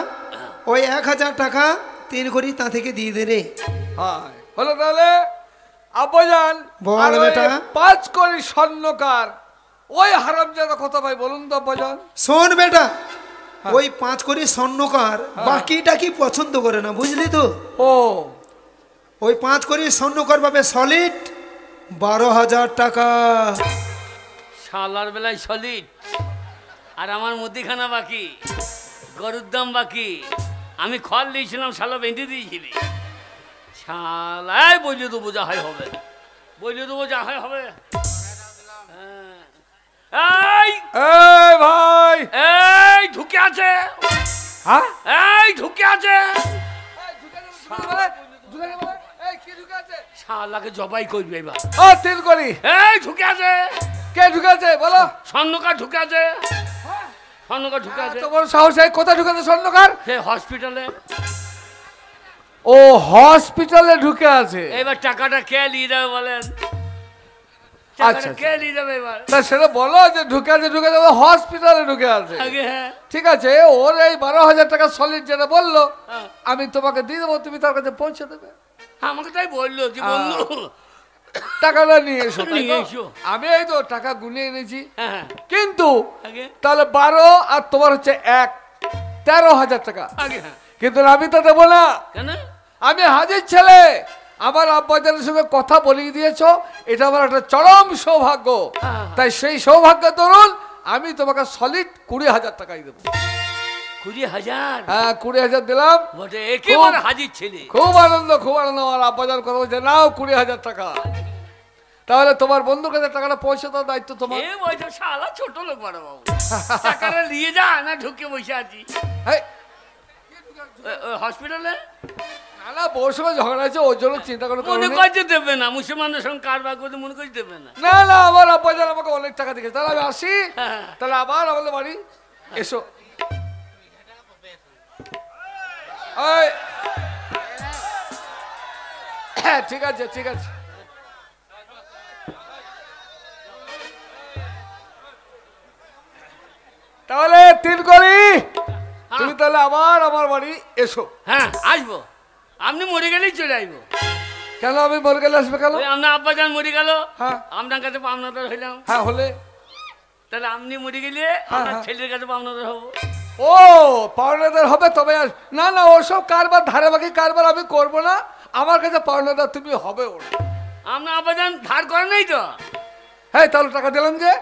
ওই 1,000 টাকা 3 কোটি তাঁতিকে দিয়ে দে রে। হ্যাঁ হলো। তাহলে আব্বাজান বল আর ওই বেটা। 5 কোটি স্বর্ণকার ওই হারামজাদা কত ভাই বলুন তো আব্বাজান। শোন বেটা, ওই 5 কোটি স্বর্ণকার বাকিটা কি পছন্দ করে না, বুঝলি তো? ও ওই 5 করি স্বর্ণকার পাবে সলিড 12,000 টাকা। শালার বেলায় সলিড আর আমার মুদিখানা বাকি, গরুর দাম বাকি। আমি খড় দিয়েছিলাম, শালা বেঁধে দিয়েছিলি। শালায় বইলে দেবো, যা হয় হবে, বইলে দেবো, যা হয় হবে। এই এই ভাই, এই ঢুকে আছে, হ্যাঁ এই ঢুকে আছে। শালাকে জবাই করবে এবার। ও তিল করি, এই ঢুকে আছে। কে ঢুকেছে বলো? স্বর্ণকার ঢুকে আছে, স্বর্ণকার ঢুকে আছে। তোমার সাহস, এই কোথায় ঢুকেছে স্বর্ণকার? সে হসপিটালে। ও হসপিটালে ঢুকে আছে। এবার টাকাটা কে নিয়ে যাবে বলেন? আচ্ছা, টাকাটা কে নিয়ে যাবে এবার? তা সেটা বলো যে ঢুকে আছে, ঢুকে যাবে হসপিটালে ঢুকে আছে। আগে হ্যাঁ, ঠিক আছে, ওর এই 12,000 টাকা সলিড যেটা বললো হ্যাঁ। আমি তোমাকে দিয়ে দেবো, তুমি তার কাছে পৌঁছে দেবে। আমাকে তাই বললো যে বন্ধু টাকাটা নিয়ে এসো, তাই নিয়ে তো? এসো। আমি এই তো টাকা গুনিয়ে এনেছি, হ্যাঁ কিন্তু আগে তাহলে 12 আর তোমার হচ্ছে 13,000 টাকা। আগে হ্যাঁ। কিন্তু আমি তো দেবো না, কেন? আমি হাজির ছেলে, আমার আব্বাজানের সঙ্গে কথা বলিয়ে দিয়েছো, এটা আমার একটা চরম সৌভাগ্য। হ্যাঁ। তাই সেই সৌভাগ্য দরুন আমি তোমাকে সলিড 20,000 টাকাই দেবো। 20,000? হ্যাঁ 20,000 দিলাম। বটে, একেবারে হাজির ছেলে। খুব আনন্দ, খুব আনন্দ। আমার আব্বাজান কথা বলছে, নাও 20,000 টাকা। তাহলে তোমার বন্ধুর কাছে টাকাটা পৌঁছে দেওয়ার দায়িত্ব তোমার। এ বলছে শালা ছোট লোক বড় বাবু, টাকাটা নিয়ে যা, না ঢুকে বসে আছি এই, হসপিটালে। না না, বউর সঙ্গে ঝগড়া আছে, ওর জন্য চিন্তা কোনো কারণ মনে নেই। করতে দেবে না, মুসলমানদের সঙ্গে কারবার করতে মনে করতে দেবে না। না না, আমার আব্বাজান আমাকে অনেক টাকা দিয়েছে। তাহলে আমি আসি, হ্যাঁ। তাহলে আবার আমাদের বাড়ি এসো। এই, হ্যাঁ ঠিক আছে, ঠিক আছে। তাহলে তিন করি, তুমি তাহলে আবার আমার বাড়ি এসো। হ্যাঁ আসবো, আপনি মরে গেলেই চলে আসবো। কেন আমি মরে গেলে আসবে কেন? ওই আপনার আব্বা যান মরে গেল, হ্যাঁ আপনার কাছে পাওনাদার হইলাম। হ্যাঁ হলে তাহলে আপনি মরে গেলে আপনার হ্যাঁ। ছেলের কাছে পাওনাদার হবো। ও পাওনাদার হবে তবে না না, ওসব কারবার ধারে বাকি কারবার আমি করবো না। আমার কাছে পাওনাদার তুমি হবে ওর। আপনার আব্বা যান ধার করে নাই তো? হ্যাঁ তাহলে টাকা দিলাম যে?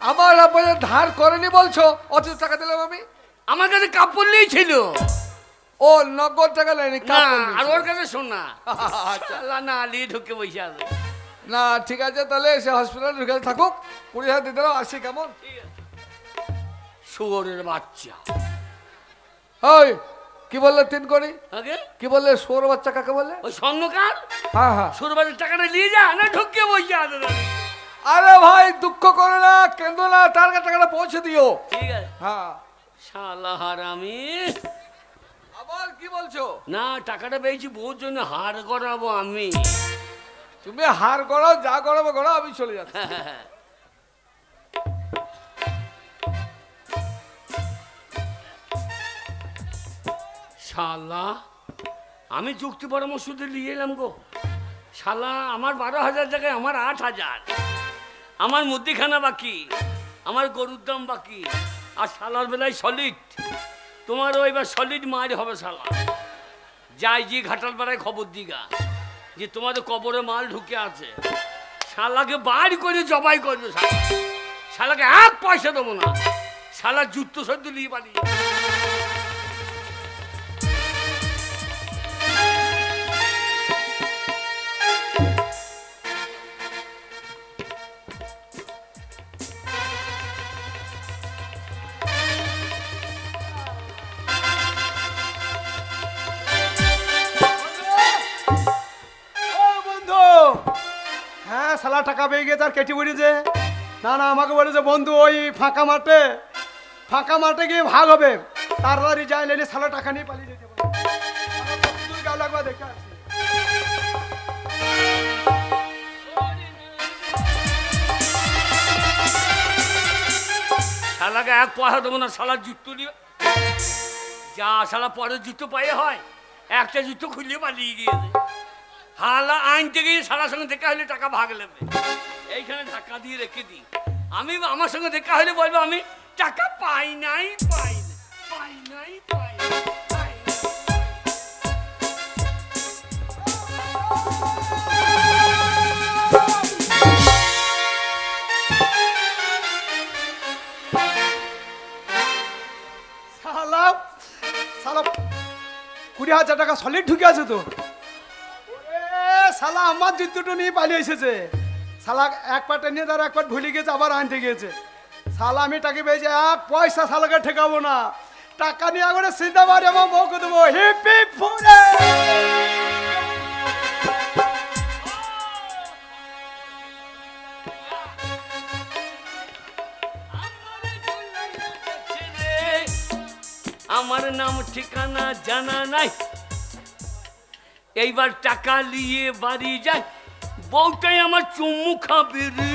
আমার আব্বাজান ধার করেনি বলছো, অথচ টাকা দিলাম আমি। আমার কাছে কাপড়লেই ছিল ও নগদ টাকা নেয়নি, না, কাপড় আর নিয়েছে। ওর কাছে শোনা আচ্ছা না নিয়ে ঢুকে বসে আছে। না ঠিক আছে, তাহলে সে হসপিটালে ঢুকে থাকুক, 20,000 দিয়ে দিলাম, আসি কেমন? শুয়োরের বাচ্চা। ওই কি বললে তিন করি? আগে কি বললে সোর বাচ্চা কাকে বলে? ওই স্বর্ণকার হ্যাঁ হ্যাঁ। সুরবাজের টাকাটা নিয়ে যা, না ঢুকে বসে আছে। আরে ভাই দুঃখ করো না, কেঁদো না, তার কাছে টাকাটা পৌঁছে দিও। ঠিক আছে। হ্যাঁ। শালা হারামি, আবার কি বলছো? না টাকাটা পেয়েছি বউর জন্য হার করাবো আমি। তুমি হার করো, যা করবে করো, আমি চলে যাচ্ছি। শালা আমি যুক্তি পরামর্শ দিয়ে নিয়ে এলাম গো। শালা আমার 12,000 জায়গায় আমার 8,000, আমার মুদিখানা বাকি, আমার গরুর দাম বাকি, আর শালার বেলায় সলিড। তোমার এবার সলিড মার হবে শালা। যাই যে ঘাটাল পাড়ায় খবর দিগা যে তোমাদের কবরে মাল ঢুকে আছে, শালাকে বাড়ি করে জবাই করবে শালা। শালাকে 1 পয়সা দেবো না, শালা জুতো সদ্য নিয়ে পালিয়ে। ও বন্ধু, হ্যাঁ শালা টাকা পেয়ে গিয়ে তার কেটে পড়েছে। না না, আমাকে বলেছে বন্ধু ওই ফাঁকা মাঠে গিয়ে ভাগ হবে, তাড়াতাড়ি যাই লেনে শালা টাকা নিয়ে পালিয়ে যেতে বলে। শালা কতদূর গেল একবার দেখে আসি। শালাকে 1 পয়সা দেবো না, শালার জুতো নিয়ে যা। শালা পরের জুতো পায়ে হয়, একটা জুতো খুলে পালিয়ে গিয়েছে। হালা আনতে গিয়ে শালার সঙ্গে দেখা হলে টাকা ভাগ নেবে। এইখানে ধাক্কা দিয়ে রেখে দিই। আমি আমার সঙ্গে দেখা হলে বলবো আমি টাকা পাই নাই, পাই নাই, পাই নাই, পাই নাই, পাই নাই। 1000 টাকা সলিড ঢুকে আছে তো। শালা আমার দুটো নিয়ে পালিয়ে এসেছে। শালা এক পাটে নিয়ে তার এক পাট ভুলে গেছে, আবার আনতে গিয়েছে। শালা আমি টাকা পেয়েছি, এক পয়সা শালাকে ঠেকাবো না। টাকা নিয়ে করে সিধা বাড়ি আমার বউকে দেবো। হিপি ফুলে আমার নাম ঠিকানা জানা নাই, এইবার টাকা নিয়ে বাড়ি যাই, বউটাই আমার চুমু খাবে রে,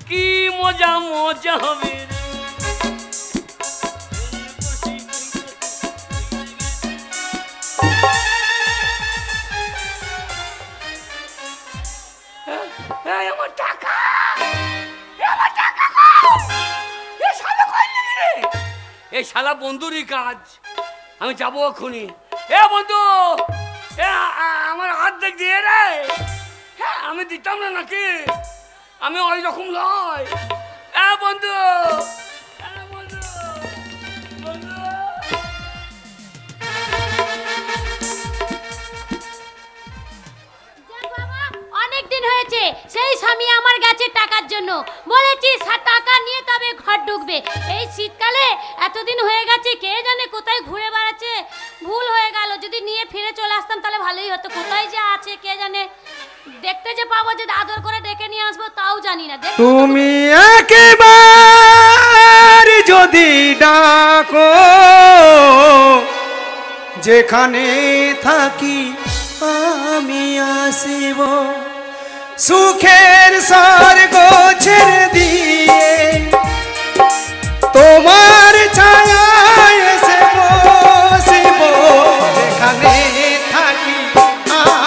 কি মজা মজা হবে রে। আমার টাকা, আমার টাকা এই শালা বন্ধুরই কাজ। আমি যাবো এক্ষুনি। এ বন্ধু, আমার হাত দেখ দিয়ে রে। হ্যাঁ আমি দিতাম না নাকি, আমি ওই রকম নয়। বন্ধু, বন্ধু, বন্ধু। অনেক দিন হয়েছে সেই স্বামী আমার গেছে টাকার জন্য, বলেছি টাকা নিয়ে তবে ঘর ঢুকবে। এই শীতকালে এতদিন হয়ে গেছে, কে জানে কোথায় ঘুরে বেড়াচ্ছে। ভুল হয়ে গেল, যদি নিয়ে ফিরে চলে আসতাম তাহলে ভালোই হতো। কোথায় যে আছে কে জানে, দেখতে যে পাবো, যে আদর করে ডেকে নিয়ে আসবো তাও জানি না। তুমি একবার যদি ডাকো, যেখানে থাকি আমি আসিব, সুখের স্বর্গ ছেড়ে দিয়ে তোমার ছায়ায় এসে বসিব, যেখানে থাকি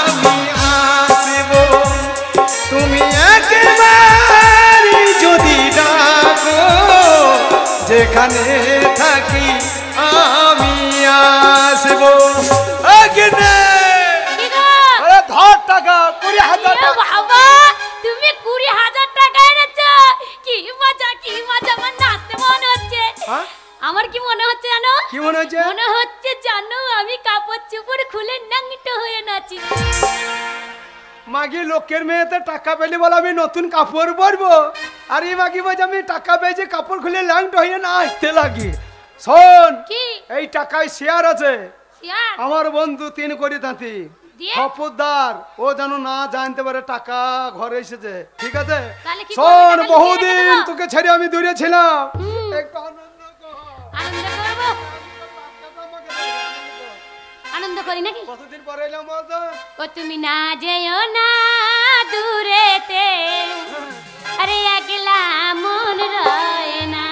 আমি আসিব। তুমি একবার যদি ডাকো, যেখানে থাকি আমি আসিব। ধর টাকা 20,000 টাকা। বাবা, তুমি 20,000 টাকা এনেছো? কি মজা, কি মজা, আমার নাচতে মনে হচ্ছে। আমার কি মনে হচ্ছে জানো? কি মনে হচ্ছে? মনে হচ্ছে জানো আমি কাপড় চোপড় খুলে ন্যাংটো হয়ে নাচি। মাগি লোকের মেয়েতে টাকা পেলে বলে আমি নতুন কাপড় পরবো, আর এই মাগি বলছে আমি টাকা পেয়েছি কাপড় খুলে ল্যাংটো হয়ে নাচতে লাগি। শোন, কি এই টাকায় শেয়ার আছে, শেয়ার আমার বন্ধু 3 কোটি তাঁতি দিয়ে? খপরদার ও যেন না জানতে পারে টাকা ঘরে এসেছে, ঠিক আছে? তাহলে কি শোন, করবি? টাকা বহুদিন নিয়ে নেবো? তোকে ছেড়ে আমি দূরে ছিলাম, একটু আনন্দ কর। আনন্দ করবো, আনন্দ করি নাকি? কতদিন পরে এলাম বলতো? ও তুমি না যেও না দূরেতে, আরে একলা মন রয় না,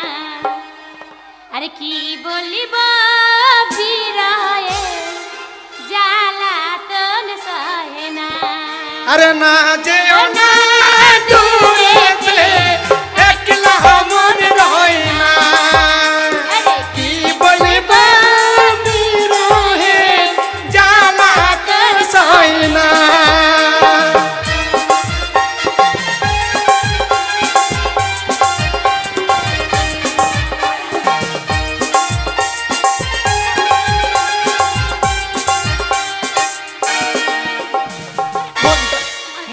আরে কি বলিব বিরয়ে জ্বালাতন সহে না। আরে না যেও না দূরেতে, একলা মন রয় না, কি বলিব বিরহে জ্বালাতন সয় না।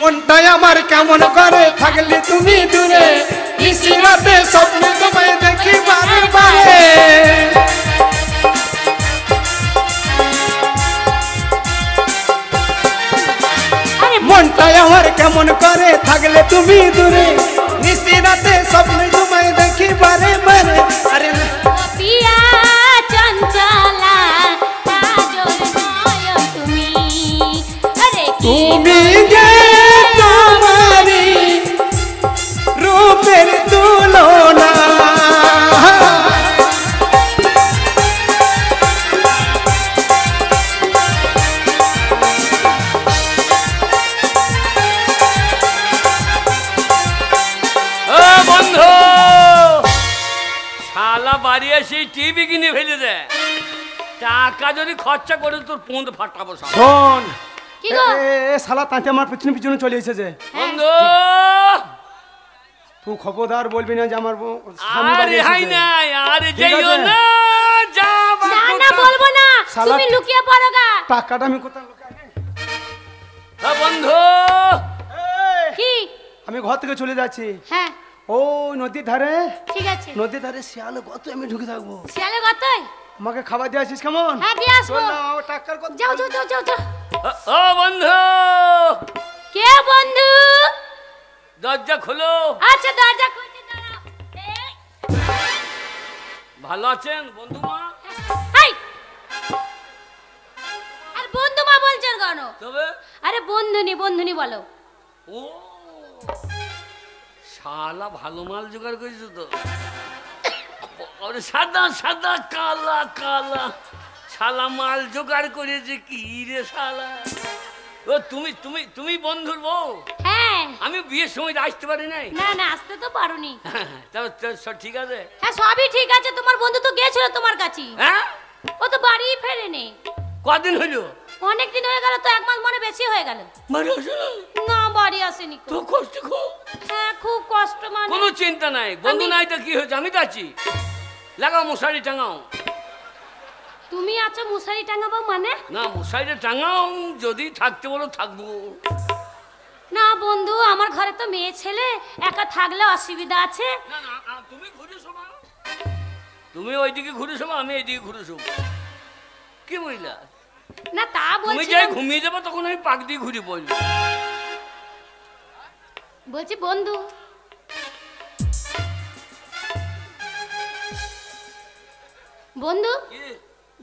মনটাই আমার কেমন করে থাকলে তুমি দূরে, নিশি রাতে স্বপ্ন তোমায় দেখি বারে বারে। মনটাই আমার কেমন করে থাকলে তুমি দূরে, নিশি রাতে স্বপ্ন তোমায় দেখি বারে বারে। আরে ও পিয়া চঞ্চলা কাজল নয় তুমি, আরে কি তুমি যে তোমারি রূপের তুলনা, বন্ধু শালা বাড়ি এসে টিভি কিনে ফেলে দেয়, টাকা যদি খরচা করে তোর পুঁত ফাটাবো শালা। শোন, কি গো? এ শালা তাঁতে আমার পিছনে পিছনে চলে এসেছে। বন্ধু তুই খবরদার বলবি না যে আমার স্বামী বাড়ি আরে হাই এসেছে। নাই, আরে ঠিক যাইও আছে। না, যা না না বলবো না, শালা- তুমি লুকিয়ে পড়ো গা। টাকাটা আমি কোথায় লুকাই? হ্যাঁ বন্ধু, এই, কি? আমি ঘর থেকে চলে যাচ্ছি। হ্যাঁ ও নদীর ধারে, ঠিক আছে। নদীর ধারে শিয়ালে কত আমি ঢুকে থাকবো। শিয়ালে কতই? আমাকে খাবার দিয়ে আসিস কেমন? হ্যাঁ দিয়ে আসবো। চল না, আমার টাকার কথা। যাও যাও যাও যাও যাও। ও বন্ধু, কে বন্ধু? দরজা খোলো। আচ্ছা দরজা খুলছি, দাঁড়াও। এই, ভালো আছেন বন্ধু মা? এই। আর বন্ধু মা বলছেন কেন? তবে আরে বন্ধুনি বলো। ও শালা ভালো মাল জোগাড় করেছো তো। আরে সাদা সাদা কালা কালা শালা মাল জোগাড় করেছে কি রে শালা। ও তুমি তুমি তুমি বন্ধুর বউ? হ্যাঁ। আমি বিয়ের সময় আসতে পারি নাই। না না আসতে তো পারোনি। তবে সব ঠিক আছে? হ্যাঁ সবই ঠিক আছে, তোমার বন্ধু তো গেছিল তোমার কাছে। হ্যাঁ ও তো বাড়িই ফেরেনি। কদিন হইলো? অনেক দিন হয়ে গেল তো, 1 মাস মনে বেশি হয়ে গেল। বাড়ি আসো না? না বাড়ি আসেনি তো কো। কষ্ট খুব। হ্যাঁ খুব কষ্ট মানে। কোনো চিন্তা নাই, বন্ধু নাই তো কি হয়েছে, আমি তো আছি। লাগাও মশারি টাঙাও। তুমি আছো মশারি টাঙাবো মানে? না মশারিটা টাঙাও, যদি থাকতে বলো থাকবো। না বন্ধু আমার ঘরে তো মেয়ে ছেলে, একা থাকলে অসুবিধা আছে। না না তুমি ঘুরে শোবা, তুমি ওইদিকে ঘুরে শোবা, আমি এইদিকে ঘুরে শোবো। কি বললা? না তা তুমি বলছি। যাই ঘুমিয়ে যাবো তখন আমি পাক দিয়ে ঘুরে পড়বো। বলছি বন্ধু, বন্ধু কি?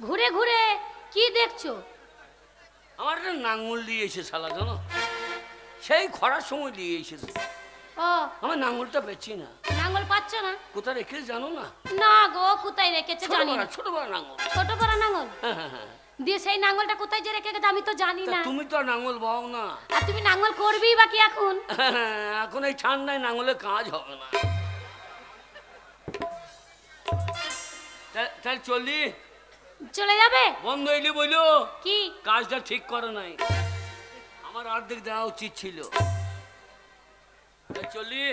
ঘুরে ঘুরে কি দেখছো? আমার একটা নাঙ্গল দিয়ে এসে শালা জানো, সেই খরার সময় দিয়ে এসেছে। ও আমার নাঙ্গলটা পেছি না, নাঙ্গল পাচ্ছ না? কোথায় রেখেছে জানো না? না গো কোথায় রেখেছে জানি না। ছোট বড় নাঙ্গল। ছোট বড় নাঙ্গল? হ্যাঁ হ্যাঁ হ্যাঁ। দিয়ে সেই নাঙ্গলটা কোথায় যে রেখে গেছে আমি তো জানি তা না। তুমি তো আর নাঙ্গল বাও না। আর তুমি নাঙ্গল করবেই বা কি এখন? এখন এই ঠান্ডায় নাঙ্গলে কাজ হবে না। তাহলে চললি? চলে যাবে? বন্ধ এলি বইলো কি? কাজটা ঠিক করে নাই, আমার অর্ধেক দেওয়া উচিত ছিল। চললি?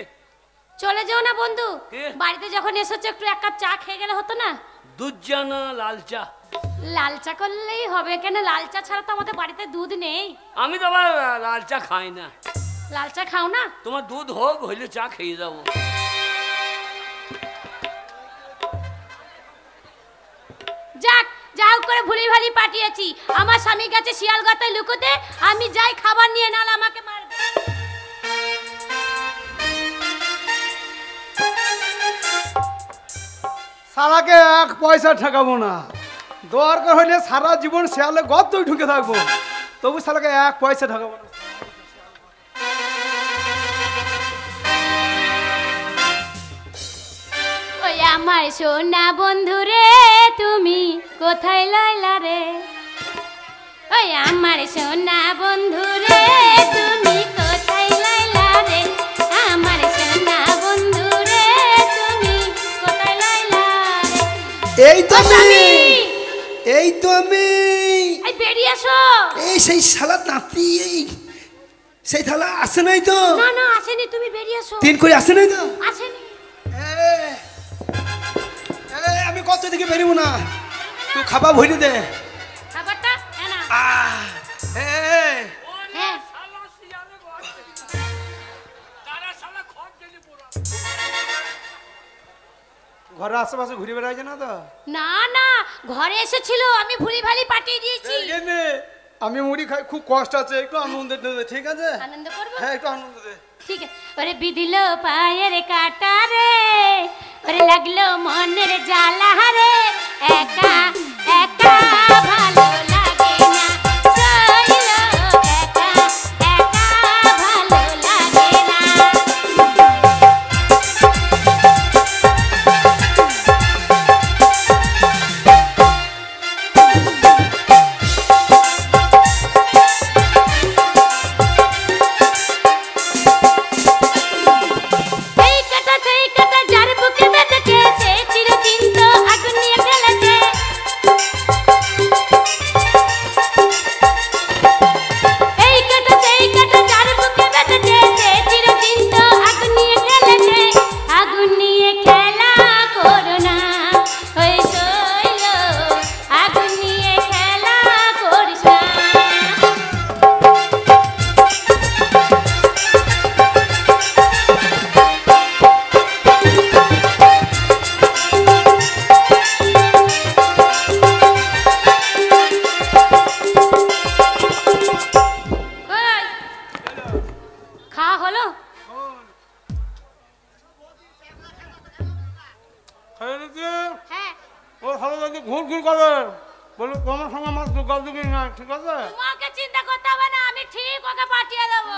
চলে যাও না বন্ধু। কি? বাড়িতে যখন এসেছো একটু 1 কাপ চা খেয়ে গেলে হতো না? দুধ চা না লাল চা? লাল চা করলেই হবে, কেন লাল চা ছাড়া তো আমাদের বাড়িতে দুধ নেই। আমি তো আবার লাল চা খাই না। লাল চা খাও না? তোমার দুধ হোক, হইলে চা খেয়ে যাবো। যাক যা হোক করে ভুলি ভালি পাঠিয়েছি। আমার স্বামী গেছে শিয়াল গাতায় লুকোতে, আমি যাই খাবার নিয়ে, নাহলে আমাকে মারবে। শালাকে 1 পয়সা ঠকাবো না, দরকার হইলে সারা জীবন শিয়ালে গর্তই ঢুকে থাকবো, তবু শালাকে 1 পয়সা ঠকাবো না। ওই আমার সোনা বন্ধু রে তুমি কোথায় লাইলা রে? ওই আমার সোনা বন্ধু রে তুমি কোথায় লাইলা রে? আমার সোনা বন্ধু রে তুমি কোথায় লাইলা রে? এই তো ও স্বামী, এই তো আমি এই বেরিয়ে এসো। এই সেই শালা নাতি, এই সেই থালা আসে নাই তো? না না আসেনি, তুমি বেরিয়ে এসো। 3 করে আসে নাই তো? আসেনি। আমি কত দিকে বেরিব না, তুই খাবার ভরি দে। খাবারটা হ্যাঁ না? এই, হ্যাঁ ঘরের আশেপাশে ঘুরে বেড়াইছে না তো? না না ঘরে এসেছিল, আমি ভুলি ভালি পাঠিয়ে দিয়েছি। এই নে, আমি মুড়ি খাই, খুব কষ্ট আছে, একটু আনন্দ দে, ঠিক আছে? আনন্দ করবো? হ্যাঁ একটু আনন্দ দে। ঠিক আছে। ওরে বিধিল পায়ের কাটা রে, ওরে লাগলো মনের জ্বালা রে, একা একা ভালো লাগে না, সইল একা একা ভালো লাগে না। এই কাটা যার বুকে বেঁধেছে, সে চিরদিন তো আগুন নিয়ে জ্বলেছে। খাইয়ে দিচ্ছি। হ্যাঁ ও ভালো যদি ঘুর ঘুর করে বলে তোমার সঙ্গে আমার যোগাযোগ নাই, ঠিক আছে? তোমাকে চিন্তা করতে হবে না, আমি ঠিক ওকে পাঠিয়ে দেবো।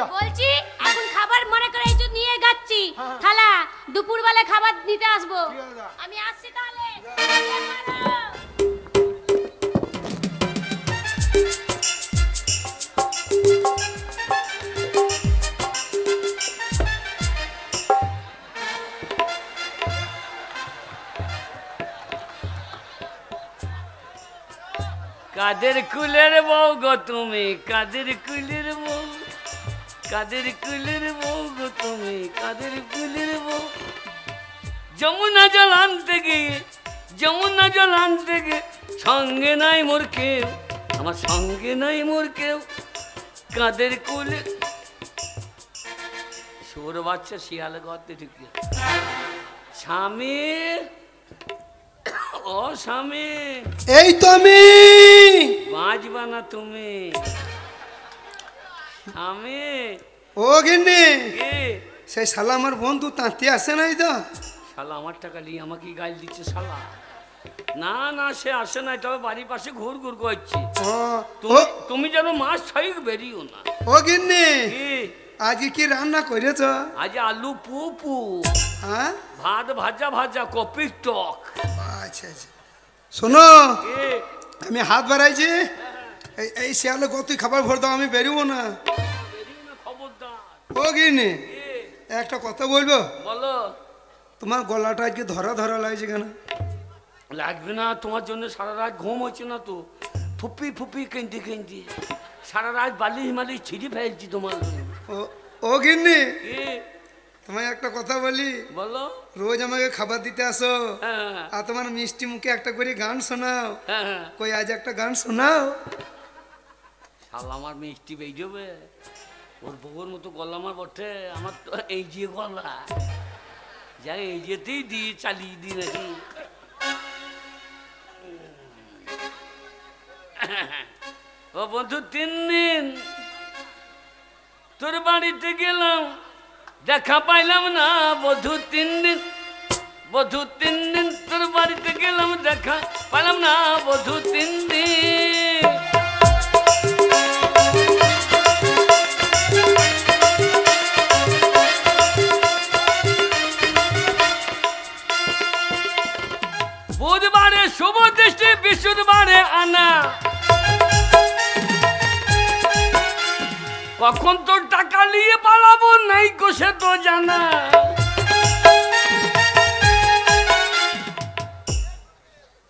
আর বলছি এখন খাবার মনে করে এই যে নিয়ে যাচ্ছি থালা, দুপুরবেলা খাবার নিতে আসবো। ঠিক আছে, যা। আমি আসছি তাহলে। কাদের কুলের বউ গো তুমি, কাদের কুলের বউ, কাদের কুলের বউ গো তুমি, কাদের কুলের বউ। যমুনা জল আনতে গিয়ে, যমুনা জল আনতে গিয়ে সঙ্গে নাই মোর কেউ, আমার সঙ্গে নাই মোর কেউ। কাদের কুলে সোর বাচ্চা শিয়াল গর্তে ঢুকিয়ে। স্বামী, ও স্বামী, এই তো আমি। বাঁচবা না তুমি স্বামী। ও গিন্নি, কে সেই শালা আমার বন্ধু তাঁতি আসে নাই তো? শালা আমার টাকা নিয়ে আমাকে গাল দিচ্ছে শালা। না না, সে আসে নাই, তবে বাড়ির পাশে ঘুর ঘুর করছে। ও তুমি তুমি যেন মাছ ছয়ক বেরিও না। ও গিন্নি, কি আজকে কি রান্না করেছ? আজ আলু পুপু, হ্যাঁ, ভাত ভাজা ভাজা, কপির টক। আচ্ছা আচ্ছা। শোনো, কে আমি হাত বাড়াইছি, এই শিয়ালে কতই খাবার ভর দাও, আমি বেরোবো না। বেরিও না, খবরদার। ও গিন্নি, কে একটা কথা বলবো? বলো। তোমার গলাটা আজকে ধরা ধরা লাগছে কেন? লাগবে না, তোমার জন্য সারা রাত ঘুম হচ্ছে না তো, ফুপি ফুপি কেঁদে কেঁদে সারা রাত বালিশ মালিশ ছিঁড়ে ফেলছি তোমার জন্য। ও গিন্নি, কি তোমায় একটা কথা বলি, বলো। রোজ আমাকে খাবার দিতে আসো, হ্যাঁ আর তোমার মিষ্টি মুখে একটা করে গান শোনাও। হ্যাঁ হ্যাঁ। কই আজ একটা গান শোনাও। শালা আমার মিষ্টি বেজবে, ওর বউর মতো গলা আমার বটে, আমার তো এই যে গলা, যাই এই যেতেই দিয়ে চালিয়ে দিই নাকি। ও বন্ধু, 3 দিন তোর বাড়িতে গেলাম, দেখা পাইলাম না বধু। 3 দিন বধু, 3 দিন তোর বাড়িতে গেলাম, দেখা পাইলাম না বধু। 3 দিন বুধবারে শুভ দৃষ্টি, বৃহস্পতিবারে আনা। কখন তোর টাকা নিয়ে পালাবো নাই কোষে তো জানা।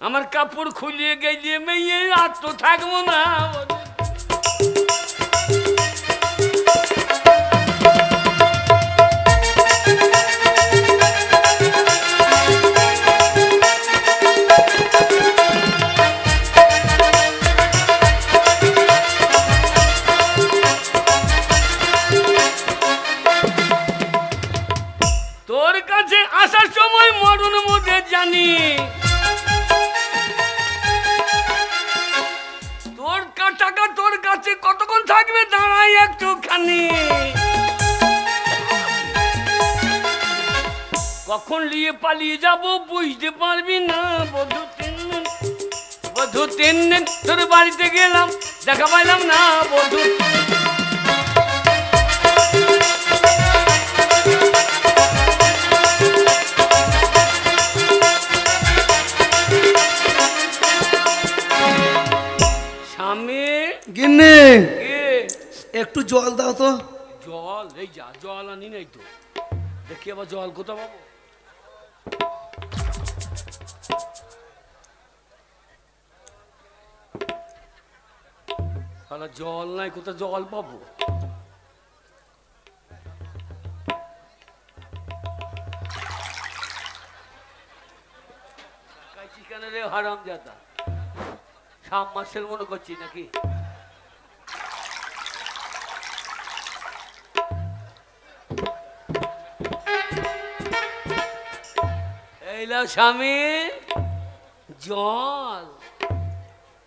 আমার কাপড় খুলিয়ে গেলে মেয়ে আর তো থাকবো না। তোর কাছে আসার সময় মরণ মধ্যে জানি, তোর টাকা তোর কাছে কতক্ষণ থাকবে দাঁড়াই একটুখানি। কখন নিয়ে পালিয়ে যাব বুঝতে পারবি না বধু। 3 দিন বধু, 3 দিন তোর বাড়িতে গেলাম, দেখা পাইলাম না বধু। স্বামী, গিন্নি, কে একটু জল দাও তো। জল? এই যা, জল আনি নাই তো, দেখি আবার জল কোথাও পাবো। শালা জল নাই, কোথাও জল পাবো? কেন রে হারাম জাদা, 3 মাসের মনে করছি নাকি? এইলা স্বামী, জল।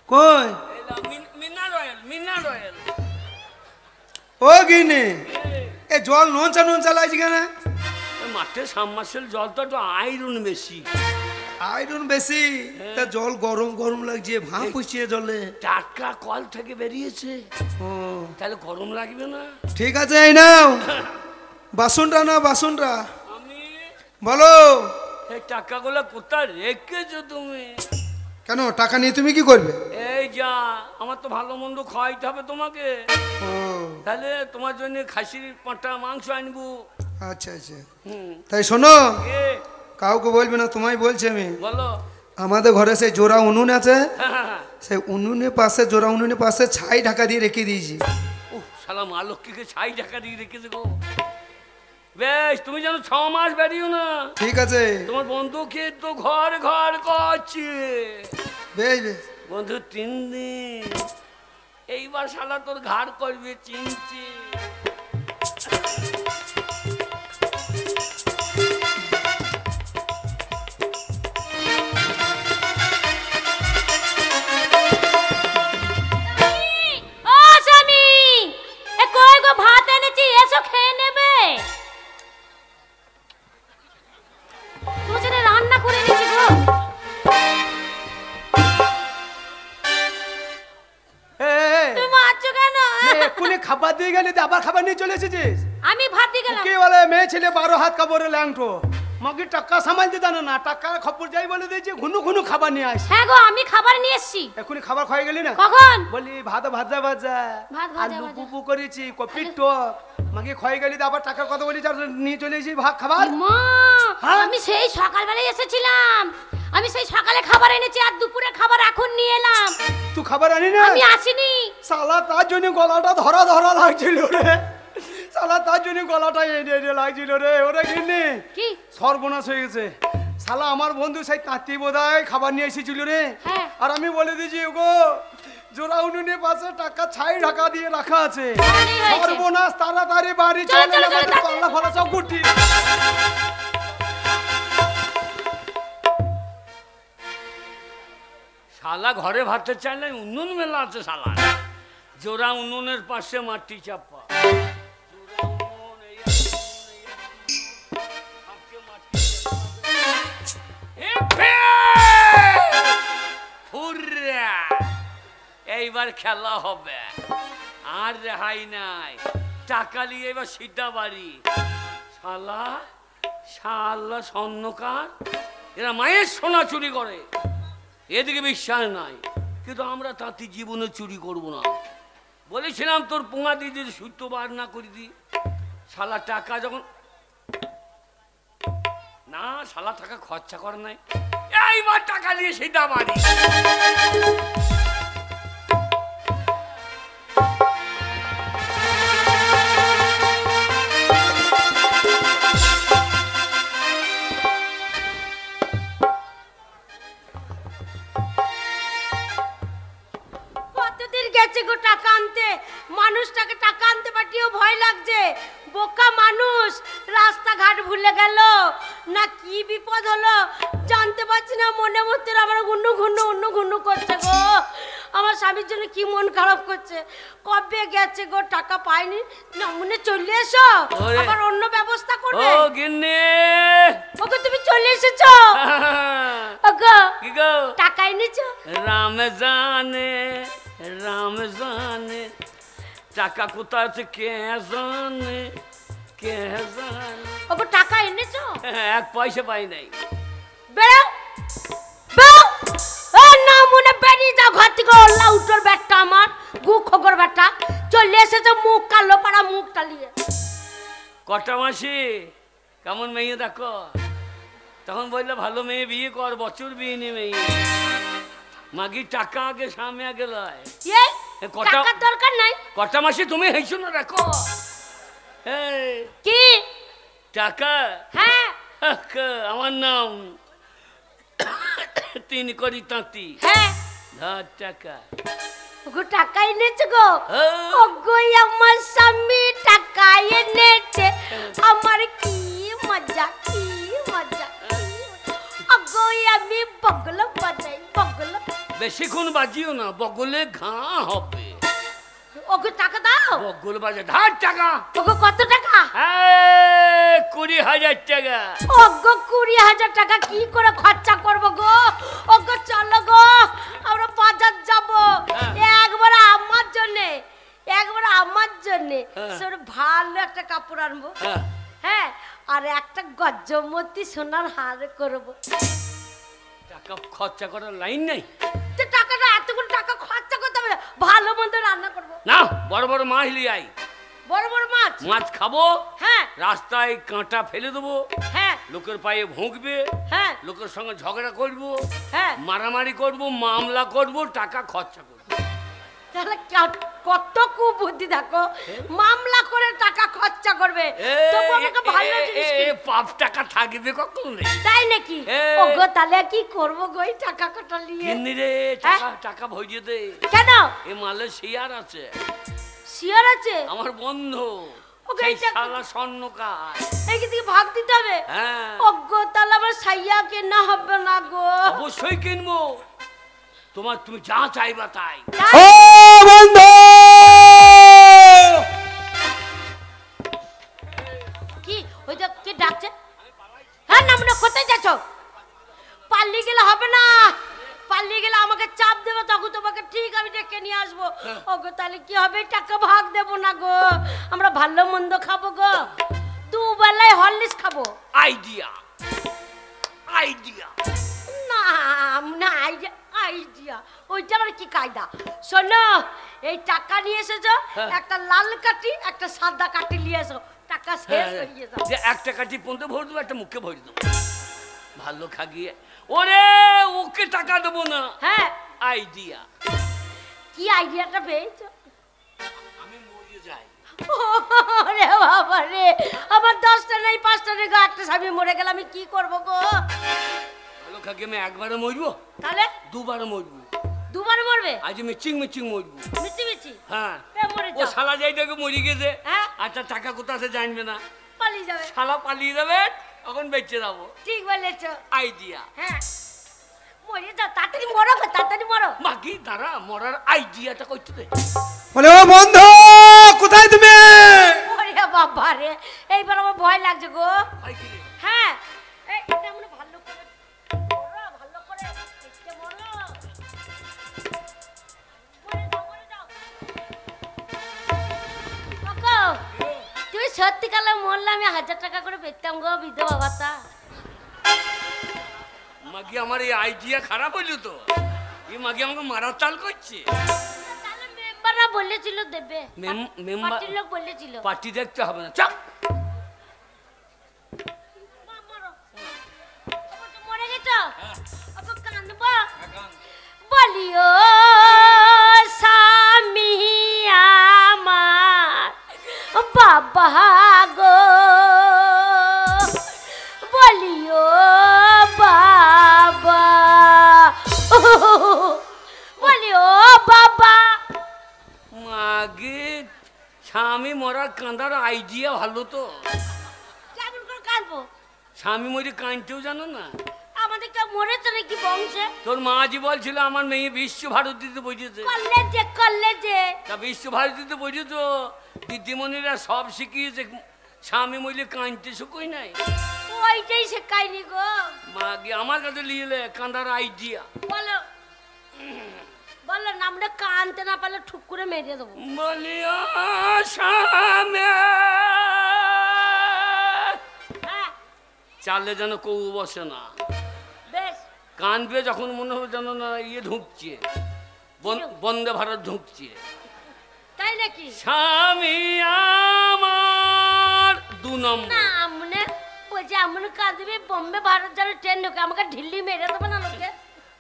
কই? এইলা মিনারেল, মিনারেল। ও গিন্নি, এ জল নোনচা নোনচা লাগছে কেন? মাঠে সাবমার্সেল জলটা একটু আয়রন বেশি। আয়রন বেশি, তা জল গরম গরম লাগছে, ভাপ হচ্ছে জলে। টাটকা কল থেকে বেরিয়েছে, ও তাহলে গরম লাগবে না? ঠিক আছে, এই নাও বাসনটা না, বাসনটা আমি বলো। এই টাকাগুলো কোথায় রেখেছো তুমি? কেন টাকা নিয়ে তুমি কি করবে? এই যা, আমার তো ভালো মন্দ খাওয়াইতে হবে তোমাকে, ও তাহলে তোমার জন্য খাসির পাঁটা মাংস আনবো। আচ্ছা আচ্ছা, হুম, তাই শোনো, এ কাউকে বলবে না, তোমায় বলছি আমি। বলো। আমাদের ঘরে সেই জোড়া উনুন আছে, হ্যাঁ, সেই উনুনের পাশে, জোড়া উনুনের পাশে ছাই ঢাকা দিয়ে রেখে দিয়েছি। শালা মা লক্ষ্মীকে 60 টাকা দিয়ে রেখেছে গো। বেশ, তুমি যেন 6 মাস বেরিও না। ঠিক আছে, তোমার বন্ধুকে তো ঘর ঘর করছে। বেশ বেশ। বন্ধু 3 দিন, এইবার শালা তোর ঘাড় করবে চিনছে। ও স্বামী, এ কই গো ভাত এনেছি, এসো খেয়ে নেবে। তোমার জন্য রান্না করে এনেছি গো। তুমি মারছো কেন? এক্ষুনি খাবার দিয়ে গেলি, আবার খাবার নিয়ে চলে এসেছিস? আমি ভাত দিয়ে গেলাম। কি বলে মেয়ে ছেলে 12 হাত কাপড়ে ল্যাংটো, মাকে টাকা সামালতে জানো না, টাকার খবর যাই বলে দিয়েছি, ঘুনু ঘুনু খাবার নিয়ে আসি। হ্যাঁ গো, আমি খাবার নিয়ে এসেছি। এক্ষুনি খাবার খাই গেলি না? কখন? বলি ভাত ভাজা ভাজা, ভাত ভাজা আলু ভাজা। পুপু করেছি, কপির টক, মাকে খাই গেলি, আবার টাকার কথা বলি, নিয়ে চলে এসেছি ভাত খাবার। মা, হ্যাঁ? আমি সেই সকালবেলায় এসেছিলাম, আমি সেই সকালে খাবার এনেছি, আর দুপুরে খাবার এখন নিয়ে এলাম। তুই খাবার আনি না? আমি আসিনি। শালা তার জন্য গলাটা ধরা ধরা লাগছিল রে, শালা তার জন্য গলাটা এনে এনে লাগছিল রে। ওরে কিনে কি? সর্বনাশ হয়ে গেছে শালা। আমার বন্ধু সেই তাঁতি বোধহয় খাবার নিয়ে এসেছিল রে, হ্যাঁ। আর আমি বলে দিয়েছি গো জোড়া উনুনের পাশে টাকা ছাই ঢাকা দিয়ে রাখা আছে। ভালোই হয়েছে। সর্বনাশ, তাড়াতাড়ি বাড়ি চলো, চলে চলো, চলো, পাল্লা ফালা সব গুটি। শালা ঘরে ভাতের চাই না, উনুন মেলা আছে শালা। জোড়া উনুনের পাশে মাটি চাপা, জোড়া উনুন, এই এক উনুন, এই এক উনুন, পাশে মাটি চাপা। এ ফে! হুররা! এইবার খেলা হবে, আর রেহাই নাই। টাকা নিয়ে এবার সিধা বাড়ি। শালা শালা স্বর্ণকার, এরা মায়ের সোনা চুরি করে, এদিকে বিশ্বাস নাই। কিন্তু আমরা তাঁতি জীবনে চুরি করব না। বলেছিলাম তোর পোঙা দিদির সূত্র বার না করে দি। শালা টাকা যখন না, শালা টাকা খরচা করে নাই, এইবার টাকা নিয়ে সেটা বাড়ি। কতদিন গেছে গো টাকা আনতে, মানুষটাকে টাকা আনতে পাঠিয়েও ভয় লাগছে। বোকা মানুষ, রাস্তাঘাট ভুলে গেল না কি বিপদ হলো জানতে পারছি না। মনে মধ্যে আমার গুন্নু ঘুন্নু উন্নু ঘুন্নু করছে গো। আমার স্বামীর জন্য কি মন খারাপ করছে। কবে গেছে গো, টাকা পাইনি না, মনে চলে এসো, ওরে। আবার অন্য ব্যবস্থা ও করবে। গিন্নি, ওকে তুমি চলে এসেছো? ওগো, কি গো? টাকা এনেছো? রাম জানে, রাম জানে, টাকা কোথায় আছে কে জানে, কে জানে। ওগো, টাকা এনেছো? এক পয়সা পাই নাই। বেরো বেরো, ও না মনে বেরিয়ে যাও ঘর থেকে। লাউটোর ব্যাটটা আমার গু খগর ব্যাটটা চলে এসেছে, মুখ কালো পাড়া, মুখ টালিয়ে। কটা মাসি কেমন মেয়ে দেখো, তখন বললে ভালো মেয়ে বিয়ে কর, বছর বিয়ে নি মেয়ে। মাগি টাকা আগে, স্বামী আগে লয়। এই এ কটা- টাকার দরকার নাই। কটা মাসি তুমি হেসো না দেখো। এই কি? টাকা, হ্যাঁ আমার নাম 3 কোটি তাঁতি। হ্যাঁ, ধর টাকা। ওগো টাকা এনেছে গো। হ্যাঁ। ওগো আমার স্বামী টাকা এনেছে, আমার কি মজা, কি মজা, কি মজা। ওগো আমি বগল বাজাই, বগল। বেশিক্ষণ বাজিও না, বগলে ঘা হবে। ওগো টাকা দাও। বগল বাজে, ধার টাকা। ওগো কত টাকা? 20,000 20,000 টাকা। ওগো 20,000 টাকা কি করে খরচা করব গো? ওগো চলো গো আমরা বাজার যাব। একবার আমার জন্য সর ভালো একটা কাপড় আনবো। হ্যাঁ, আর একটা গজ্জমতি সোনার হার করব। টাকা খরচা করার লাইন নাই। তো টাকাটা এতগুলো টাকা খরচা করতে হবে, ভালো মন্দ রান্না করব। না, বড় বড় মাছ নিয়ে আই। বড় বড় মাছ খাবো। হ্যাঁ, রাস্তায় কাঁটা ফেলে দেবো। হ্যাঁ, লোকের পায়ে ভুঁকবে। হ্যাঁ, লোকের সঙ্গে ঝগড়া করব, হ্যাঁ। মারামারি করব, মামলা করব, টাকা খরচা করব। তাহলে কত কুবুদ্ধি দেখো, মামলা করে টাকা খরচা করবে। তবু আমাকে ভালো জিনিস পাপ টাকা থাকবে কখন রে? তাই নাকি? ওগো তাহলে কি করব গো এই টাকা কটা নিয়ে? কিন্নি রে, টাকা ভরিয়ে দে। কেন? এ মালে শেয়ার আছে। শেয়ার আছে? আমার বন্ধু ওকে সেই এইটা শালা স্বর্ণকার। এই কি ভাগ দিতে হবে? হ্যাঁ। ওগো তাহলে আমার সাইয়া কেনা হবে না গো? অবশ্যই কিনবো। তুমি যা চাইবা তাই। ও বন্ধু, কি ওই যে কে ডাকছে? হ্যাঁ, নামনা কোথায় যাচ্ছ? পাল্লি গেলে হবে না, পাল্লি গেলে আমাকে চাপ দেবে, তখন তোমাকে ঠিক আমি ডেকে নিয়ে আসবো। ওগো তাহলে কি হবে? টাকা ভাগ দেবো না গো, আমরা ভালো মন্দ খাবো গো, দুবেলায় হরলিক্স খাবো। আইডিয়া না না, আইডিয়া ওইটা আমার কি কায়দা? শোনো, এই টাকা নিয়ে এসেছো, একটা লাল কাঠি একটা সাদা কাঠি নিয়ে এসো, টাকা শেষ হয়ে যাবে। যে একটা কাঠি পর্যন্ত ভরে দেবো, একটা মুখে ভরে দেবো। ভালো খাগিয়ে ওরে, ওকে টাকা দেবো না। হ্যাঁ, আইডিয়া। কি আইডিয়াটা পেয়েছো? আমি মরে যাই। ওরে বাবা রে, আমার 10টা নেই 5টা নেই, একটা স্বামী মরে গেল, আমি কি করবো গো? ভালো খাগিয়ে আমি একবারে মরবো, তাহলে দুবারে মরবো। দুবার মরবে? আজ মিচিং মরবো। মিছি হ্যাঁ, মরে ও যাও, শালা যাই দেখে মরে গেছে। হ্যাঁ, আচ্ছা, টাকা কোথা আছে জানবে না, পালিয়ে যাবে। শালা পালিয়ে যাবে, তখন বেঁচে যাবো। ঠিক বলেছো। আইডিয়া। হ্যাঁ, মরে যাও, তাড়াতাড়ি মরো গো, তাড়াতাড়ি মরো। বাকি দাঁড়া, মরার আইডিয়াটা করতে দে। বলে ও বন্ধু, কোথায় তুমি? ওরে বাবা রে, এইবার আমার ভয় লাগছে গো। ভাই কি রে? হ্যাঁ, এটা আমরা ভালো করে মরো, ভালো করে দেখতে মরো। মরে যাও। কাকা, তুমি সত্যিকালে মরলে আমি 1000 টাকা করে পেতাম গো, বিধবা ভাতা। মাগি আমার এই আইডিয়া খারাপ হইলো তো, এই মাগি আমাকে মারার চাল করছে। তাহলে মেম্বাররা বলেছিল দেবে, মেম্বার পার্টির লোক বলেছিল। পার্টি দেখতে হবে না, চাপ। মরে গেছো? আবার কাঁদবো? বলিও স্বামী আমার বাবা গো, বলিও বাবা, বলিও বাবা। মাগে স্বামী মরার কাঁদার আইডিয়া ভালো তো। কেমন করে কাঁদবো? স্বামী মরে কাঁদতেও জানো না? আমাদের কেউ মরেছে নাকি বংশে? তোর মাঝি বলছিল আমার মেয়ে বিশ্বভারতীতে পড়েছে। কলেজে তা বিশ্বভারতীতে পড়েছ, দিদিমণিরা সব শিখিয়েছে, স্বামী মরে কাঁদতে শুকোই নাই। ওইটাই শেখায়নি গো। মাগে আমার কাছে লিয়েলে কাঁদার আইডিয়া। বলো বলো, নামটা কানতে না পারলে ঠুক করে মেরে দেবো। বলিয়া স্বামী, হ্যাঁ, চালে যেন কৌ বসে না, বেশ। কানবে যখন মনে হবে যেন না ইয়ে ঢুকছে, বন্দে ভারত ঢুকছে। তাই নাকি? স্বামী আমার 2 নম্বর। না, আমনে বলছি আমনে কাঁদবে, বোম্বে ভারত যাবে ট্রেন ঢুকে, আমাকে ঢিল্লি মেরে দেবে না লোকে?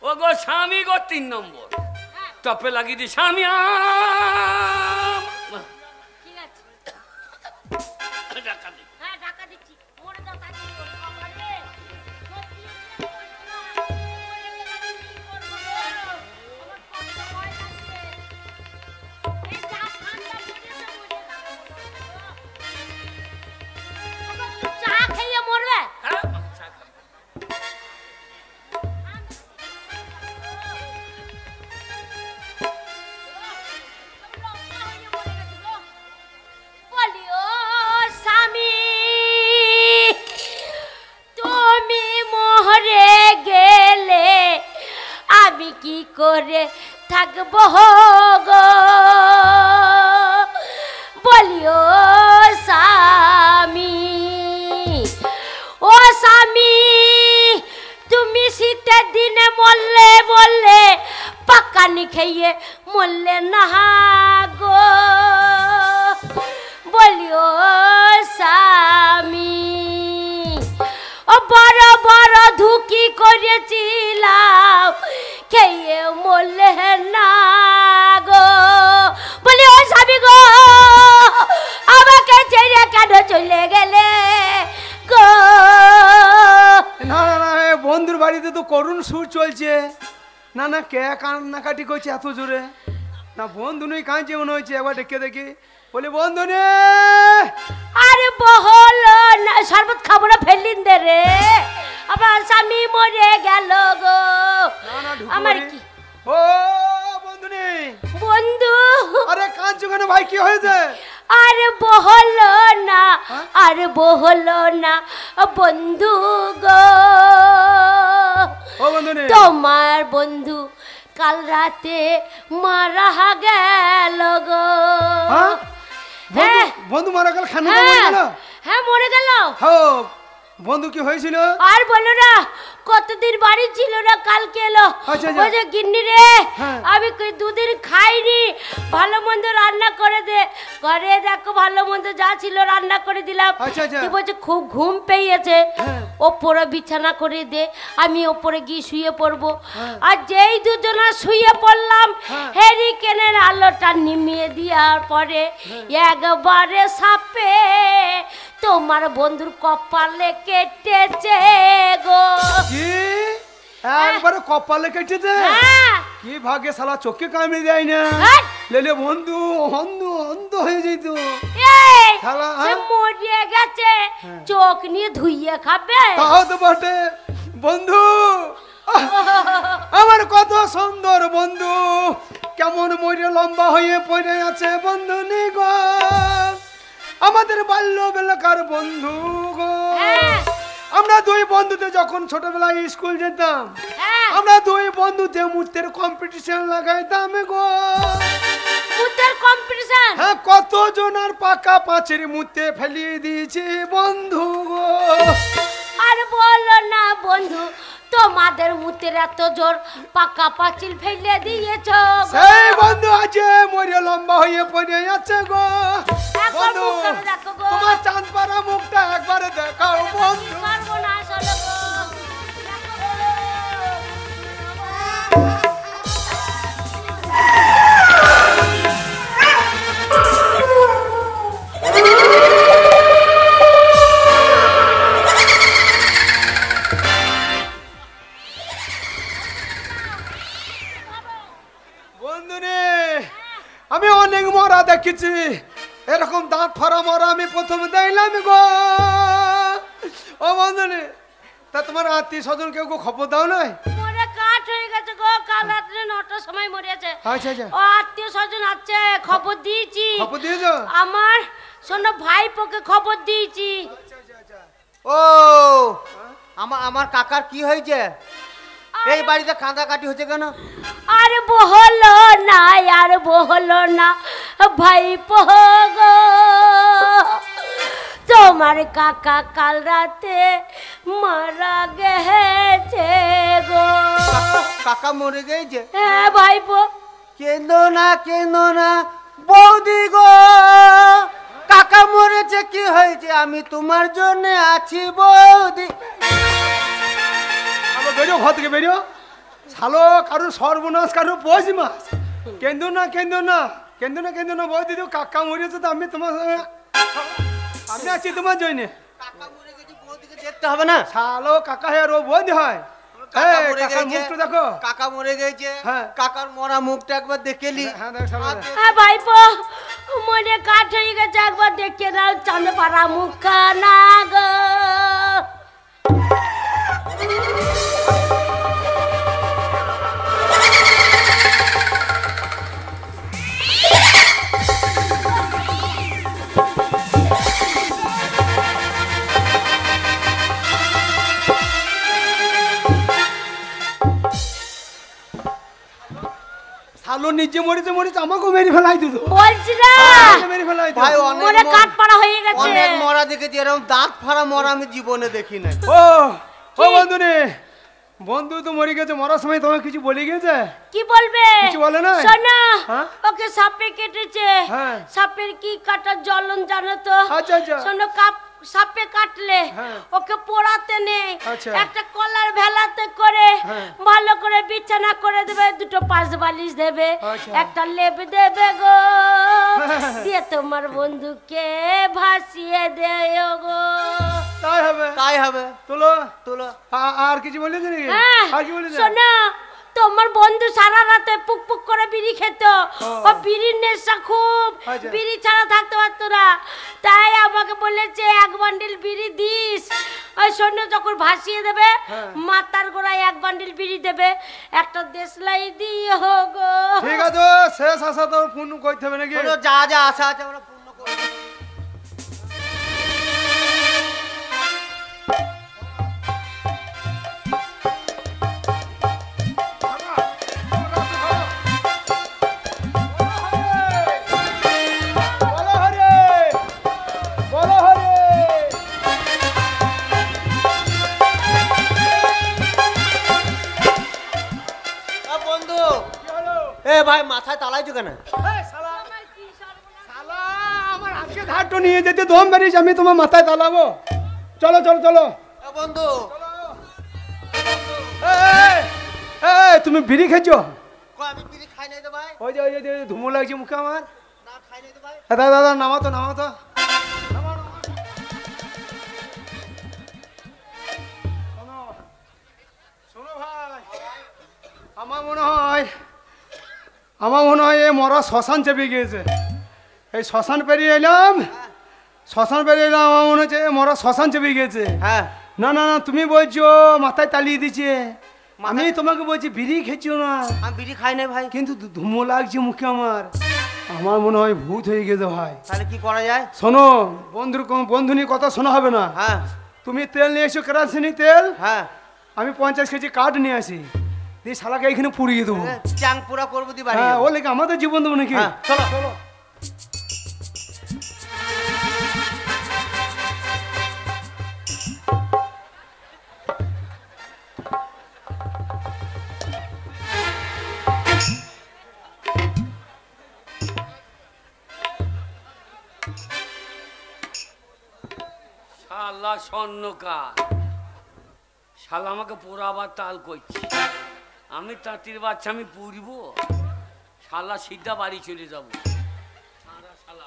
ও গো স্বামী গো 3 নম্বর। হ্যাঁ, টপে লাগিয়ে দি স্বামী ঠিক আছে। টাকা দে। হ্যাঁ, ঢাকা দিচ্ছি। মরে যাও তাই কি করবো? বাবা রে, সত্যি এটা করবো না। মরে গেলে আমি কি করবো গো? আমার কত ভয় লাগছে। এই যা ঠান্ডা পড়েছে, মরে যাবো। বাবা, তুমি চা খেয়ে মরবে? হ্যাঁ, করে থাকবো গো, বলিও স্বামী ও স্বামী, তুমি শীতের দিনে মরলে বললে, পাকানি খেয়ে মরলে না গো, বলিও স্বামী। ও বড় বড় ধুকি করেছিলাম, খেয়ে মরলে না গো, বলি ও স্বামী গো, আমাকে ছেড়ে কেন চলে গেলে গো? না না না, এ বন্ধুর বাড়িতে তো করুণ সুর চলছে। না না, কে কান্নাকাটি করছে এত জোরে? না বন্ধু নেই, কাঁদছে মনে হচ্ছে। একবার ডেকে দেখি, বলি বন্ধু নে। আরে বহল না, শরবত খাবো না, ফেলিন দে রে, আমার স্বামী মরে গেল গো। না না, ঢুকো আমার বাড়ি। কি ও বন্ধু নেই। বন্ধু, আরে কাঁদছো কেন ভাই, কি হয়েছে? আরে বহল না, আরে বহল না বন্ধু গো, ও বন্ধু নেই। তোমার বন্ধু কাল রাতে মারা গেল গো। হ্যাঁ? হ্যাঁ। বন্ধু মারা গেল, খানু মরে হ্যাঁ, গেল? হ্যাঁ মরে গেল। হ্যাঁ, বন্ধু কি হয়েছিল? আর বলো না, কতদিন বাড়ি ছিল না, কালকে এলো। আচ্ছা, আচ্ছা। বলছে গিন্নি রে, হ্যাঁ। আমি দুদিন খাইনি, ভালো মন্দ রান্না করে দে। ঘরে দেখো ভালো মন্দ যা ছিল রান্না করে দিলাম। আচ্ছা, আচ্ছা। তুই বলছে খুব ঘুম পেয়েছে, হ্যাঁ। ওপরে বিছানা করে দে, আমি ওপরে গিয়ে শুয়ে পড়বো। হ্যাঁ। আর যেই দুজনা শুয়ে পড়লাম, হ্যাঁ। হেরিকেনের আলোটা নিমিয়ে দেওয়ার পরে একবারে সাপে তোমার বন্ধুর কপালে কেটেছে গো। কি একবারে কপালে কেটেছে? হ্যাঁ। কি ভাগ্যে, শালা চোখে কামড়ে দেয় না, হ্যাঁ। লেলে বন্ধু অন্ধ অন্ধ হয়ে যেত। এই, শালা, সে হ্যাঁ? মরিয়ে গেছে, হ্যাঁ। চোখ নিয়ে ধুইয়ে খাবে। তাও তো বটে বন্ধু। আহ, আমার কত সুন্দর বন্ধু কেমন মরে লম্বা হয়ে পড়ে আছে বন্ধু নি গো, আমাদের বাল্যবেলাকার বন্ধু গো। হ্যাঁ। আমরা দুই বন্ধুতে যখন ছোটবেলায় স্কুল যেতাম, হ্যাঁ। আমরা দুই বন্ধুতে মূর্তির কম্পিটিশন লাগাইতাম গো। মুদ্রার কম্পিটিশন। হ্যাঁ, কতজন আর পাকা পাঁচের মূর্তি ফেলিয়ে দিয়েছি বন্ধু গো। আর বলো না বন্ধু, তোমাদের মুতের এত জোর, পাকা পাঁচিল ফেলে দিয়েছ গো। সেই বন্ধু আছে মরে লম্বা হয়ে পড়ে আছে গো। একবার বন্ধু, মুখখানা দেখো গো। তোমার চাঁদ পাড়া মুখটা একবারে দেখাও বন্ধু। পারবো না আসলে গো। দেখো গো। বন্ধু রে, আমি অনেক মরা দেখেছি, এরকম দাঁত ফাড়া মরা আমি প্রথম দেখলাম গো। ও বন্ধু রে, তা তোমার আত্মীয় স্বজন কেউ খবর দাও নাই? মরে কাঠ হয়ে গেছে গো, কাল রাত্রে 9টার সময় মরেছে। আচ্ছা আচ্ছা, ও আত্মীয় স্বজন আছে, খবর দিয়েছি। খবর দিয়েছো? আমার শোনো ভাইপোকে খবর দিয়েছি। ও আমার কাকার কি হয়েছে? এই বাড়িতে কাঁদাকাটি হচ্ছে কেন? আর বহলো না, আর বহলো না ভাইপো গো, তোমার কাকা কাল রাতে মারা গেছে গো। কাকা মরে গেছে? হ্যাঁ ভাইপো। কেঁদো না বৌদি গো, কাকা মরেছে, কি হয়েছে? আমি তোমার জন্য আছি বৌদি। আলো বেরো, ঘর থেকে বেরো। শালো কারো সর্বনাশ, কারো পৌষ মাস। কেন্দো না কেন্দো না কেন্দো না কেন্দো না বৌদি, তো কাকা মরেছে তো আমি তোমার সঙ্গে, আমি আছি তোমার জন্য। কাকা মরে গেছে, বৌদিকে দেখতে হবে না? শালো কাকা হয় আর ও বৌদি হয়? কাকা এই, মরে কাকার গেছে। মুখটা দেখো। কাকা মরে গেছে, হ্যাঁ। কাকার মরা মুখটা একবার দেখেলি? হ্যাঁ, দেখ শালো, দেখ। হ্যাঁ ভাইপো, মনে কাঠ হয়ে গেছে, একবার দেখে নাও চাঁদ পাড়া মুখখানা গো। শালো নিজে মরেছে মরেছে আমাকেও মেরে ফেলাই দিত বলছি না মেরে ফেলাই দিত ভাই অনেক মনে কাঠ পাড়া হয়ে গেছে অনেক মরা দেখেছি, এরকম দাঁত ফাড়া মরা আমি জীবনে দেখি নাই। ও ও বন্ধু রে, বন্ধু তো মরে গেছে, মরার সময় তোমাকে কিছু বলে গেছে? কি বলবে কিছু বলে না? শোনা হ্যাঁ? ওকে সাপে কেটেছে হ্যাঁ। সাপের কি কাটার জ্বলন জানো তো? আচ্ছা, আচ্ছা। শোনো সাপে কাটলে হ্যাঁ। ওকে পোড়াতে নেই, আচ্ছা। একটা কলার ভেলাতে করে হ্যাঁ। ভালো করে বিছানা করে দেবে, দুটো পাশ বালিশ দেবে, আচ্ছা। একটা লেপ দেবে গো, হ্যাঁ। দিয়ে তোমার বন্ধুকে ভাসিয়ে দেও গো। তাই হবে, তাই হবে। তোলো তোলো। আর কিছু বলেছে নাকি? হ্যাঁ, আর কি বলেছে? শোনো তোমার বন্ধু সারা রাতে পুক পুক করে বিড়ি খেত, ও বিড়ির নেশা খুব, আচ্ছা। বিড়ি ছাড়া থাকতে পারতো না, তাই আমাকে বলেছে এক বান্ডিল বিড়ি দিস। ওই শোনো যখন ভাসিয়ে দেবে হ্যাঁ। মাথার গোড়ায় এক বান্ডিল বিড়ি দেবে, একটা দেশলাই দিও গো। ঠিক আছে, শেষ আশা তো ফোন করতে হবে নাকি? হলো যা যা আশা আছে আমরা পূর্ণ করব। বলো হরে, বলো হরে। বন্ধু, কি হলো? এ ভাই মাথায় তালাইছো কেন? এই শালা, শালা, আমার আজকে ধারটো নিয়ে যেতে দম বেরিয়েছে, আমি তোমার মাথায় তালাবো। চলো চলো চলো। এ বন্ধু, এই, এই, তুমি বিড়ি খেয়েছো? কই আমি বিড়ি খাই নাই তো ভাই। ওই যে ওই যে ধুমো লাগছে মুখে আমার। না খাই নাই তো ভাই। দাদা দাদা নামাও তো, নামাও তো। নামাও, নামাও। শোনো, শোনো ভাই, আমার মনে হয় এই মরা শ্মশান চেপে গিয়েছে। এই শ্মশান পেরিয়ে এলাম, আমার মনে হচ্ছে এই মরা শ্মশান চেপে গিয়েছে। হ্যাঁ। না না না, তুমি বলছো মাথায় তালিয়ে দিচ্ছে, আমি তোমাকে বলছি বিড়ি খেয়েছো না, আমি বিড়ি খাই নাই ভাই। কিন্তু ধুমো লাগছে মুখে আমার মনে হয় ভূত হয়ে গেছে ভাই। তাহলে কি করা যায়? শোনো, বন্ধু নিয়ে কথা শোনা হবে না। হ্যাঁ তুমি তেল নিয়ে এসো, কেরাসিনি তেল, হ্যাঁ। আমি 50 কেজি কাঠ নিয়ে আসি, দিয়ে শালাকে এখানে পুড়িয়ে দেবো। চাং পুরা করবো দি বাড়ি। হ্যাঁ, ও লেগে আমাদের জীবন দেবো নাকি? হ্যাঁ, চলো। চলো। শালা স্বর্ণকার, শালা আমাকে পোড়াবার তাল করছি, আমি তাঁতির বাচ্চা আমি পুড়বো, শালা সিধা বাড়ি চলে যাবো। শালা শালা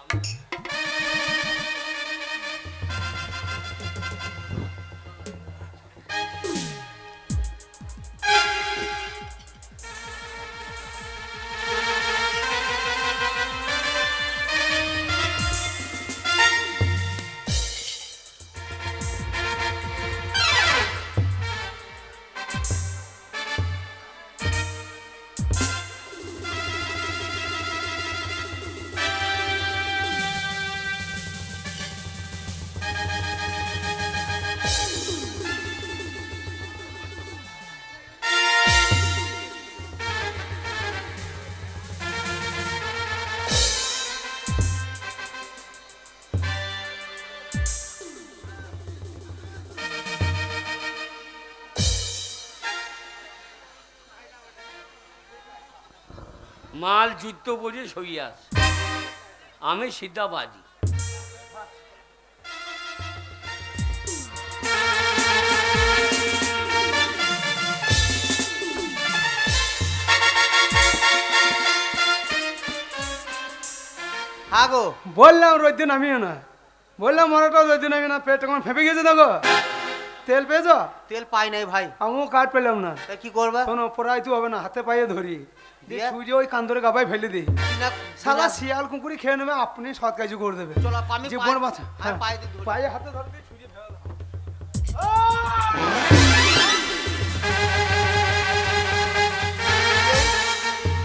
মাল যুদ্ধ বলে সইয়াস, আমি সিধা বাজি। হ্যাঁ গো, বললাম রোদ দিন নামিও না, বললাম মরাটা রোদ দিন নামিও না, পেট কেমন ফেপে গেছে দেখো। তেল পেয়েছো? তেল পাই নাই ভাই। আমিও কাঠ পেলাম না। তা কি করবা? শোনো, পড়াইতে হবে না, হাতে পায়ে ধরি দিয়ে দিয়ে? ছুঁজে ওই কান্দরে গাবায় ফেলে দিই, বিনা- শালা বিনা- শিয়াল কুকুরি খেয়ে নেবে, আপনি সৎ কাজু করে দেবে। চলো, আমি জীবন পায়ে- বাঁচা। আমি হ্যাঁ, পায়ে দিয়ে ধরি। পায়ে হাতে ধরে দিয়ে ছুঁজে ফেলে দাও।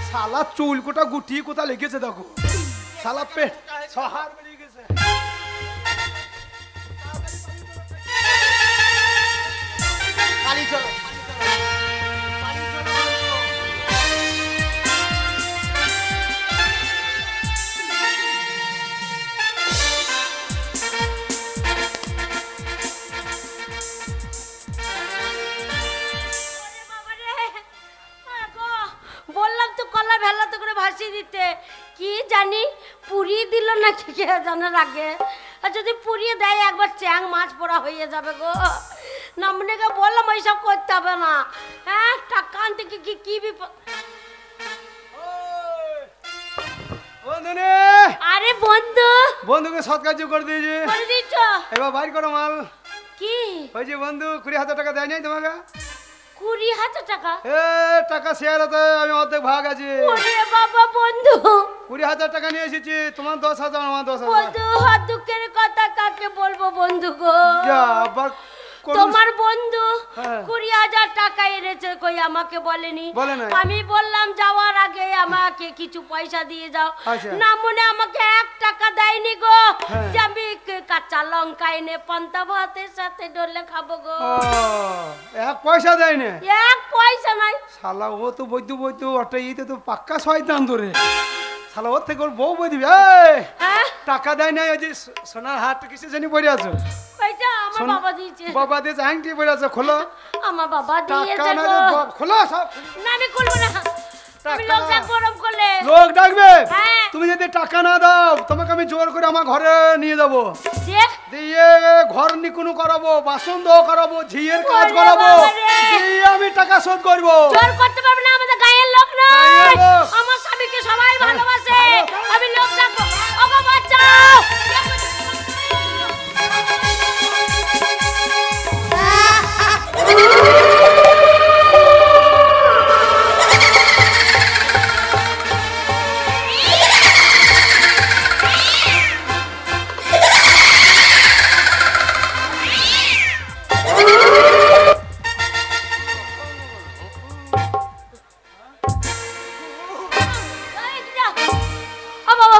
শালা চুল কোটা গুটি কোথা লেগেছে দেখো, শালা পেট সহার বেরিয়ে গেছে। পালি চলো, পালি চলো, পালি চলো। দিতে, কি জানি পুড়িয়ে দিল না কি কে জানার আগে। আর যদি পুড়িয়ে দেয় একবার চ্যাং মাছ পোড়া হয়ে যাবে গো। নামনেকে বললাম ওইসব করতে হবে না। হ্যাঁ, টাকা আনতে কি কি বিপদ। বন্ধুনে, আরে বন্ধু, বন্ধুকে সৎ কার্য করে দিয়েছি। করে দিচ্ছ এবার বাইর করো মাল। কি? ওই যে বন্ধু 20,000 টাকা দেয় নাই তোমাকে? 20,000 টাকা? এ টাকা শেয়ার হতে আমি অর্ধেক ভাগ আছে। ওরে বাবা বন্ধু, 20,000 টাকা নিয়ে এসেছি, তোমার 10,000 আমার 10,000। বন্ধু হাত দুঃখের কথা কাকে বলবো বন্ধু গো। যা আবার তোমার বন্ধু হ্যাঁ। 20,000 টাকা এনেছে, কই আমাকে বলেনি। বলে নাই। আমি বললাম যাওয়ার আগে আমাকে কিছু পয়সা দিয়ে যাও। আচ্ছা। না মনে আমাকে 1 টাকা দেয়নি গো। হ্যাঁ। যে আমি কাঁচা লঙ্কা এনে পান্তা ভাতের সাথে ডলে খাবো গো। ও, 1 পয়সা দেয় না? 1 পয়সা নাই। শালা ও তো বৈদ্য ওটা ইতে তো পাক্কা শয়তান ধরে। শালা ওর থেকে ওর বউ বই দিবি। হ্যাঁ, টাকা দেয় নাই, ওই যে সোনার হাট কিসে জানি পড়ে আছো? ওইটা আমার বাবা দিয়েছে। বাবা দিয়েছে, আংটি পড়ে আছে, খোলো। আমার বাবা টাকা দিয়েছে না গো। খোলো সব। না আমি করবো না। আমি টাকা লোকটা গরম করলে। লোক ডাকবে। হ্যাঁ। তুমি যদি টাকা না দাও তোমাকে আমি জোর করে আমার ঘরে নিয়ে যাবো, দেখ দিয়ে ঘর নিকুনো করাবো, বাসন ধোয়া করাবো, ঝিয়ের কাজ ওরে করাবো, বাবা রে। দিয়ে আমি টাকা শোধ করবো। জোর করতে পারবে না, আমাদের গায়ের লোক নয়। গায়ের লোক। আমার স্বামীকে সবাই ভালোবাসে। ভালো। আমি লোক ডাকবো। ওগো বাঁচাও।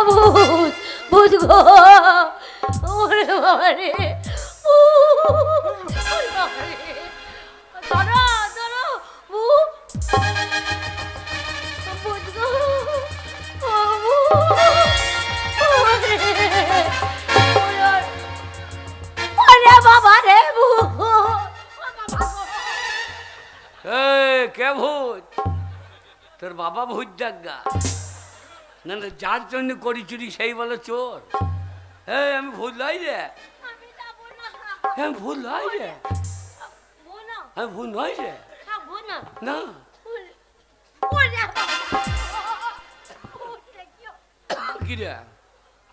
ভূত ভূত গো, ওরে বাবা রে, ওরে বাবা রে, ধরো ধরো ভূত ভূত গো, ও ওরে ওরে বাবা রে ভূত। কে ভূত? তোর বাবা ভূত ডাক্কা না, না যার জন্য করি চুরি সেই বলে চোর। হ্যাঁ আমি ভূত লাই রে, আমি যাবো না। হ্যাঁ ভূত লাই রে, ভূত না, আমি ভূত নয় রে। খাবো না। না ওরে বাবা, ভূতটা কি? কি রে?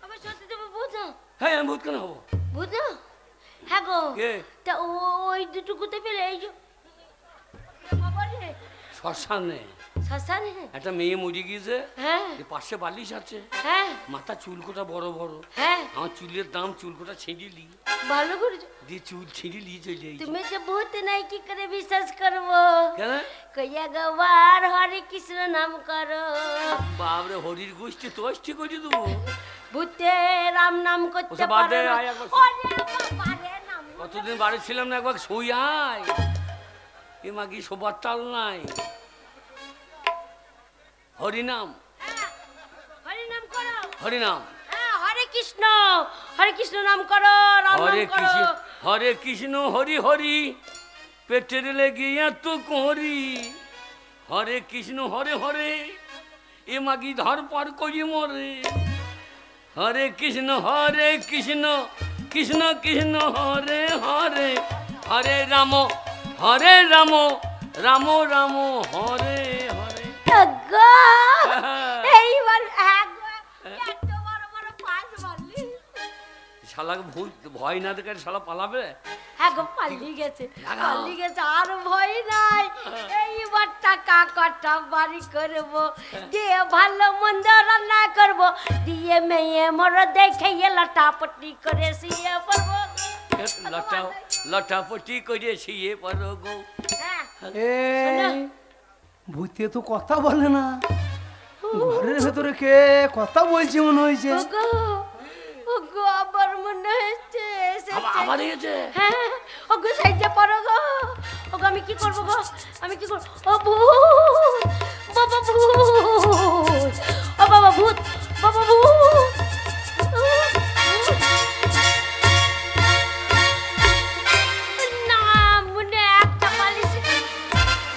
আমি সত্যি দেবো ভূত না। হ্যাঁ আমি ভূত কেন হবো? ভূত না? হ্যাঁ গো। কে? তা ওই দুটো কোথায় পেলে? এই যে বাবা রে, শ্মশানে শ্মশানে? একটা মেয়ে মরে গিয়েছে, হ্যাঁ যে পাশে বালিশ আছে, হ্যাঁ মাথা চুলকোটা বড় বড়। হ্যাঁ, আমার চুলের দাম চুলকোটা ছিঁড়িলি, ভালো করেছো। দিয়ে চুল ছিঁড়িলি চলে যাই। তুমি যে ভূত নাই কি করে বিশ্বাস করবো? কেন? কইয়া গবার হরে কৃষ্ণ নাম করো। বাবরে হরির গোষ্ঠী তোষ্টি করে দেবো। ভূতে রাম নাম করতে ওসব বাদ দে, পারো না। আয় একবার। ওরে বাবা রে, নাম কতদিন বাড়ি ছিলাম না, একবার শুই আয়। এ মা কি শোবার তাল নাই। হরিনাম, হ্যাঁ, হরি নাম করো। হরিনাম, হ্যাঁ, হরে কৃষ্ণ নাম করো, রাম হরে নাম করো। কৃষ্ণ, হরে কৃষ্ণ হরি হরি, পেটের লেগে এত করি। হরে কৃষ্ণ হরে হরে, এ মাগি ধর পার করি মরে। হরে কৃষ্ণ কৃষ্ণ কৃষ্ণ হরে হরে, হরে রাম রাম রাম হরে হরে। গো, এইবার এত বড় বড় পাঁচ মারলি। শালা ভূত ভয় না দেখে শালা পালাবে। হ্যাঁ গো, পালিয়ে গেছে, লাগাও। পালিয়ে গেছে, আর ভয় নাই। এইবার টাকা কটা বাড়ি করবো, দিয়ে ভালো মন্দ রান্না করবো, দিয়ে মেয়ে মোর দেখে লটাপটি করে শুয়ে পড়বো। লটাপটি করে শুয়ে পড়ো গো। হ্যাঁ, এই ভূতে তো কথা বলে না, ঘরের ভেতরে কে কথা বলছে মনে হয়েছে। ওগো, ওগো, আবার মনে হচ্ছে এসেছে। আবার এসেছে? হ্যাঁ, ওগো সাইডে পড়ো গো। ওগো আমি কি করবো গো, আমি কি করবো? ও ভূত, বাবা ভূত, ও বাবা ভূত, বাবা ভূত। না মনে একটা বালিশ,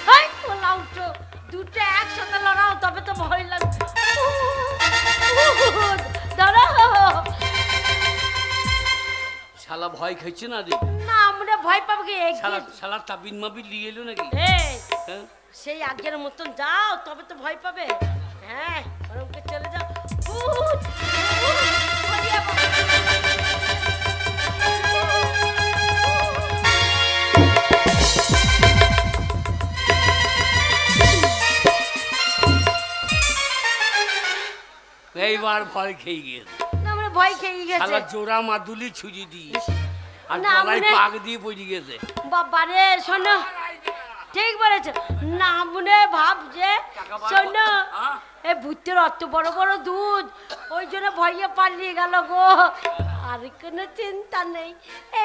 হাই লড়াও তো, দুটো একসাথে লড়াও তবে তো ভয় লাগবে। খাইছে না রে? না আমরা ভয় পাবো কি শালা শালা তাবিন মাবিন নিয়ে এলো নাকি? এই হ্যাঁ? সেই আগের মতন যাও তবে তো ভয় পাবে। হ্যাঁ ওরকম চলে যাও। ভূত, ভূত, পালিয়ে যাবো। এইবার ভয় খেয়ে গিয়েছে। না আমরা ভয় খেয়ে গেছে। শালা জোড়া মাদুলি ছুঁড়ি দিয়েছে আর না, গলায় মানে- পাক দিয়ে পড়ে গেছে। বাবারে শোনো ঠিক বলেছো না মনে ভাব যে শোনো এই ভূতের অত বড় বড় দুধ ওই জন্য ভয়ে পালিয়ে গেল গো। আর কোনো চিন্তা নেই,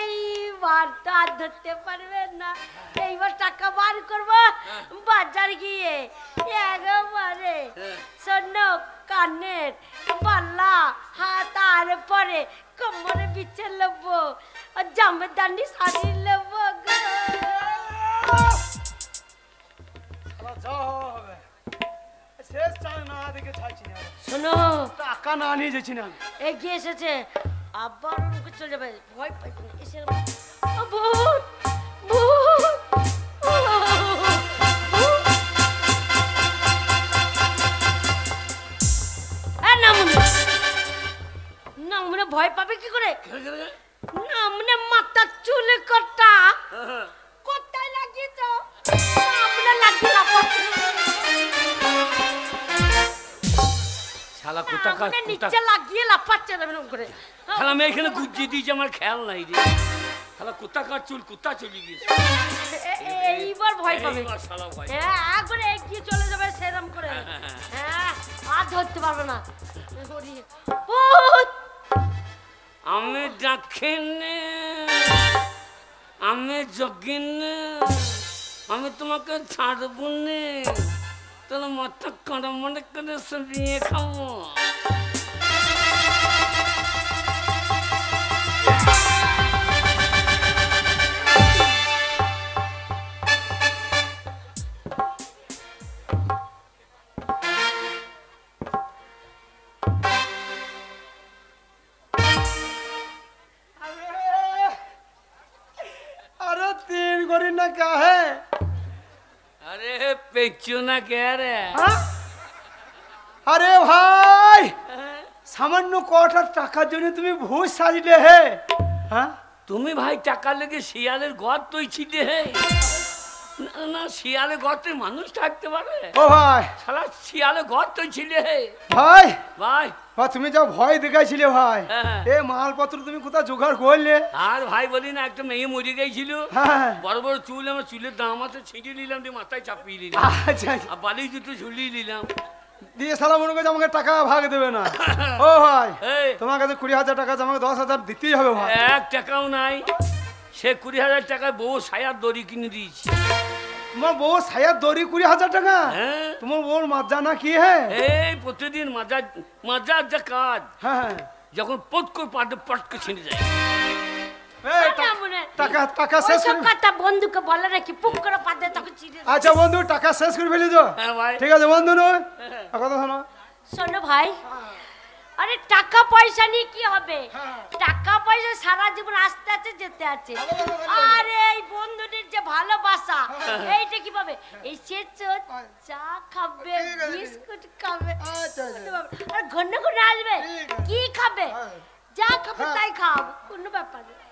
এইবার তো আর ধরতে পারবে না। এইবার টাকা বার করবো বাজার গিয়ে একেবারে শোনো কানের পাল্লা হাত আর পরে কোমরে বিছে নেবো আর জামদানি শাড়ি নেবো গো। যা হবে শেষ চাল না দেখে ছাড়ছি না, শোনো টাকা না নিয়ে যাচ্ছি না। এগিয়ে এসেছে আবার ওকে চলে যাবে ভয় পাই এসে ভূত ভূত না মনে ভয় পাবে কি করে? না মনে মাথা চুল কটা কোথায় লাগিয়েছ? না লাগিয়ে লাফাচ্ছে শালা কোথাকার নিচে লাগিয়ে লাফাচ্ছে এরকম করে। শালা আমি এখানে গুজিয়ে দিয়েছি, আমার খেয়াল নাই রে। শালা কোথাকার চুল কোথা চলে গিয়েছে? এইবার ভয় পাবে। এইবার শালা ভয়। হ্যাঁ একবারে এগিয়ে চলে যাবে সেরম করে। হ্যাঁ আর ধরতে পারবে না। ভূত! আমি ডাকিনি, আমি জগিনি, আমি তোমাকে ছাড়বো নি। তোর মাথা কাঁড়া মনে করে সরিয়ে খাবো। अरे तीन गोरी ना क्या है? अरे पेचू ना क्या रे? हाँ? अरे भाई सामान्य कटार टाकार जन्य তুমি ভূত সাজলে হে। হ্যাঁ তুমি ভাই টাকা লেগে শিয়ালের ঘর তৈছিলে হে? না না শিয়ালের ঘরতে মানুষ থাকতে পারে? ও ভাই শালা শিয়ালের ঘর তৈছিলে হে? ভাই ভাই বা তুমি যা ভয় দেখাইছিলে ভাই হ্যাঁ। এই মালপত্র তুমি কোথায় জোগাড় করলে? আর ভাই বলি না একটা মেয়ে মরে গেছিল, হ্যাঁ বড় বড় চুল, আমার চুলের দাম আছে ছিঁড়ে নিলাম দিয়ে মাথায় চাপিয়ে নিলাম আচ্ছা আচ্ছা। আর বালি দুটো ঝুলিয়ে নিলাম। দিয়ে সালা মনে করছে আমাকে টাকা ভাগ দেবে না। ও ভাই এই তোমার কাছে 20,000 টাকা আছে, আমাকে 10,000 দিতেই হবে ভাই। এক টাকাও নাই, সে 20,000 টাকায় বউ সায়ার দড়ি কিনে দিয়েছি। তোমার বউ সায়ার দড়ি 20,000 টাকা? হ্যাঁ তোমার বউর মাজা না কি হে? এই প্রতিদিন মাজার মাজার যা কাজ, হ্যাঁ যখন পট করে পাটে পটকে ছিঁড়ে যায়। এই না মনে টাকা টাকা শেষ ওইসব করে। কথা বন্ধুকে বলে নাকি পুক করে পাতে তখন চিড়ে। আচ্ছা বন্ধু টাকা শেষ করে ফেলি তো? হ্যাঁ ভাই। ঠিক আছে বন্ধু নয় কথা শোনো। শোনো ভাই আরে টাকা পয়সা নিয়ে কি হবে? টাকা পয়সা সারা জীবন আস্তে আস্তে যেতে আছে। আরে এই বন্ধুদের যে ভালোবাসা এইটা কি পাবে? এই সে চা খাবে, বিস্কুট খাবে, আর ঘন ঘন আসবে কি খাবে, যা খাবে তাই খাওয়াবো, কোনো ব্যাপার নেই।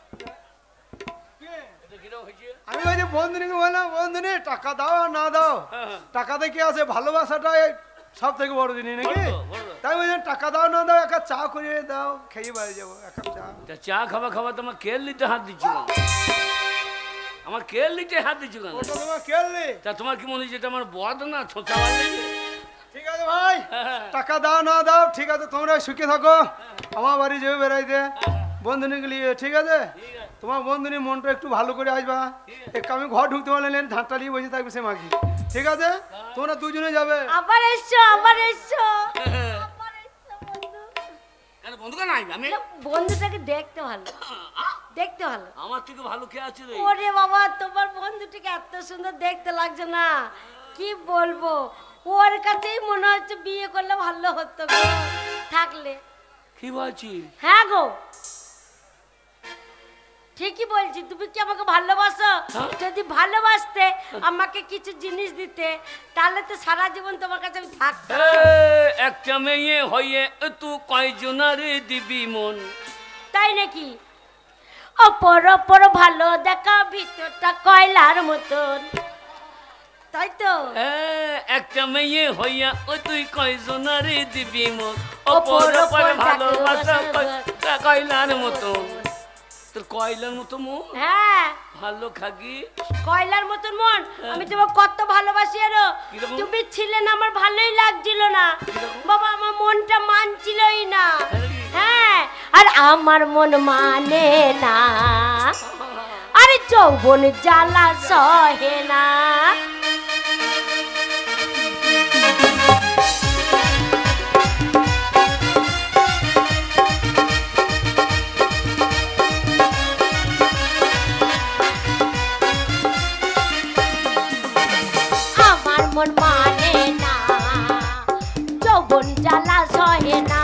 আমি ওই যে বন্ধুনিকে বললাম বন্ধুনি টাকা দাও আর না দাও, টাকাতে কি আছে ভালোবাসাটা সব থেকে বড় জিনিস নাকি? তাই বলছেন টাকা দাও না দাও এক কাপ চা করে দাও, খেয়ে বাড়ি যাবো এক কাপ চা। তা চা খাওয়া খাওয়া তোমার কেল নিতে হাত দিচ্ছ কেন? আমার কেল নিতে হাত দিচ্ছ কেন? ওটা তোমার খেললি? তা তোমার কি মনে হচ্ছে এটা আমার বদ না ছোঁচা বাজে? ঠিক আছে ভাই টাকা দাও না দাও ঠিক আছে, তোমরা সুখে থাকো, আমার বাড়ি যাবে বেড়াইতে বন্ধুনিকে নিয়ে। ঠিক আছে তোমার বন্ধুনি মনটা একটু ভালো করে আসবা। এক আমি ঘর ঢুকতে পারলেন ঝাঁটটা নিয়ে বসে থাকবে সে মাগি। ঠিক আছে তোমরা দুজনে যাবে। আবার এসছো আবার এসছো আবার এসছো বন্ধু। কেন বন্ধুকে নাই আমি? না, বন্ধুটাকে দেখতে ভালো, দেখতে ভালো। আমার থেকে ভালো কে আছে রে? ওরে বাবা তোমার বন্ধুটিকে এত সুন্দর দেখতে লাগছে না কি বলবো, ওর কাছেই মনে হচ্ছে বিয়ে করলে ভালো হতো গো থাকলে। কি বলছিস? হ্যাঁ গো ঠিকই বলছি, তুমি কি আমাকে ভালোবাসো? যদি ভালোবাসতে আমাকে কিছু জিনিস দিতে, তাহলে তো সারা জীবন তোমার কাছে আমি থাকতাম। একটা মেয়ে হয়ে তুই কয়জনারে দিবি মন? তাই নাকি? অপর অপর ভালো দেখা, ভিতরটা কয়লার মতন, তাই তো? একটা মেয়ে হইয়া ও তুই কয়জনারে দিবি মন? অপর অপর ভালোবাসা কয়লার মতো। তোর কয়লার মতো মন? হ্যাঁ, ভালো খাগি কয়লার মতন মন। আমি তোমাকে কত ভালোবাসি আরো। কিরকম? তুমি ছিলে না, আমার ভালোই লাগছিল না বাবা, আমার মনটা মানছিলই না। হ্যাঁ, আর আমার মন মানে না, আরে যৌবন জ্বালা সহে না। আমার মন মানে না, যৌবন জ্বালা সহে না।